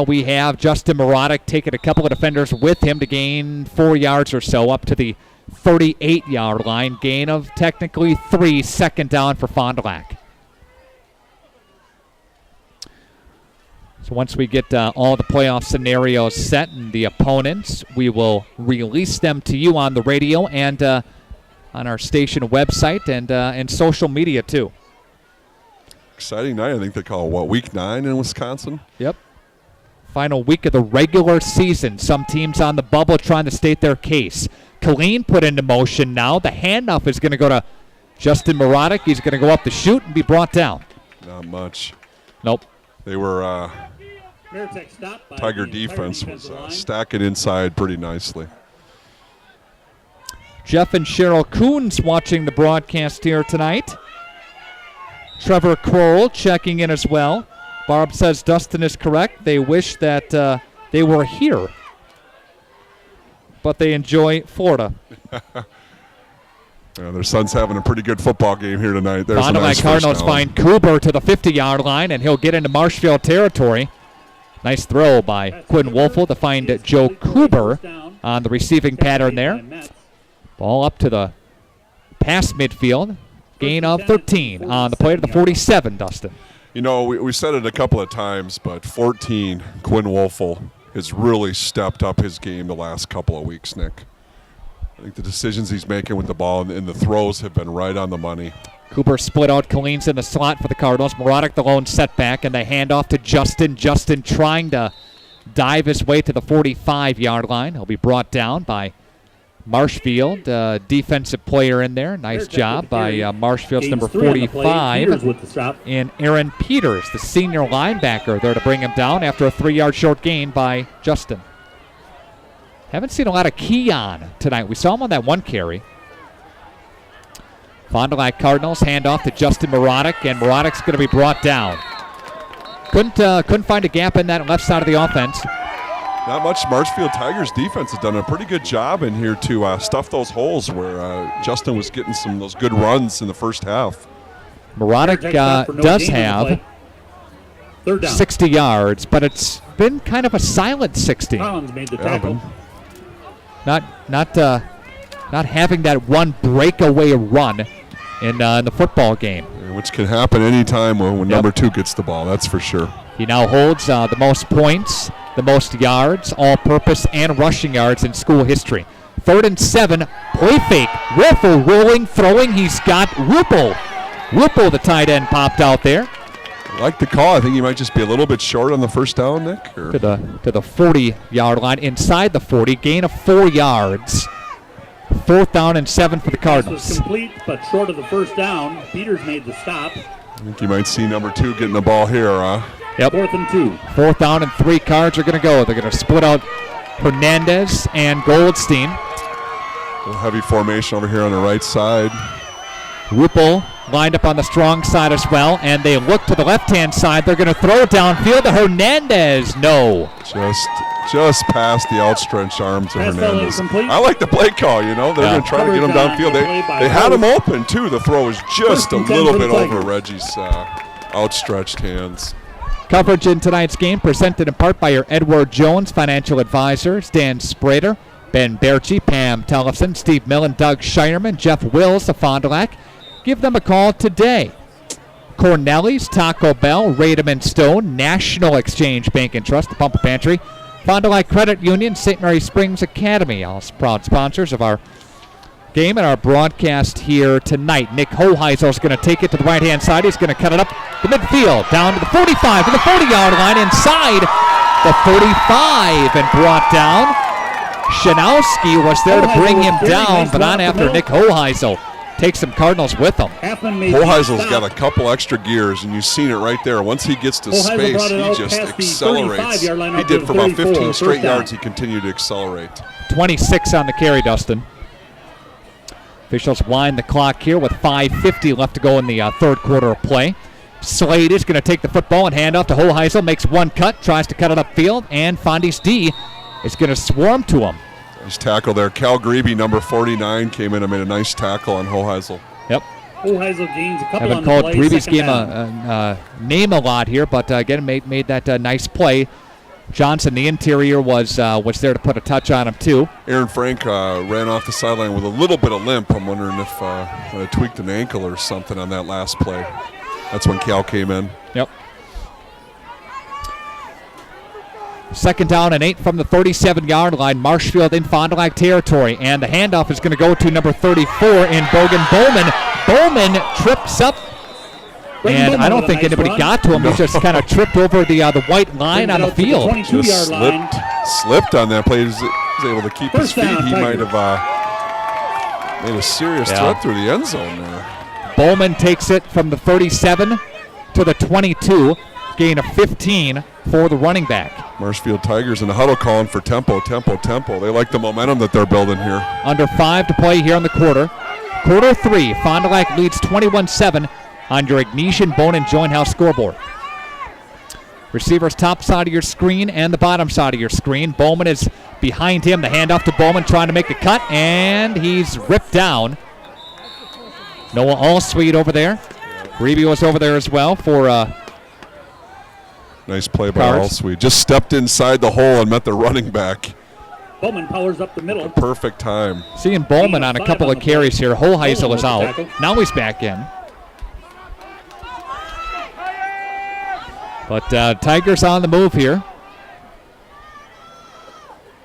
we have Justin Marotic taking a couple of defenders with him to gain 4 yards or so up to the 38-yard line. Gain of technically 3, second down for Fond du Lac. So once we get all the playoff scenarios set and the opponents, we will release them to you on the radio and on our station website and social media too. Exciting night. I think they call it, week 9 in Wisconsin? Yep. Final week of the regular season. Some teams on the bubble trying to state their case. Colleen put into motion now. The handoff is going to go to Justin Marotic. He's going to go up the chute and be brought down. Not much. Nope. They were Tiger defense was stacking inside pretty nicely. Jeff and Cheryl Coons watching the broadcast here tonight. Trevor Kroll checking in as well. Barb says Dustin is correct. They wish that they were here, but they enjoy Florida. Yeah, their son's having a pretty good football game here tonight. There's Fond du Lac Cardinals find Cooper to the 50-yard line, and he'll get into Marshfield territory. Nice throw by Quinn Wolfel to find Joe Cooper on the receiving pattern there. Ball up to the past midfield. Gain of 13 on the play to the 47, Dustin. You know, we said it a couple of times, but 14, Quinn Wolfel has really stepped up his game the last couple of weeks, Nick. I think the decisions he's making with the ball and the throws have been right on the money. Cooper split out. Colleen's in the slot for the Cardinals. Morotic the lone setback, and they hand off to Justin. Justin trying to dive his way to the 45-yard line. He'll be brought down by Marshfield, defensive player in there. Nice job by Marshfield's number 45. And Aaron Peters, the senior linebacker, there to bring him down after a 3-yard short gain by Justin. Haven't seen a lot of Keon tonight. We saw him on that one carry. Fond du Lac Cardinals hand off to Justin Morotic, and Morotic's going to be brought down. Couldn't find a gap in that left side of the offense. Not much. Marshfield Tigers defense has done a pretty good job in here to stuff those holes where Justin was getting some of those good runs in the first half. Morotic does have 60 yards, but it's been kind of a silent 60. Collins made the tackle. Not having that one breakaway run in the football game. Which can happen anytime when number 2 gets the ball, that's for sure. He now holds the most points, the most yards, all-purpose, and rushing yards in school history. 3rd and 7, play fake. Wolfel rolling, throwing. He's got Ruppel. Ruppel, the tight end, popped out there. I like the call. I think he might just be a little bit short on the first down, Nick. Or? To the 40-yard line, inside the 40, gain of 4 yards. 4th down and 7 for the Cardinals. Pass was complete, but short of the first down. Peters made the stop. I think you might see number 2 getting the ball here, Yep. 4th and 2. 4th down and 3 Cards are going to go. They're going to split out Hernandez and Goldstein. A little heavy formation over here on the right side. Ruppel lined up on the strong side as well, and they look to the left-hand side. They're going to throw it downfield to Hernandez. No. Just past the outstretched arms of Hernandez. Complete. I like the play call, They're going to try to get him downfield. They had him open, too. The throw was just a little bit over Reggie's outstretched hands. Coverage in tonight's game presented in part by your Edward Jones financial advisors, Dan Sprader, Ben Berchi, Pam Tellefson, Steve Millen, Doug Shireman, Jeff Wills of Fond du Lac. Give them a call today. Corneli's, Taco Bell, Radom & Stone, National Exchange Bank and Trust, the Pump Pantry, Fond du Lac Credit Union, St. Mary Springs Academy, all proud sponsors of our game and our broadcast here tonight. Nick Hoheisel is going to take it to the right-hand side. He's going to cut it up the midfield, down to the 45, to the 40-yard line, inside the 35, and brought down. Shanowski was there to bring him down, but on after Nick Hoheisel. Take some Cardinals with him. Hoheisel's got a couple extra gears, and you've seen it right there. Once he gets to space, he just accelerates. He did for about 15 straight yards. He continued to accelerate. 26 on the carry, Dustin. Officials wind the clock here with 5:50 left to go in the third quarter of play. Slade is going to take the football and hand off to Hoheisel. Makes one cut, tries to cut it upfield, and Fondy's D is going to swarm to him. Nice tackle there. Cal Grebe, number 49, came in and made a nice tackle on Hoheisel. Yep. Hoheisel gains a couple Haven't on called the play. Grebe's game a name a lot here, but again made that nice play. Johnson, the interior, was there to put a touch on him too. Aaron Frank ran off the sideline with a little bit of limp. I'm wondering if I tweaked an ankle or something on that last play. That's when Cal came in. Yep. 2nd down and 8 from the 37-yard line. Marshfield in Fond du Lac territory. And the handoff is going to go to number 34 in Bogan Bowman. Bowman trips up. And I don't think anybody got to him. He just kind of tripped over the white line on the field. Just slipped on that play. He was able to keep his feet. He might have made a serious threat through the end zone there. Bowman takes it from the 37 to the 22. Gain of 15 for the running back. Marshfield Tigers in the huddle calling for tempo. They like the momentum that they're building here. Under 5 to play here in the quarter. Quarter 3, Fond du Lac leads 21-7 on your Ignesian Bone and Joint House scoreboard. Receiver's top side of your screen and the bottom side of your screen. Bowman is behind him. The handoff to Bowman trying to make a cut, and he's ripped down. Noah Allsweet over there. Reeby was over there as well for nice play by Allsweet. Just stepped inside the hole and met the running back. Bowman powers up the middle. Perfect time. Seeing Bowman on a couple of carries here. Holheisel is out. Now he's back in. But Tigers on the move here.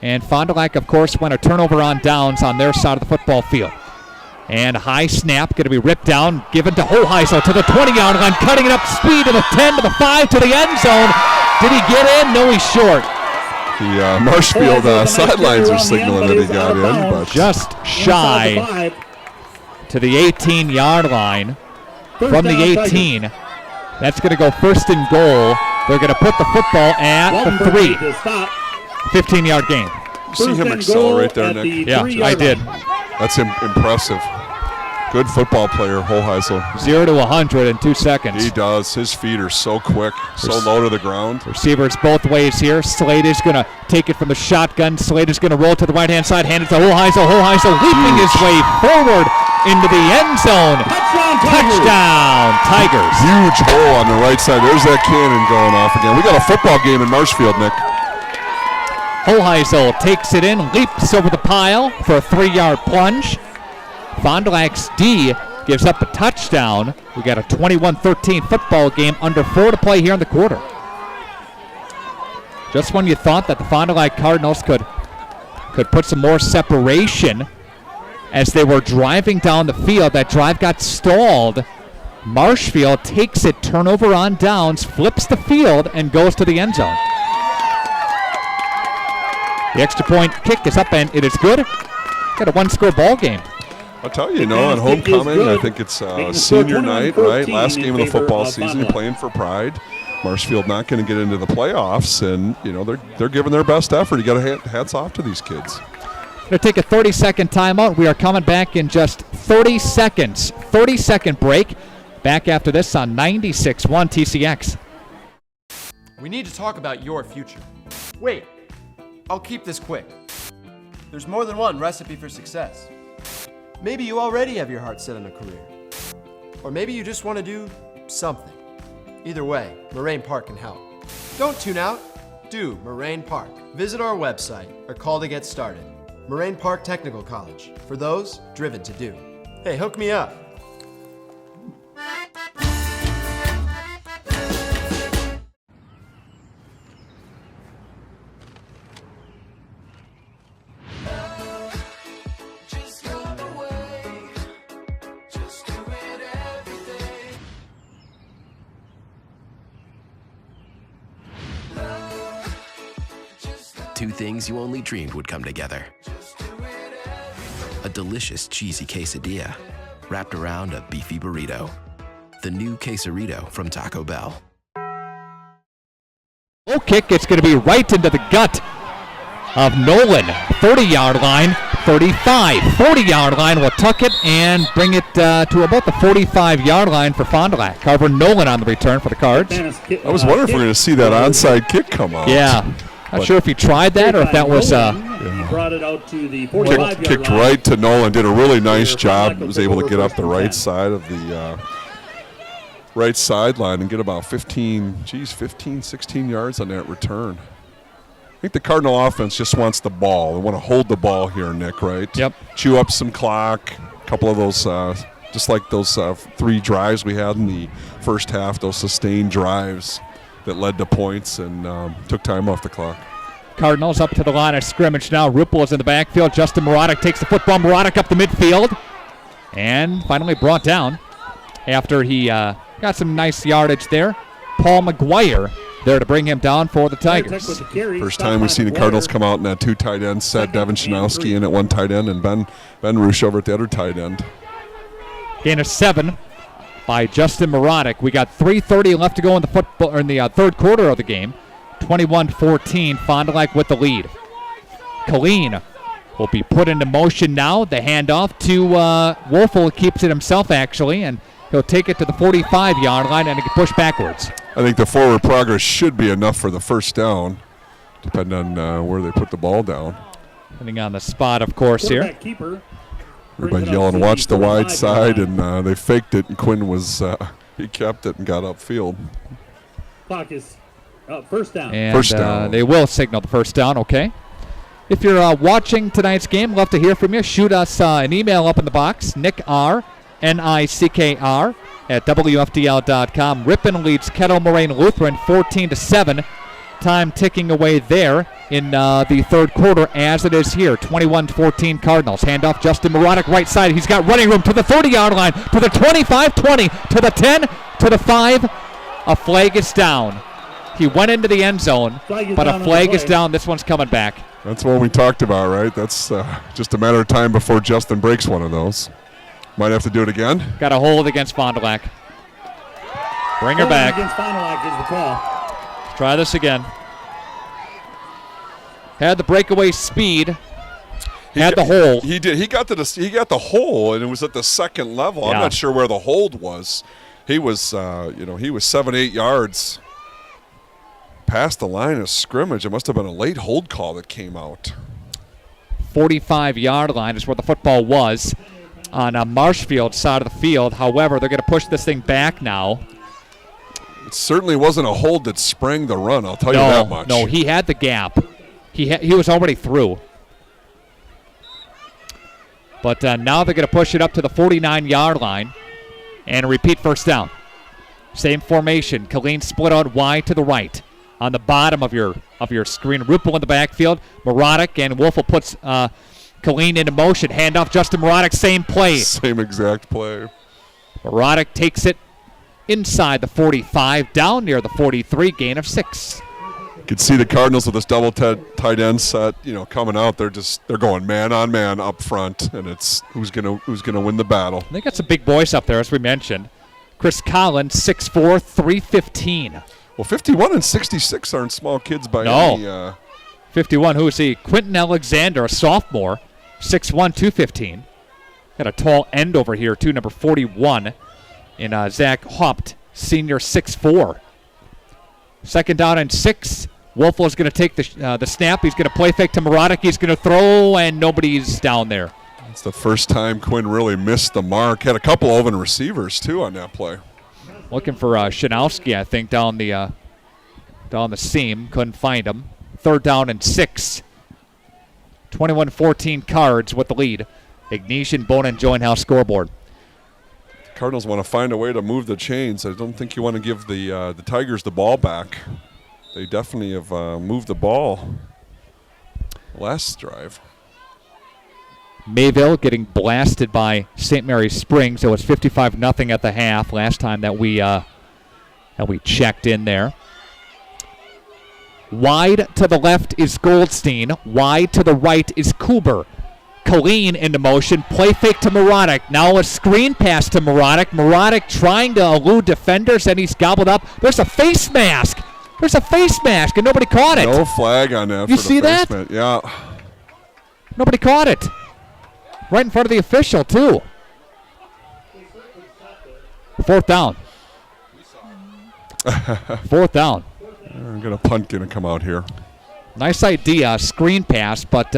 And Fond du Lac, of course, went a turnover on downs on their side of the football field. And a high snap, going to be ripped down, given to Holheisel to the 20-yard line, cutting it up speed to the 10, to the 5, to the end zone. Did he get in? No, he's short. The Marshfield sidelines are signaling that he got in, but just shy to the 18-yard line. From the 18, that's going to go first and goal. They're going to put the football at the 3. 15-yard gain. You see him accelerate there, Nick? Yeah, I did. That's impressive. Good football player, Holheisel. 0 to 100 in 2 seconds. He does. His feet are so quick, so low to the ground. Receivers both ways here. Slade is going to take it from the shotgun. Slade is going to roll to the right-hand side, hand it to Holheisel. Holheisel leaping his way forward into the end zone. Touchdown, Tigers. Huge hole on the right side. There's that cannon going off again. We got a football game in Marshfield, Nick. Holheisel takes it in, leaps over the pile for a 3-yard plunge. Fond du Lac's D gives up a touchdown. We got a 21-13 football game, under 4 to play here in the quarter. Just when you thought that the Fond du Lac Cardinals could put some more separation as they were driving down the field, that drive got stalled. Marshfield takes it, turnover on downs, flips the field, and goes to the end zone. The extra point kick is up, and it is good. Got a 1-score ball game. I'll tell you, on homecoming, I think it's senior night, right? Last game of the football season, playing for pride. Marshfield not going to get into the playoffs, and they're giving their best effort. You got to hats off to these kids. Going to take a 30-second timeout. We are coming back in just 30 seconds. 30-second break. Back after this on 96.1 TCX. We need to talk about your future. Wait, I'll keep this quick. There's more than one recipe for success. Maybe you already have your heart set on a career. Or maybe you just want to do something. Either way, Moraine Park can help. Don't tune out. Do Moraine Park. Visit our website or call to get started. Moraine Park Technical College, for those driven to do. Hey, hook me up. Two things you only dreamed would come together. A delicious cheesy quesadilla wrapped around a beefy burrito. The new Quesarito from Taco Bell. Low kick, it's going to be right into the gut of Nolan. 30-yard line, 35. 40-yard line will tuck it and bring it to about the 45-yard line for Fond du Lac. Carver Nolan on the return for the Cards. I was wondering if we're going to see that onside kick come out. Yeah. Not sure if he tried that or if that was brought it out to the 45-yard kicked line. right to Nolan. Did a really nice job. Was able to get up the right side of the right sideline and get about 15, 16 yards on that return. I think the Cardinal offense just wants the ball. They want to hold the ball here, Nick, right? Yep. Chew up some clock. A couple of those, just like those 3 drives we had in the first half, those sustained drives that led to points and took time off the clock. Cardinals up to the line of scrimmage now. Ruppel is in the backfield. Justin Morotic takes the football. Morotic up the midfield. And finally brought down after he got some nice yardage there. Paul McGuire there to bring him down for the Tigers. First time we've seen the Cardinals come out in that 2 tight end set. Devin Shanowski in at 1 tight end and Ben Rush over at the other tight end. Gain of 7 by Justin Morotic. We got 3:30 left to go in the third quarter of the game. 21-14, Fond du Lac with the lead. Colleen will be put into motion now. The handoff to Wolfel keeps it himself, actually, and he'll take it to the 45-yard line and it can push backwards. I think the forward progress should be enough for the first down, depending on where they put the ball down. Depending on the spot, of course, here. Everybody yelling, watch the wide side, and they faked it, and Quinn was he kept it and got upfield. Clock is first down. And first down. They will signal the first down, okay. If you're watching tonight's game, love to hear from you. Shoot us an email up in the box, Nick R, Nickr, at WFDL.com. Ripon leads Kettle Moraine Lutheran 14-7. Time ticking away there in the third quarter as it is here. 21-14 Cardinals. Handoff Justin Marotic right side. He's got running room to the 30-yard line, to the 25-20, to the 10, to the 5. A flag is down. He went into the end zone, but a flag is down. This one's coming back. That's what we talked about, right? That's just a matter of time before Justin breaks one of those. Might have to do it again. Got a hold against Fond du Lac. Bring her back. Against Fond du Lac is the call. Try this again. Had the breakaway speed. Had the hole. He did. He got the hole, and it was at the second level. Yeah. I'm not sure where the hold was. He was, he was 7-8 yards past the line of scrimmage. It must have been a late hold call that came out. 45-yard line is where the football was on Marshfield side of the field. However, they're going to push this thing back now. It certainly wasn't a hold that sprang the run, I'll tell you that much. No, he had the gap. He was already through. But now they're going to push it up to the 49-yard line and repeat first down. Same formation. Killeen split out wide to the right. On the bottom of your screen, Rupel in the backfield. Marotic and Wolfel puts Killeen into motion. Handoff Justin Marotic, same play. Same exact play. Marotic takes it inside the 45, down near the 43, gain of 6. You can see the Cardinals with this double tight end set, coming out. They're going man on man up front, and it's who's gonna win the battle. They got some big boys up there, as we mentioned. Chris Collins, 6'4", 315. Well, 51 and 66 aren't small kids by any. 51, who is he? Quentin Alexander, a sophomore, 6'1", 215. Got a tall end over here, too, number 41. And Zach Haupt, senior, 6'4". Second down and 6. Wolfel is going to take the snap. He's going to play fake to Marotic. He's going to throw, and nobody's down there. It's the first time Quinn really missed the mark. Had a couple open receivers, too, on that play. Looking for Shanowski, I think, down the seam. Couldn't find him. Third down and 6. 21-14 Cards with the lead. Ignatian, Bona, and Joinhouse scoreboard. Cardinals want to find a way to move the chains. I don't think you want to give the Tigers the ball back. They definitely have moved the ball last drive. Mayville getting blasted by St. Mary's Springs. It was 55-0 at the half last time that we checked in there. Wide to the left is Goldstein. Wide to the right is Kuber. Killeen into motion. Play fake to Marotic. Now a screen pass to Marotic. Marotic trying to elude defenders, and he's gobbled up. There's a face mask. And nobody caught it. No flag on that. You see that? Yeah. Nobody caught it. Right in front of the official, too. Fourth down. I'm going to punt going to come out here. Nice idea, screen pass, but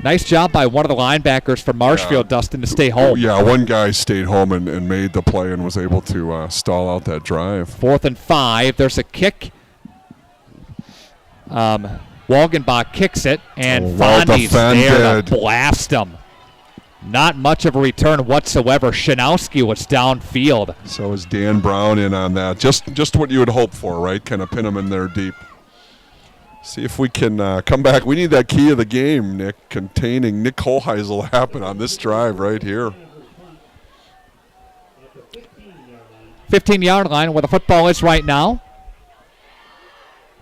nice job by one of the linebackers for Marshfield, Dustin, to stay home. Yeah, one guy stayed home and made the play and was able to stall out that drive. 4th and 5. There's a kick. Walgenbach kicks it, and Fondy's there to blast him. Not much of a return whatsoever. Shanowski was downfield. So is Dan Brown in on that. Just what you would hope for, right? Kind of pin him in there deep. See if we can come back. We need that key of the game, Nick, containing Nick Holheisel happen on this drive right here. 15-yard line where the football is right now.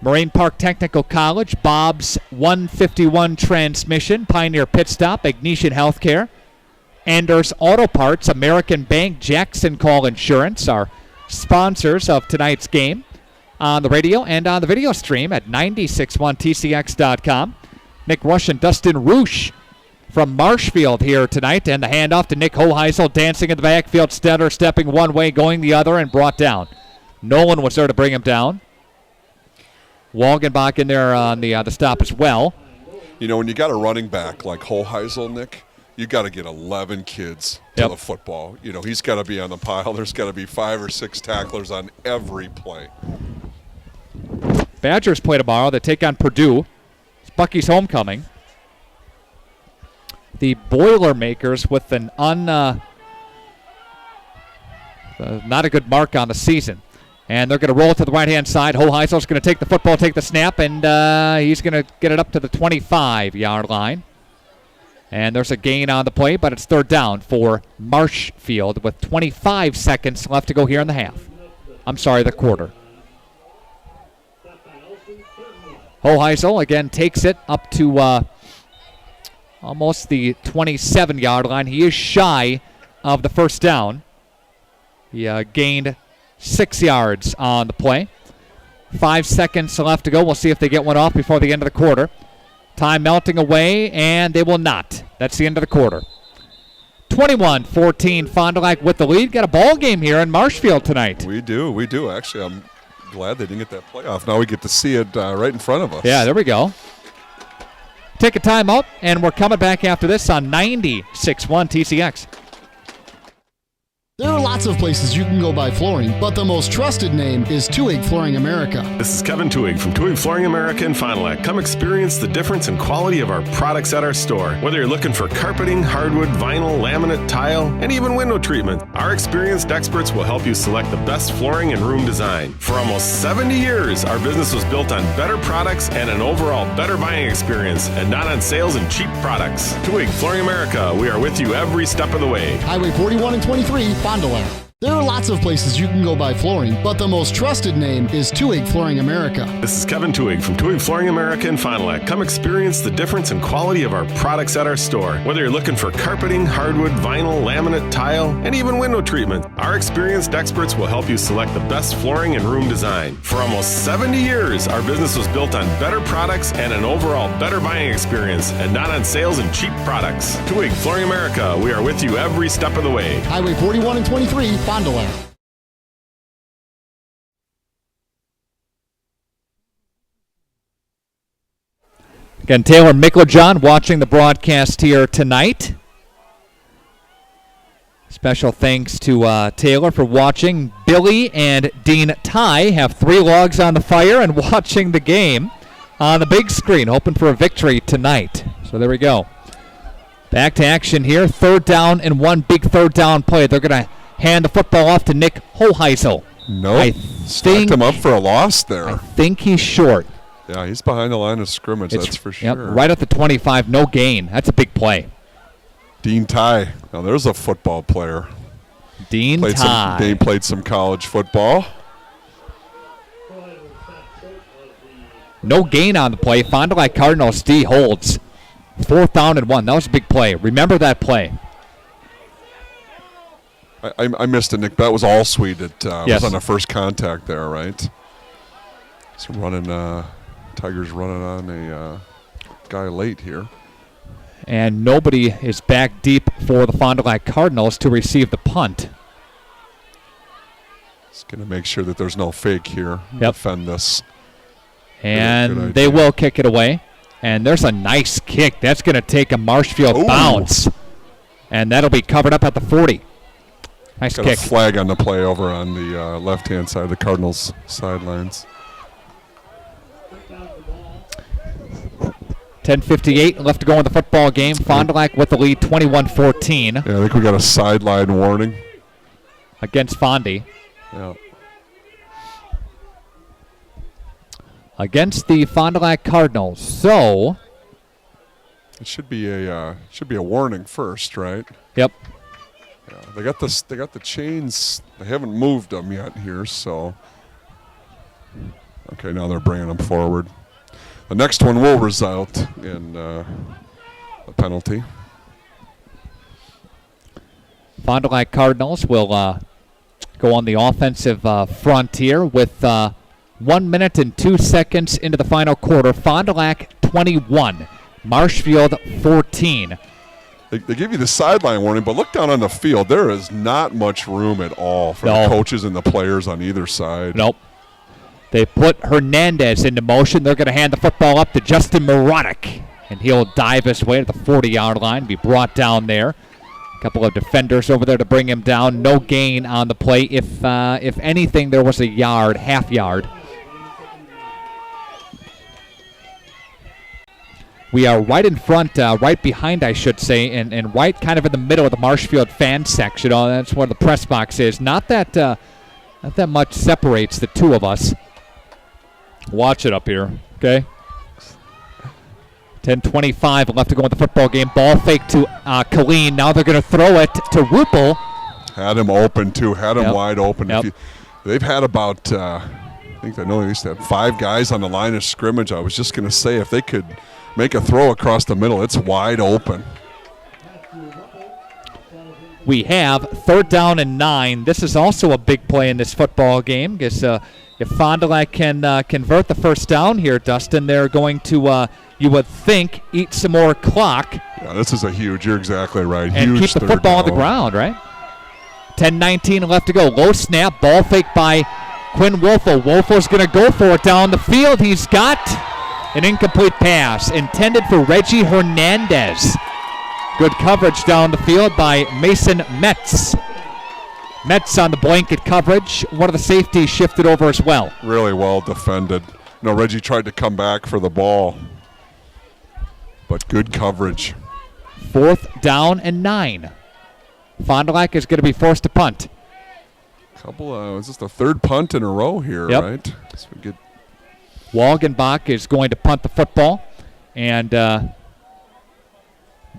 Moraine Park Technical College, Bob's 151 transmission, Pioneer Pit Stop, Ignatian Healthcare, Anders Auto Parts, American Bank, Jackson Call Insurance are sponsors of tonight's game on the radio and on the video stream at 961tcx.com. Nick Rush and Dustin Roosh from Marshfield here tonight, and the handoff to Nick Holheisel dancing in the backfield, Stetter stepping one way, going the other, and brought down. Nolan was there to bring him down. Walgenbach in there on the stop as well. You know, when you got a running back like Hoheisel, Nick, you got to get 11 kids to the football. You know, he's got to be on the pile. There's got to be 5 or 6 tacklers on every play. Badgers play tomorrow. They take on Purdue. It's Bucky's homecoming. The Boilermakers with an not a good mark on the season. And they're going to roll it to the right-hand side. Hoheisel's going to take the football, take the snap, and he's going to get it up to the 25-yard line. And there's a gain on the play, but it's third down for Marshfield with 25 seconds left to go here in the half. I'm sorry, the quarter. Hoheisel again takes it up to almost the 27-yard line. He is shy of the first down. He gained 6 yards on the play. 5 seconds left to go. We'll see if they get one off before the end of the quarter. Time melting away, and they will not. That's the end of the quarter. 21-14, Fond du Lac with the lead. Got a ball game here in Marshfield tonight. We do. Actually, I'm glad they didn't get that playoff. Now we get to see it right in front of us. Yeah, there we go. Take a timeout, and we're coming back after this on 96.1 TCX. There are lots of places you can go buy flooring, but the most trusted name is Tuig Flooring America. This is Kevin Tuig from Tuig Flooring America in Fond du Lac. Come experience the difference in quality of our products at our store. Whether you're looking for carpeting, hardwood, vinyl, laminate, tile, and even window treatment, our experienced experts will help you select the best flooring and room design. For almost 70 years, our business was built on better products and an overall better buying experience, and not on sales and cheap products. Tuig Flooring America, we are with you every step of the way. Highway 41 and 23, Fond du Lac. There are lots of places you can go buy flooring, but the most trusted name is Tuig Flooring America. This is Kevin Tuig from Tuig Flooring America in Fond du Lac. Come experience the difference in quality of our products at our store. Whether you're looking for carpeting, hardwood, vinyl, laminate, tile, and even window treatment, our experienced experts will help you select the best flooring and room design. For almost 70 years, our business was built on better products and an overall better buying experience, and not on sales and cheap products. Tuig Flooring America, we are with you every step of the way. Highway 41 and 23, Fond du Lac. Again, Taylor Micklejohn watching the broadcast here tonight. Special thanks to Taylor for watching. Billy and Dean Ty have 3 logs on the fire and watching the game on the big screen, hoping for a victory tonight. So there we go. Back to action here. 3rd down and 1 big 3rd down play. They're going to hand the football off to Nick Hoheisel. Nope. Stacked him up for a loss there. I think he's short. Yeah, he's behind the line of scrimmage, that's for sure. Yep, right at the 25, no gain. That's a big play. Dean Ty. Now there's a football player. Dean Ty. They played some college football. No gain on the play. Fond du Lac Cardinals D holds. 4th down and 1. That was a big play. Remember that play. I missed it, Nick. That was all sweet. It yes. was on the first contact there, right? It's running. Tigers running on a guy late here. And nobody is back deep for the Fond du Lac Cardinals to receive the punt. It's going to make sure that there's no fake here. Yep. Defend this. And they will kick it away. And there's a nice kick. That's going to take a Marshfield bounce. And that'll be covered up at the 40. Nice Got kick. A flag on the play over on the left-hand side of the Cardinals sidelines. 10:58 left to go in the football game. Fond du Lac with the lead, 21-14. Yeah, I think we got a sideline warning against Fondy. Yeah. Against the Fond du Lac Cardinals. So it should be a warning first, right? Yep. Yeah, they got the chains. They haven't moved them yet here, so okay. Now they're bringing them forward. The next one will result in a penalty. Fond du Lac Cardinals will go on the offensive frontier with 1 minute and 2 seconds into the final quarter. Fond du Lac 21, Marshfield 14. They give you the sideline warning, but look down on the field. There is not much room at all for the coaches and the players on either side. Nope. They put Hernandez into motion. They're going to hand the football up to Justin Marotic, and he'll dive his way to the 40-yard line, be brought down there. A couple of defenders over there to bring him down. No gain on the play. If anything, there was a yard, half yard. We are right in front, right behind, I should say, and right kind of in the middle of the Marshfield fan section. That's where the press box is. Not that much separates the two of us. Watch it up here, okay? 10:25 left to go in the football game. Ball fake to Colleen. Now they're going to throw it to Ruppel. Had him open, too. Had him wide open. Yep. They've had about, I think they know they used to have 5 guys on the line of scrimmage. I was just going to say, if they could make a throw across the middle, it's wide open. We have 3rd down and 9. This is also a big play in this football game because if Fond du Lac can convert the first down here, Dustin, they're going to, you would think, eat some more clock. Yeah, this is a huge, you're exactly right. And huge keep the football on the ground, right? 10:19 left to go. Low snap, ball fake by Quinn Wolfel. Wolfel's going to go for it down the field. He's got an incomplete pass intended for Reggie Hernandez. Good coverage down the field by Mason Metz. Metz on the blanket coverage. One of the safeties shifted over as well. Really well defended. Reggie tried to come back for the ball, but good coverage. 4th down and 9. Fond du Lac is going to be forced to punt. Is this the 3rd punt in a row here, right? So we get Walgenbach is going to punt the football, and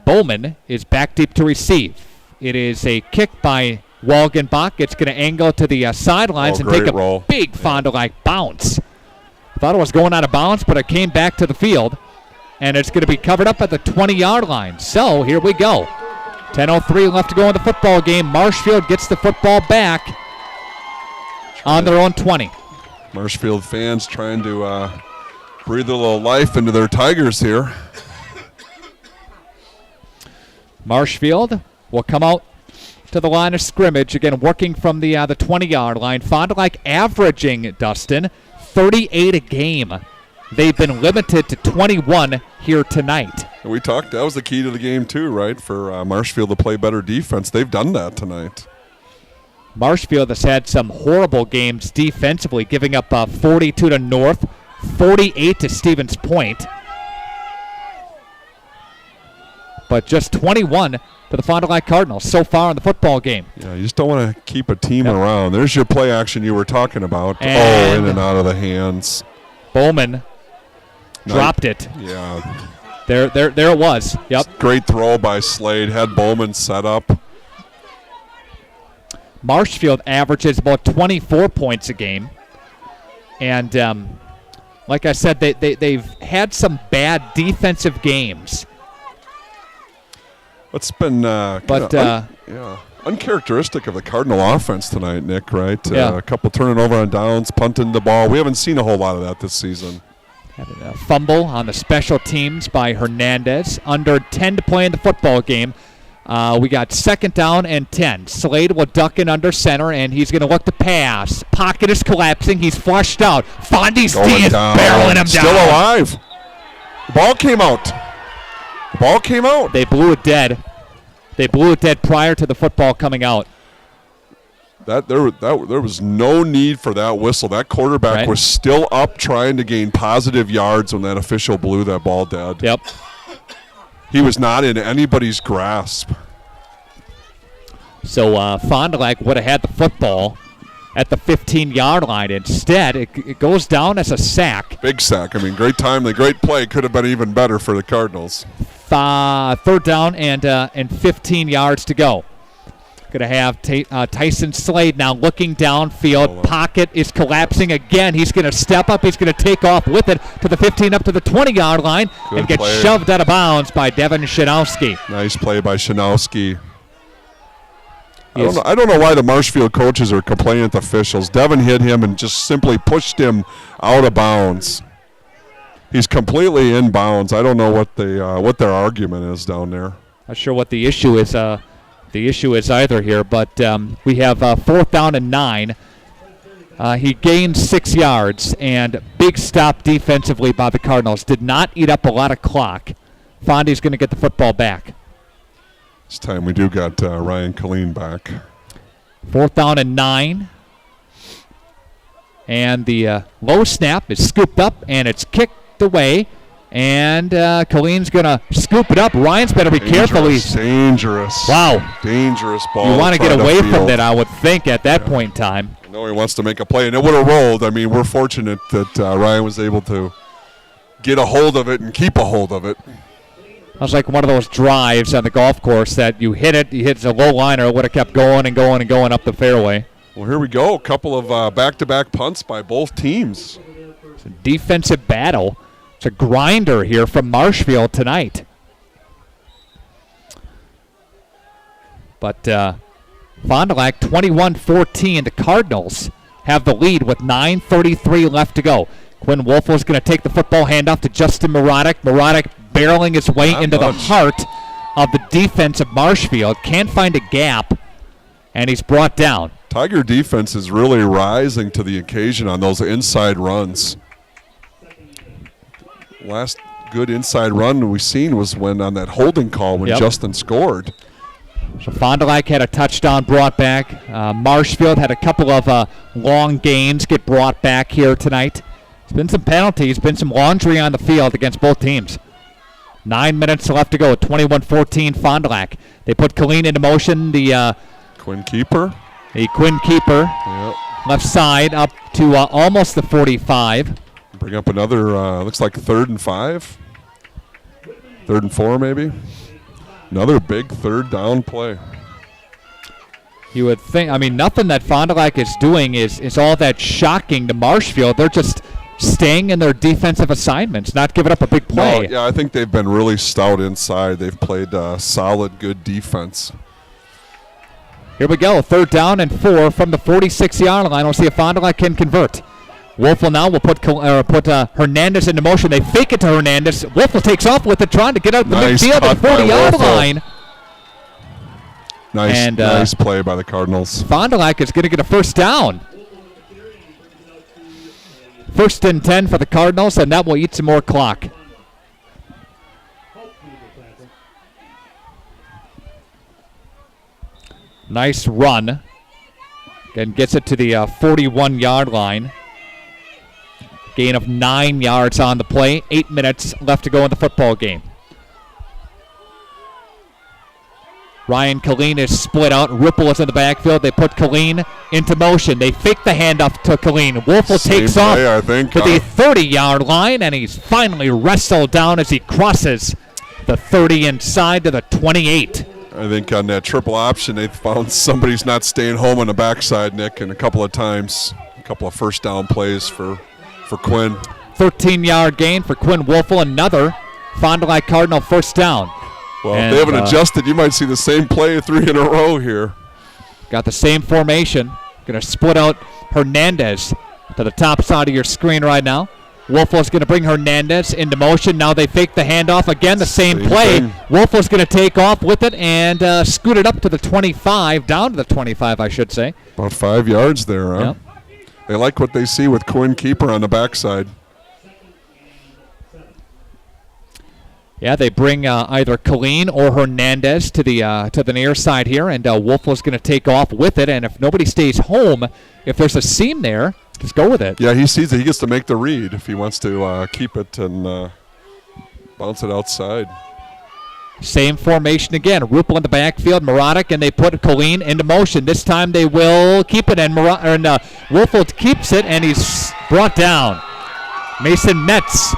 Bowman is back deep to receive. It is a kick by Walgenbach. It's going to angle to the sidelines and take a big Fond du Lac bounce. Thought it was going out of bounds, but it came back to the field, and it's going to be covered up at the 20-yard line. So here we go. 10:03 left to go in the football game. Marshfield gets the football back on their own 20. Marshfield fans trying to breathe a little life into their Tigers here. Marshfield will come out to the line of scrimmage, again working from the 20-yard line. Fond du Lac averaging, Dustin, 38 a game. They've been limited to 21 here tonight. And we talked, that was the key to the game too, right? For Marshfield to play better defense. They've done that tonight. Marshfield has had some horrible games defensively, giving up 42 to North, 48 to Stevens Point. But just 21 to the Fond du Lac Cardinals so far in the football game. Yeah, you just don't want to keep a team around. There's your play action you were talking about. In and out of the hands. Bowman dropped it. Yeah. There it was. Yep. Great throw by Slade. Had Bowman set up. Marshfield averages about 24 points a game. And like I said, they've had some bad defensive games. It's been uncharacteristic of the Cardinal offense tonight, Nick, right? A couple turning over on downs, punting the ball. We haven't seen a whole lot of that this season. Had a fumble on the special teams by Hernandez. Under 10 to play in the football game. We got 2nd down and 10. Slade will duck in under center, and he's going to look to pass. Pocket is collapsing. He's flushed out. Fondy's D is barreling him down. Still alive. The ball came out. They blew it dead. They blew it dead prior to the football coming out. There was no need for that whistle. That quarterback was still up trying to gain positive yards when that official blew that ball dead. Yep. He was not in anybody's grasp. So Fond du Lac would have had the football at the 15-yard line. Instead, it goes down as a sack. Big sack. I mean, great timely, great play. Could have been even better for the Cardinals. 3rd down and 15 yards to go. Going to have Tyson Slade now looking downfield. Pocket is collapsing again. He's going to step up. He's going to take off with it to the 15 up to the 20-yard line and get shoved out of bounds by Devin Shanowski. Nice play by Shanowski. I don't know why the Marshfield coaches are complaining at the officials. Devin hit him and just simply pushed him out of bounds. He's completely in bounds. I don't know what their argument is down there. Not sure what the issue is. Either here, but we have 4th down and 9. He gained 6 yards, and big stop defensively by the Cardinals. Did not eat up a lot of clock. Fondy's going to get the football back. This time we do got Ryan Killeen back. 4th down and 9. And the low snap is scooped up, and it's kicked away. And Killeen's going to scoop it up. Ryan's better be careful. He's dangerous. Wow. Dangerous ball. You want to get away from that, I would think, at that point in time. I know he wants to make a play, and it would have rolled. I mean, we're fortunate that Ryan was able to get a hold of it and keep a hold of it. That was like one of those drives on the golf course that you hit it, you hit a low liner, it would have kept going and going and going up the fairway. Well, here we go. A couple of back-to-back punts by both teams. It's a defensive battle. It's a grinder here from Marshfield tonight. But Fond du Lac 21-14. The Cardinals have the lead with 9:33 left to go. Quinn Wolfel's going to take the football handoff to Justin Marotic. Marotic barreling his way into the heart of the defense of Marshfield. Can't find a gap, and he's brought down. Tiger defense is really rising to the occasion on those inside runs. Last good inside run we've seen was when on that holding call when Justin scored. So Fond du Lac had a touchdown brought back. Marshfield had a couple of long gains get brought back here tonight. There's been some penalties, been some laundry on the field against both teams. 9 minutes left to go, 21-14 Fond du Lac. They put Killeen into motion, the Quinn Keeper. The Quinn Keeper, left side up to almost the 45. Bring up another, looks like 3rd and 5. 3rd and 4 maybe. Another big 3rd down play. You would think, I mean, nothing that Fond du Lac is doing is all that shocking to Marshfield. They're just staying in their defensive assignments, not giving up a big play. No, yeah, I think they've been really stout inside. They've played solid, good defense. Here we go, 3rd down and 4 from the 46-yard line. We'll see if Fond du Lac can convert. Wolfel now will put Hernandez into motion. They fake it to Hernandez. Wolfel takes off with it, trying to get out the midfield at the 40-yard line. Nice play by the Cardinals. Fond du Lac is going to get a 1st down. 1st and 10 for the Cardinals, and that will eat some more clock. Nice run. Again, gets it to the 41-yard line. Gain of 9 yards on the play. 8 minutes left to go in the football game. Ryan Killeen is split out. Ripple is in the backfield. They put Killeen into motion. They fake the handoff to Killeen. Wolfel takes off to the 30-yard line, and he's finally wrestled down as he crosses the 30 inside to the 28. I think on that triple option, they found somebody's not staying home on the backside, Nick, and a couple of times, a couple of 1st down plays for Quinn. 13-yard gain for Quinn Wolfel. Another Fond du Lac Cardinal 1st down. Well, if they haven't adjusted, you might see the same play 3 in a row here. Got the same formation. Going to split out Hernandez to the top side of your screen right now. Wolfel's going to bring Hernandez into motion. Now they fake the handoff. Again, the same play. Wolfel's going to take off with it and scoot it up to the 25, down to the 25, I should say. About 5 yards there, huh? Yep. They like what they see with Quinn Keeper on the backside. Yeah, they bring either Killeen or Hernandez to the near side here, and Wolfel's going to take off with it. And if nobody stays home, if there's a seam there, just go with it. Yeah, he sees it. He gets to make the read if he wants to keep it and bounce it outside. Same formation again. Rupel in the backfield, Marotic, and they put Killeen into motion. This time they will keep it, and Wolfel keeps it, and he's brought down. Mason Metz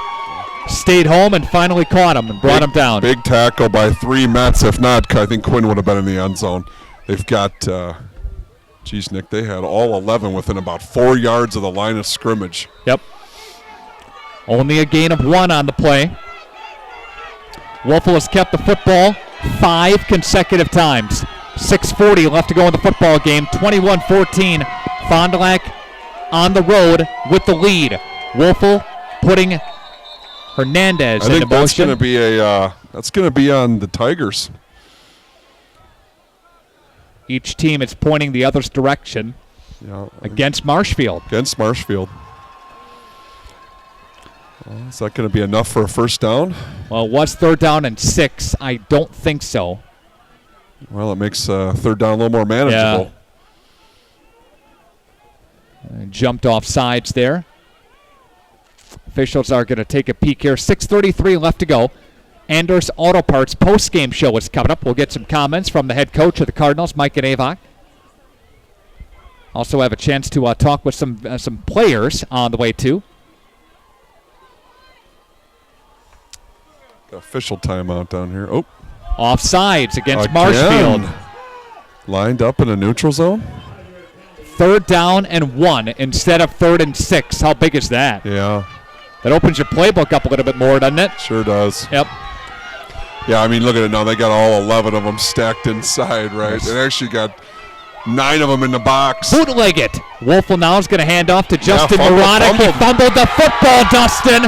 stayed home and finally caught him and brought him down. Big tackle by 3 Mets. If not, I think Quinn would have been in the end zone. They've got, Nick, they had all 11 within about 4 yards of the line of scrimmage. Yep. Only a gain of 1 on the play. Wolfel has kept the football 5 consecutive times. 6:40 left to go in the football game. 21-14. Fond du Lac on the road with the lead. Wolfel putting Hernandez into motion. That's going to be on the Tigers. Each team is pointing the other's direction against Marshfield. Against Marshfield. Well, is that going to be enough for a first down? Well, it was 3rd down and 6. I don't think so. Well, it makes 3rd down a little more manageable. Yeah. Jumped off sides there. Officials are going to take a peek here. 6:33 left to go. Anders Auto Parts post-game show is coming up. We'll get some comments from the head coach of the Cardinals, Mike Avok. Also have a chance to talk with some players on the way, too. Official timeout down here. Oh. Offsides against Marshfield. Lined up in a neutral zone. 3rd down and 1 instead of 3rd and 6. How big is that? Yeah. That opens your playbook up a little bit more, doesn't it? Sure does. Yep. Yeah, I mean, look at it now. They got all 11 of them stacked inside, right? Yes. They actually got 9 of them in the box. Bootleg it. Wolfel now is going to hand off to Justin Murata. He fumbled the football, Dustin.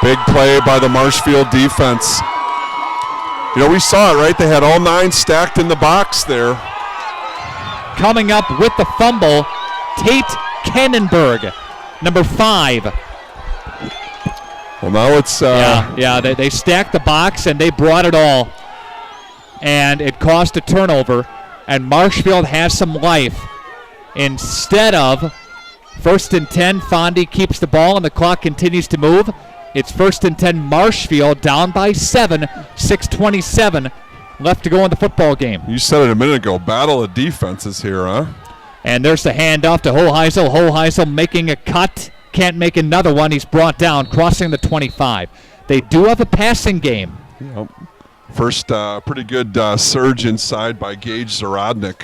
Big play by the Marshfield defense. You know, we saw it, right? They had all 9 stacked in the box there. Coming up with the fumble, Tate Kannenberg, number 5. Well, now it's... they stacked the box, and they brought it all. And it caused a turnover, and Marshfield has some life. Instead of 1st and 10, Fondy keeps the ball, and the clock continues to move. It's 1st and 10, Marshfield down by 7, 6:27 left to go in the football game. You said it a minute ago, battle of defenses here, huh? And there's the handoff to Hoheisel. Hoheisel making a cut, can't make another one. He's brought down, crossing the 25. They do have a passing game. Yep. First pretty good surge inside by Gage Zarodnik.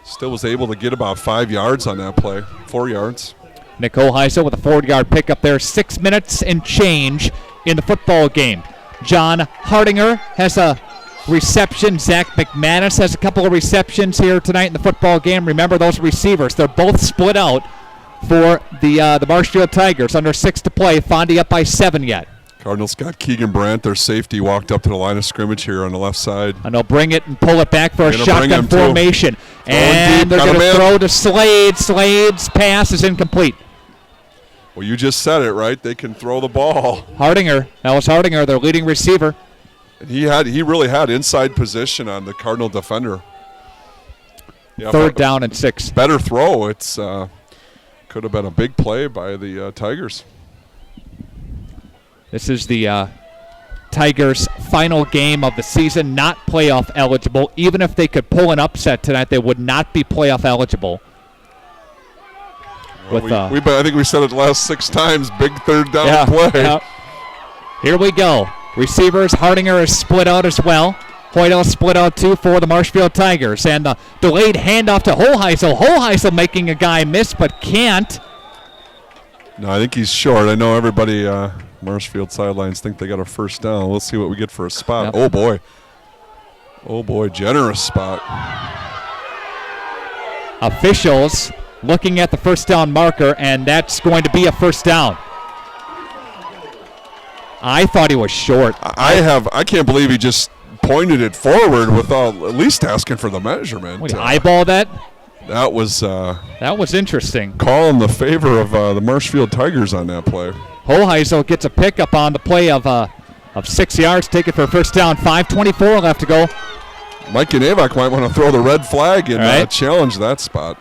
Still was able to get about 5 yards on that play, 4 yards. Nick Hoheisel with a 4-yard pickup there. 6 minutes and change in the football game. John Hardinger has a reception. Zach McManus has a couple of receptions here tonight in the football game. Remember those receivers. They're both split out for the Marshfield Tigers. Under 6 to play. Fondy up by 7 yet. Cardinals got Keegan Brandt, their safety, walked up to the line of scrimmage here on the left side. And they'll bring it and pull it back for a shotgun formation. And they're going to throw to Slade. Slade's pass is incomplete. Well, you just said it, right? They can throw the ball. Hardinger, Ellis Hardinger, their leading receiver. And he really had inside position on the Cardinal defender. Yeah, 3rd down and 6. Better throw. It's could have been a big play by the Tigers. This is the Tigers' final game of the season, not playoff eligible. Even if they could pull an upset tonight, they would not be playoff eligible. Well, I think we said it the last 6 times. Big 3rd down play. Yeah. Here we go. Receivers, Hardinger is split out as well. Hoydell split out too for the Marshfield Tigers. And the delayed handoff to Hoheisel. Hoheisel making a guy miss but can't. No, I think he's short. I know everybody, Marshfield sidelines, think they got a first down. Let's see what we get for a spot. Yep. Oh, boy. Oh, boy, generous spot. Officials looking at the first down marker, and that's going to be a first down. I thought he was short. I can't believe he just pointed it forward without at least asking for the measurement. Wait, eyeball that? That was interesting. Call in the favor of the Marshfield Tigers on that play. Hoheisel gets a pickup on the play of 6 yards, take it for a first down. 5:24 left to go. Mike Avok might want to throw the red flag and challenge that spot.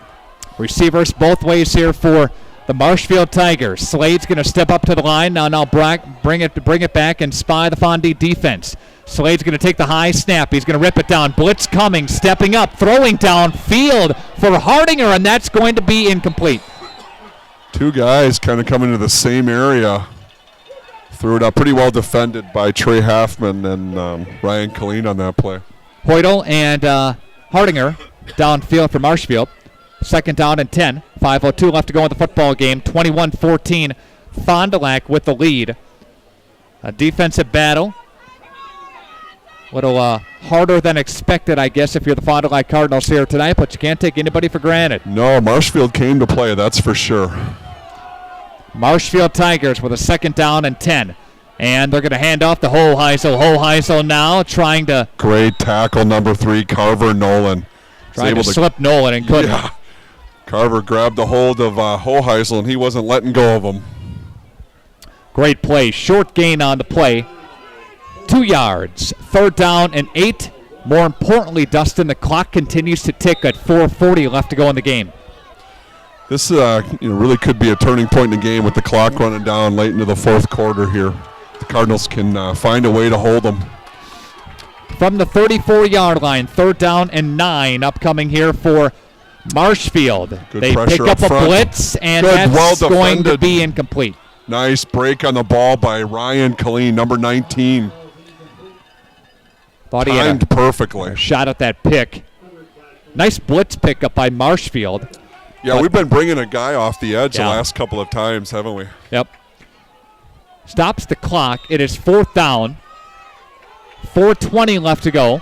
Receivers both ways here for the Marshfield Tigers. Slade's going to step up to the line. Now bring it back and spy the Fondy defense. Slade's going to take the high snap. He's going to rip it down. Blitz coming, stepping up, throwing downfield for Hardinger, and that's going to be incomplete. 2 guys kind of coming to the same area. Threw it up pretty well defended by Trey Halfman and Ryan Colleen on that play. Hoydell and Hardinger downfield for Marshfield. 2nd down and 10. 5:02 left to go in the football game. 21-14. Fond du Lac with the lead. A defensive battle. A little harder than expected, I guess, if you're the Fond du Lac Cardinals here tonight, but you can't take anybody for granted. No, Marshfield came to play, that's for sure. Marshfield Tigers with a 2nd down and 10. And they're going to hand off to Hoheisel. Hoheisel now trying to... Great tackle, number 3, Carver Nolan. Trying to slip Nolan and couldn't. Yeah. Carver grabbed a hold of Hoheisel, and he wasn't letting go of him. Great play. Short gain on the play. 2 yards. 3rd down and 8. More importantly, Dustin, the clock continues to tick at 4:40 left to go in the game. This really could be a turning point in the game with the clock running down late into the 4th quarter here. The Cardinals can find a way to hold them. From the 34-yard line, 3rd down and 9 upcoming here for Marshfield. They pick up a blitz, and that's going to be incomplete. Nice break on the ball by Ryan Killeen, number 19. Thought he timed perfectly. Shot at that pick. Nice blitz pickup by Marshfield. Yeah, we've been bringing a guy off the edge the last couple of times, haven't we? Yep. Stops the clock. It is 4th down. 4:20 left to go.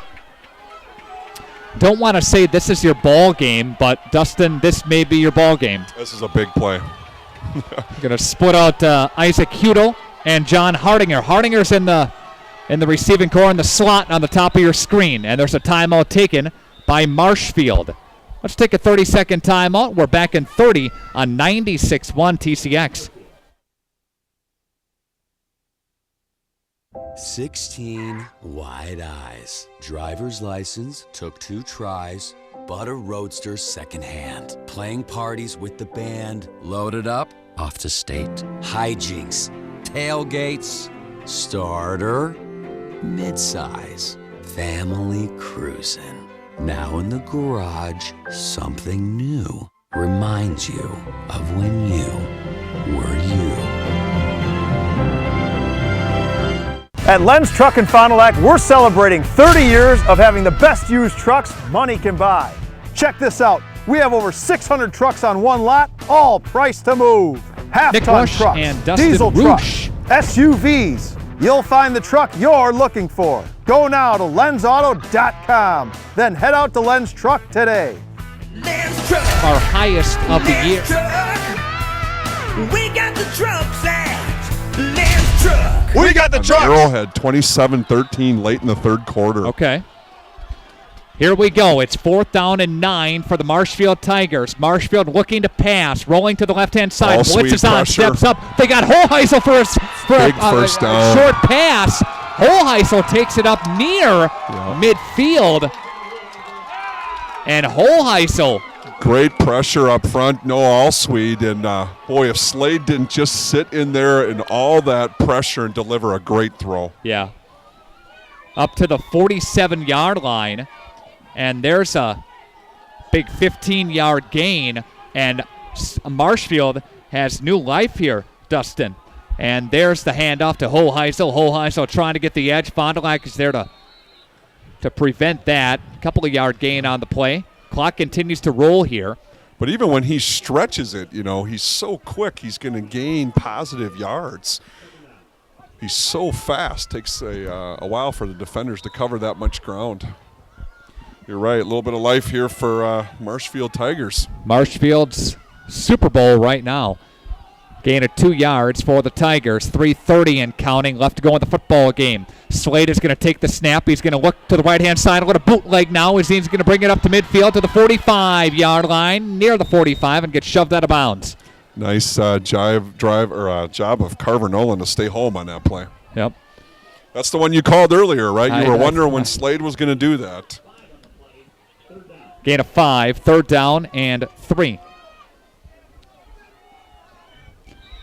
Don't want to say this is your ball game, but Dustin, this may be your ball game. This is a big play. Going to split out Isaac Hudel and John Hardinger. Hardinger's in the receiving core in the slot on the top of your screen, and there's a timeout taken by Marshfield. Let's take a 30-second timeout. We're back in 30 on 96.1 TCX. 16 wide eyes. Driver's license, took 2 tries, bought a roadster secondhand. Playing parties with the band, loaded up, off to state. Hijinks, tailgates, starter, midsize, family cruising. Now in the garage, something new reminds you of when you were you. At Lenz Truck in Fond du Lac, we're celebrating 30 years of having the best used trucks money can buy. Check this out. We have over 600 trucks on one lot, all priced to move. Half-ton trucks, and Dustin diesel Roosh. trucks, SUVs. You'll find the truck you're looking for. Go now to lenzauto.com. Then head out to Lenz Truck today. Lenz Truck. Our highest of the year. We got the trucks at Lenz Truck. We got the trucks. Arrowhead 27-13 late in the 3rd quarter. Okay. Here we go. It's 4th down and 9 for the Marshfield Tigers. Marshfield looking to pass, rolling to the left-hand side. All Blitz is on, pressure. steps up. They got Hoheisel for Big first down. Short pass. Hoheisel takes it up near midfield. And Hoheisel. Great pressure up front. No all-Swede. And, boy, if Slade didn't just sit in there and all that pressure and deliver a great throw. Yeah. Up to the 47-yard line. And there's a big 15-yard gain. And Marshfield has new life here, Dustin. And there's the handoff to Hoheisel. Hoheisel trying to get the edge. Fond du Lac is there to prevent that. Couple of yard gain on the play. Clock continues to roll here. But even when he stretches it, he's so quick, he's going to gain positive yards. He's so fast. Takes a while for the defenders to cover that much ground. You're right. A little bit of life here for Marshfield Tigers. Marshfield's Super Bowl right now. Gain of 2 yards for the Tigers. 3:30 and counting left to go in the football game. Slade is going to take the snap. He's going to look to the right-hand side. A little bootleg now as he's going to bring it up to midfield to the 45-yard line, near the 45, and get shoved out of bounds. Nice job of Carver Nolan to stay home on that play. Yep. That's the one you called earlier, right? You were wondering when Slade was going to do that. Gain of 5, 3rd down and 3.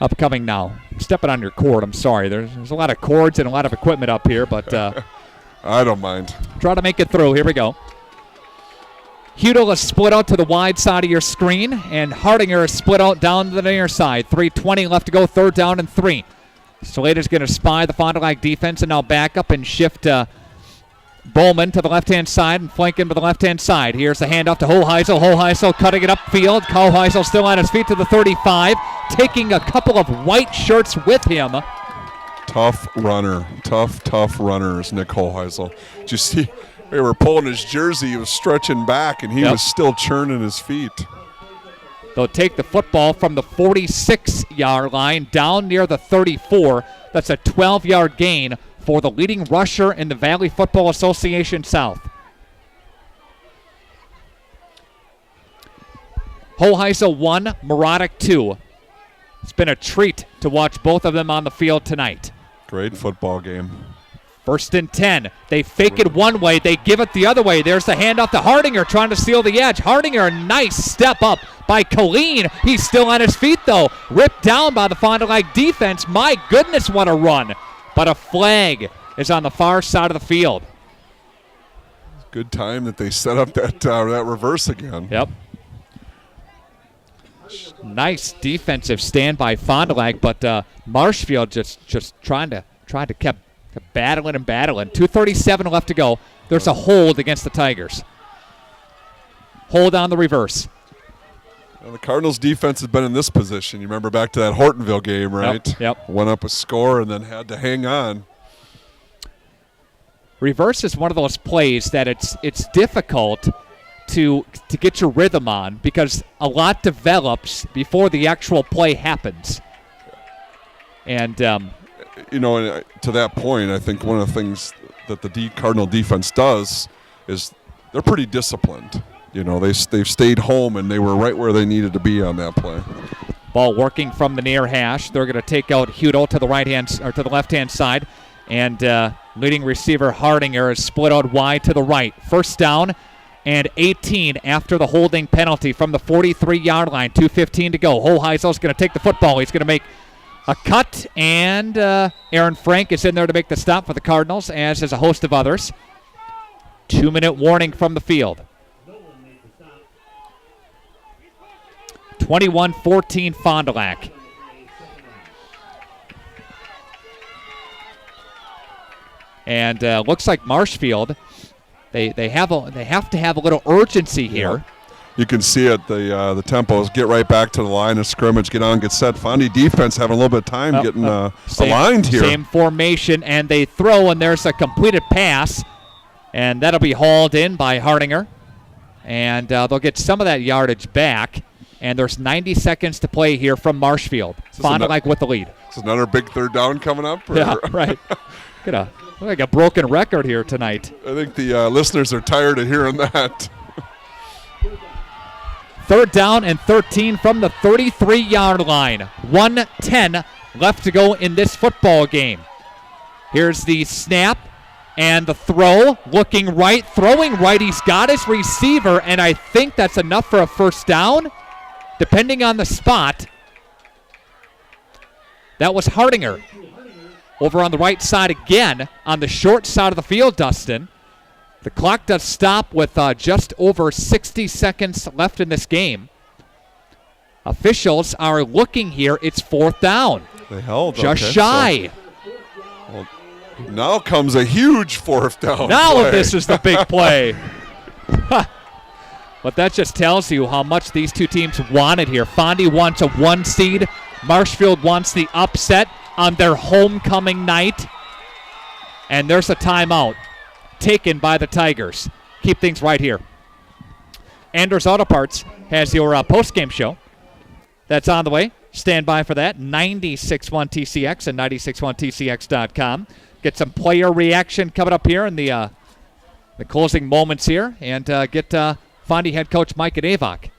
Upcoming now. I'm stepping on your cord. I'm sorry. There's a lot of cords and a lot of equipment up here, but I don't mind. Try to make it through. Here we go. Hudel is split out to the wide side of your screen, and Hardinger is split out down to the near side. 3:20 left to go, 3rd down and 3. Slater's going to spy the Fond du Lac defense and now back up and shift Bowman to the left-hand side and flank him to the left-hand side. Here's the handoff to Hoheisel. Hoheisel cutting it upfield. Hoheisel still on his feet to the 35, taking a couple of white shirts with him. Tough runner. Tough runner is Nick Hoheisel. Did you see? We were pulling his jersey. He was stretching back, and he was still churning his feet. They'll take the football from the 46-yard line down near the 34. That's a 12-yard gain for the leading rusher in the Valley Football Association South. Hoheisel 1, Marotic 2. It's been a treat to watch both of them on the field tonight. Great football game. 1st and 10. They fake it one way. They give it the other way. There's the handoff to Hardinger trying to steal the edge. Hardinger, a nice step up by Colleen. He's still on his feet, though. Ripped down by the Fond du Lac defense. My goodness, what a run. But a flag is on the far side of the field. Good time that they set up that reverse again. Yep. Nice defensive stand by Fond du Lac, but Marshfield just trying to keep battling and battling. 2:37 left to go. There's a hold against the Tigers. Hold on the reverse. Well, the Cardinals defense has been in this position. You remember back to that Hortonville game, right? Yep. Went up a score and then had to hang on. Reverse is one of those plays that it's difficult to get your rhythm on because a lot develops before the actual play happens. And to that point, I think one of the things that the Cardinal defense does is they're pretty disciplined. They've stayed home and they were right where they needed to be on that play. Ball working from the near hash. They're going to take out Hudo to the left-hand side, and leading receiver Hardinger is split out wide to the right. 1st down and 18 after the holding penalty from the 43-yard line. 2:15 to go. Hoheisel's going to take the football. He's going to make a cut, and Aaron Frank is in there to make the stop for the Cardinals, as is a host of others. 2-minute warning from the field. 21-14 Fond du Lac. And looks like Marshfield, they have to have a little urgency here. Yeah. You can see it, the tempos. Get right back to the line of scrimmage, get on, get set. Fondy defense having a little bit of time getting aligned here. Same formation, and they throw, and there's a completed pass, and that'll be hauled in by Hardinger. And they'll get some of that yardage back, and there's 90 seconds to play here from Marshfield. Fond du Lac with the lead. Is another big 3rd down coming up? Or? Yeah, right. Look like a broken record here tonight. I think the listeners are tired of hearing that. 3rd down and 13 from the 33-yard line. 1:10 left to go in this football game. Here's the snap and the throw. Looking right, throwing right. He's got his receiver, and I think that's enough for a 1st down, depending on the spot. That was Hardinger. Over on the right side again, on the short side of the field, Dustin. The clock does stop with just over 60 seconds left in this game. Officials are looking here. It's 4th down. They held. Just shy. Well, now comes a huge 4th down. Now play. This is the big play. But that just tells you how much these two teams want it here. Fondy wants a 1 seed. Marshfield wants the upset on their homecoming night. And there's a timeout taken by the Tigers. Keep things right here. Anders Auto Parts has your post-game show. That's on the way. Stand by for that. 96.1 TCX and 96.1TCX.com. Get some player reaction coming up here in the closing moments here. And get Fondy head coach Mike Avok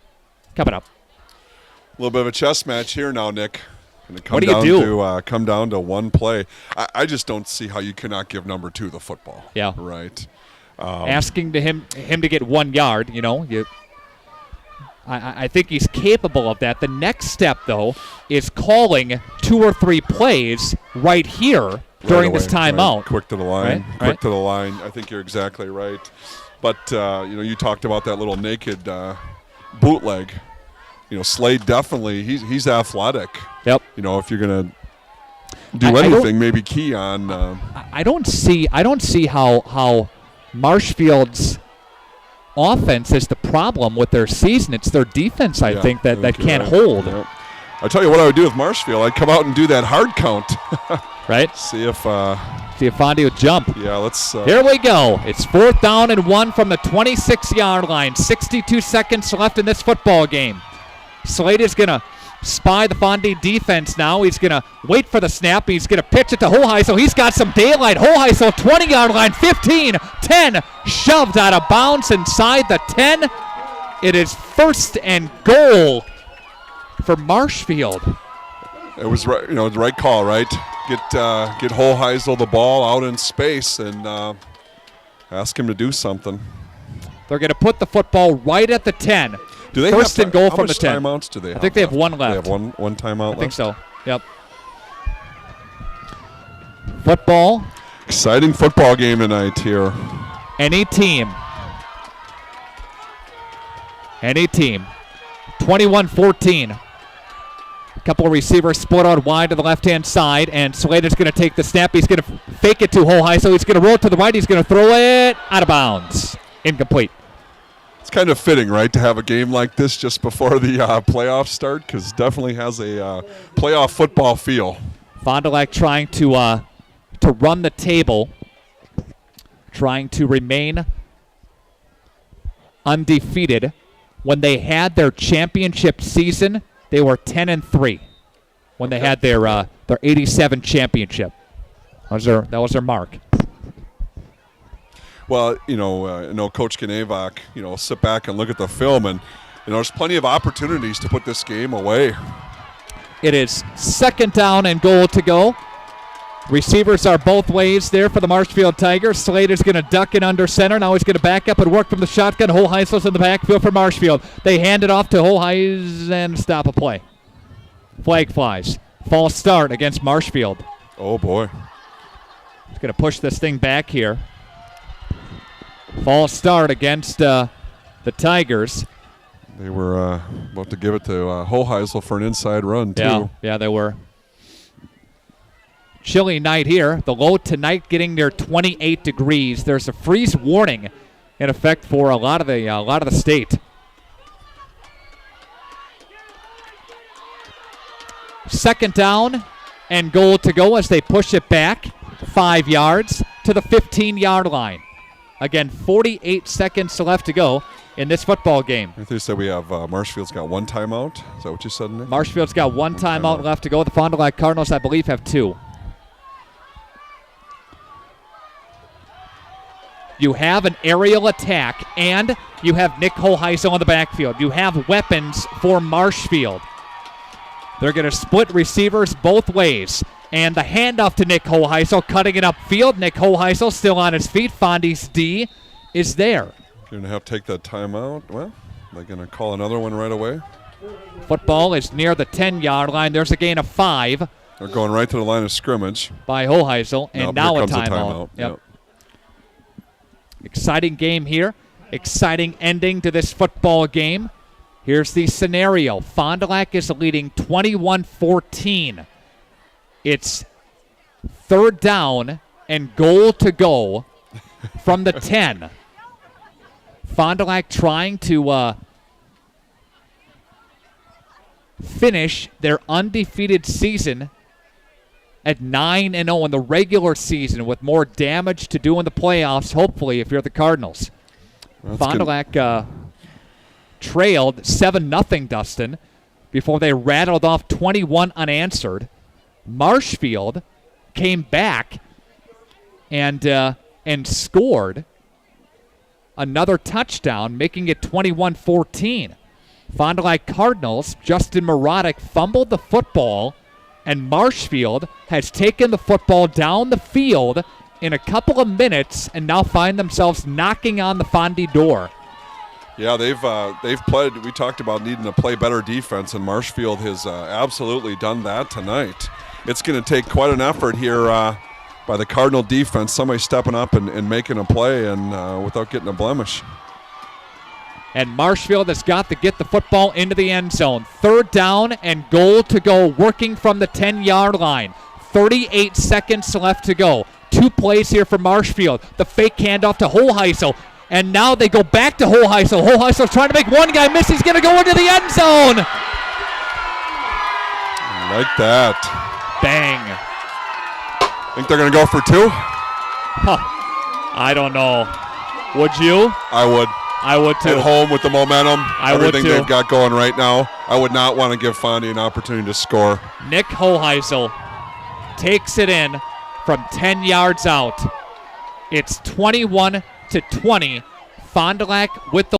coming up. A little bit of a chess match here now, Nick. What do you do? Come down to one play. I just don't see how you cannot give number 2 the football. Yeah. Right. Asking him to get 1 yard, I think he's capable of that. The next step, though, is calling 2 or 3 plays right here during this timeout. Right. Quick to the line. Right? Quick to the line. I think you're exactly right. But, you talked about that little naked bootleg. Slade definitely, he's athletic. Yep. If you're going to do anything, maybe key on. I don't see how Marshfield's offense is the problem with their season. It's their defense, I think, that can't hold. Yep. I tell you what I would do with Marshfield. I'd come out and do that hard count. Right? See if Fondy would jump. Yeah, let's. Here we go. It's 4th down and 1 from the 26-yard line. 62 seconds left in this football game. Slade is going to spy the Fondy defense now. He's going to wait for the snap. He's going to pitch it to Hoheisel. He's got some daylight. Hoheisel, 20-yard line, 15, 10, shoved out of bounds inside the 10. It is 1st and goal for Marshfield. It was right, the right call, right? Get Hoheisel the ball out in space and ask him to do something. They're going to put the football right at the 10. Do they First and goal from the 10. How much timeouts do they have? I think they have one left. They have one timeout left? I think so. Yep. Football. Exciting football game tonight here. Any team. 21-14. A couple of receivers split out wide to the left-hand side, and Slater's going to take the snap. He's going to fake it to Hoheisel. He's going to roll it to the right. He's going to throw it out of bounds. Incomplete. It's kind of fitting, right, to have a game like this just before the playoffs start, because definitely has a playoff football feel. Fond du Lac trying to run the table, trying to remain undefeated. When they had their championship season, they were 10-3. When they had their 87 championship, that was their mark. Well, I know Coach Knavak, sit back and look at the film, and there's plenty of opportunities to put this game away. It is 2nd down and goal to go. Receivers are both ways there for the Marshfield Tigers. Slade is going to duck in under center. Now he's going to back up and work from the shotgun. Hoheisel's in the backfield for Marshfield. They hand it off to Hoheisel and stop a play. Flag flies. False start against Marshfield. Oh, boy. He's going to push this thing back here. False start against the Tigers. They were about to give it to Hoheisel for an inside run, too. Yeah, they were. Chilly night here. The low tonight getting near 28 degrees. There's a freeze warning in effect for a lot of the state. Second down and goal to go as they push it back 5 yards to the 15-yard line. Again, 48 seconds left to go in this football game. I think you said we have Marshfield's got one timeout. Is that what you said, Nick? Marshfield's got one timeout left to go. The Fond du Lac Cardinals, I believe, have 2. You have an aerial attack, and you have Nick Hoheisel in the backfield. You have weapons for Marshfield. They're going to split receivers both ways. And the handoff to Nick Hoheisel, cutting it upfield. Nick Hoheisel still on his feet. Fondy's D is there. You're going to have to take that timeout. Well, they're going to call another one right away. Football is near the 10-yard line. There's a gain of 5. They're going right to the line of scrimmage. By Hoheisel, and now a timeout. A timeout. Yep. Exciting game here. Exciting ending to this football game. Here's the scenario. Fond du Lac is leading 21-14. It's 3rd down and goal to go from the 10. Fond du Lac trying to finish their undefeated season at 9-0 in the regular season with more damage to do in the playoffs, hopefully, if you're the Cardinals. Fond du Lac trailed 7-0, Dustin, before they rattled off 21 unanswered. Marshfield came back and scored another touchdown, making it 21-14. Fond du Lac Cardinals, Justin Marotic fumbled the football, and Marshfield has taken the football down the field in a couple of minutes and now find themselves knocking on the Fondy door. Yeah, they've played. We talked about needing to play better defense, and Marshfield has absolutely done that tonight. It's going to take quite an effort here by the Cardinal defense, somebody stepping up and making a play and without getting a blemish. And Marshfield has got to get the football into the end zone. 3rd down and goal to go, working from the 10-yard line. 38 seconds left to go. 2 plays here for Marshfield. The fake handoff to Hoheisel. And now they go back to Hoheisel. Hoheisel's trying to make one guy miss. He's going to go into the end zone. Like that. Bang. Think they're going to go for 2? I don't know. Would you? I would. I would too. At home with the momentum, everything they've got going right now. I would not want to give Fondy an opportunity to score. Nick Hoheisel takes it in from 10 yards out. It's 21-20. Fond du Lac with the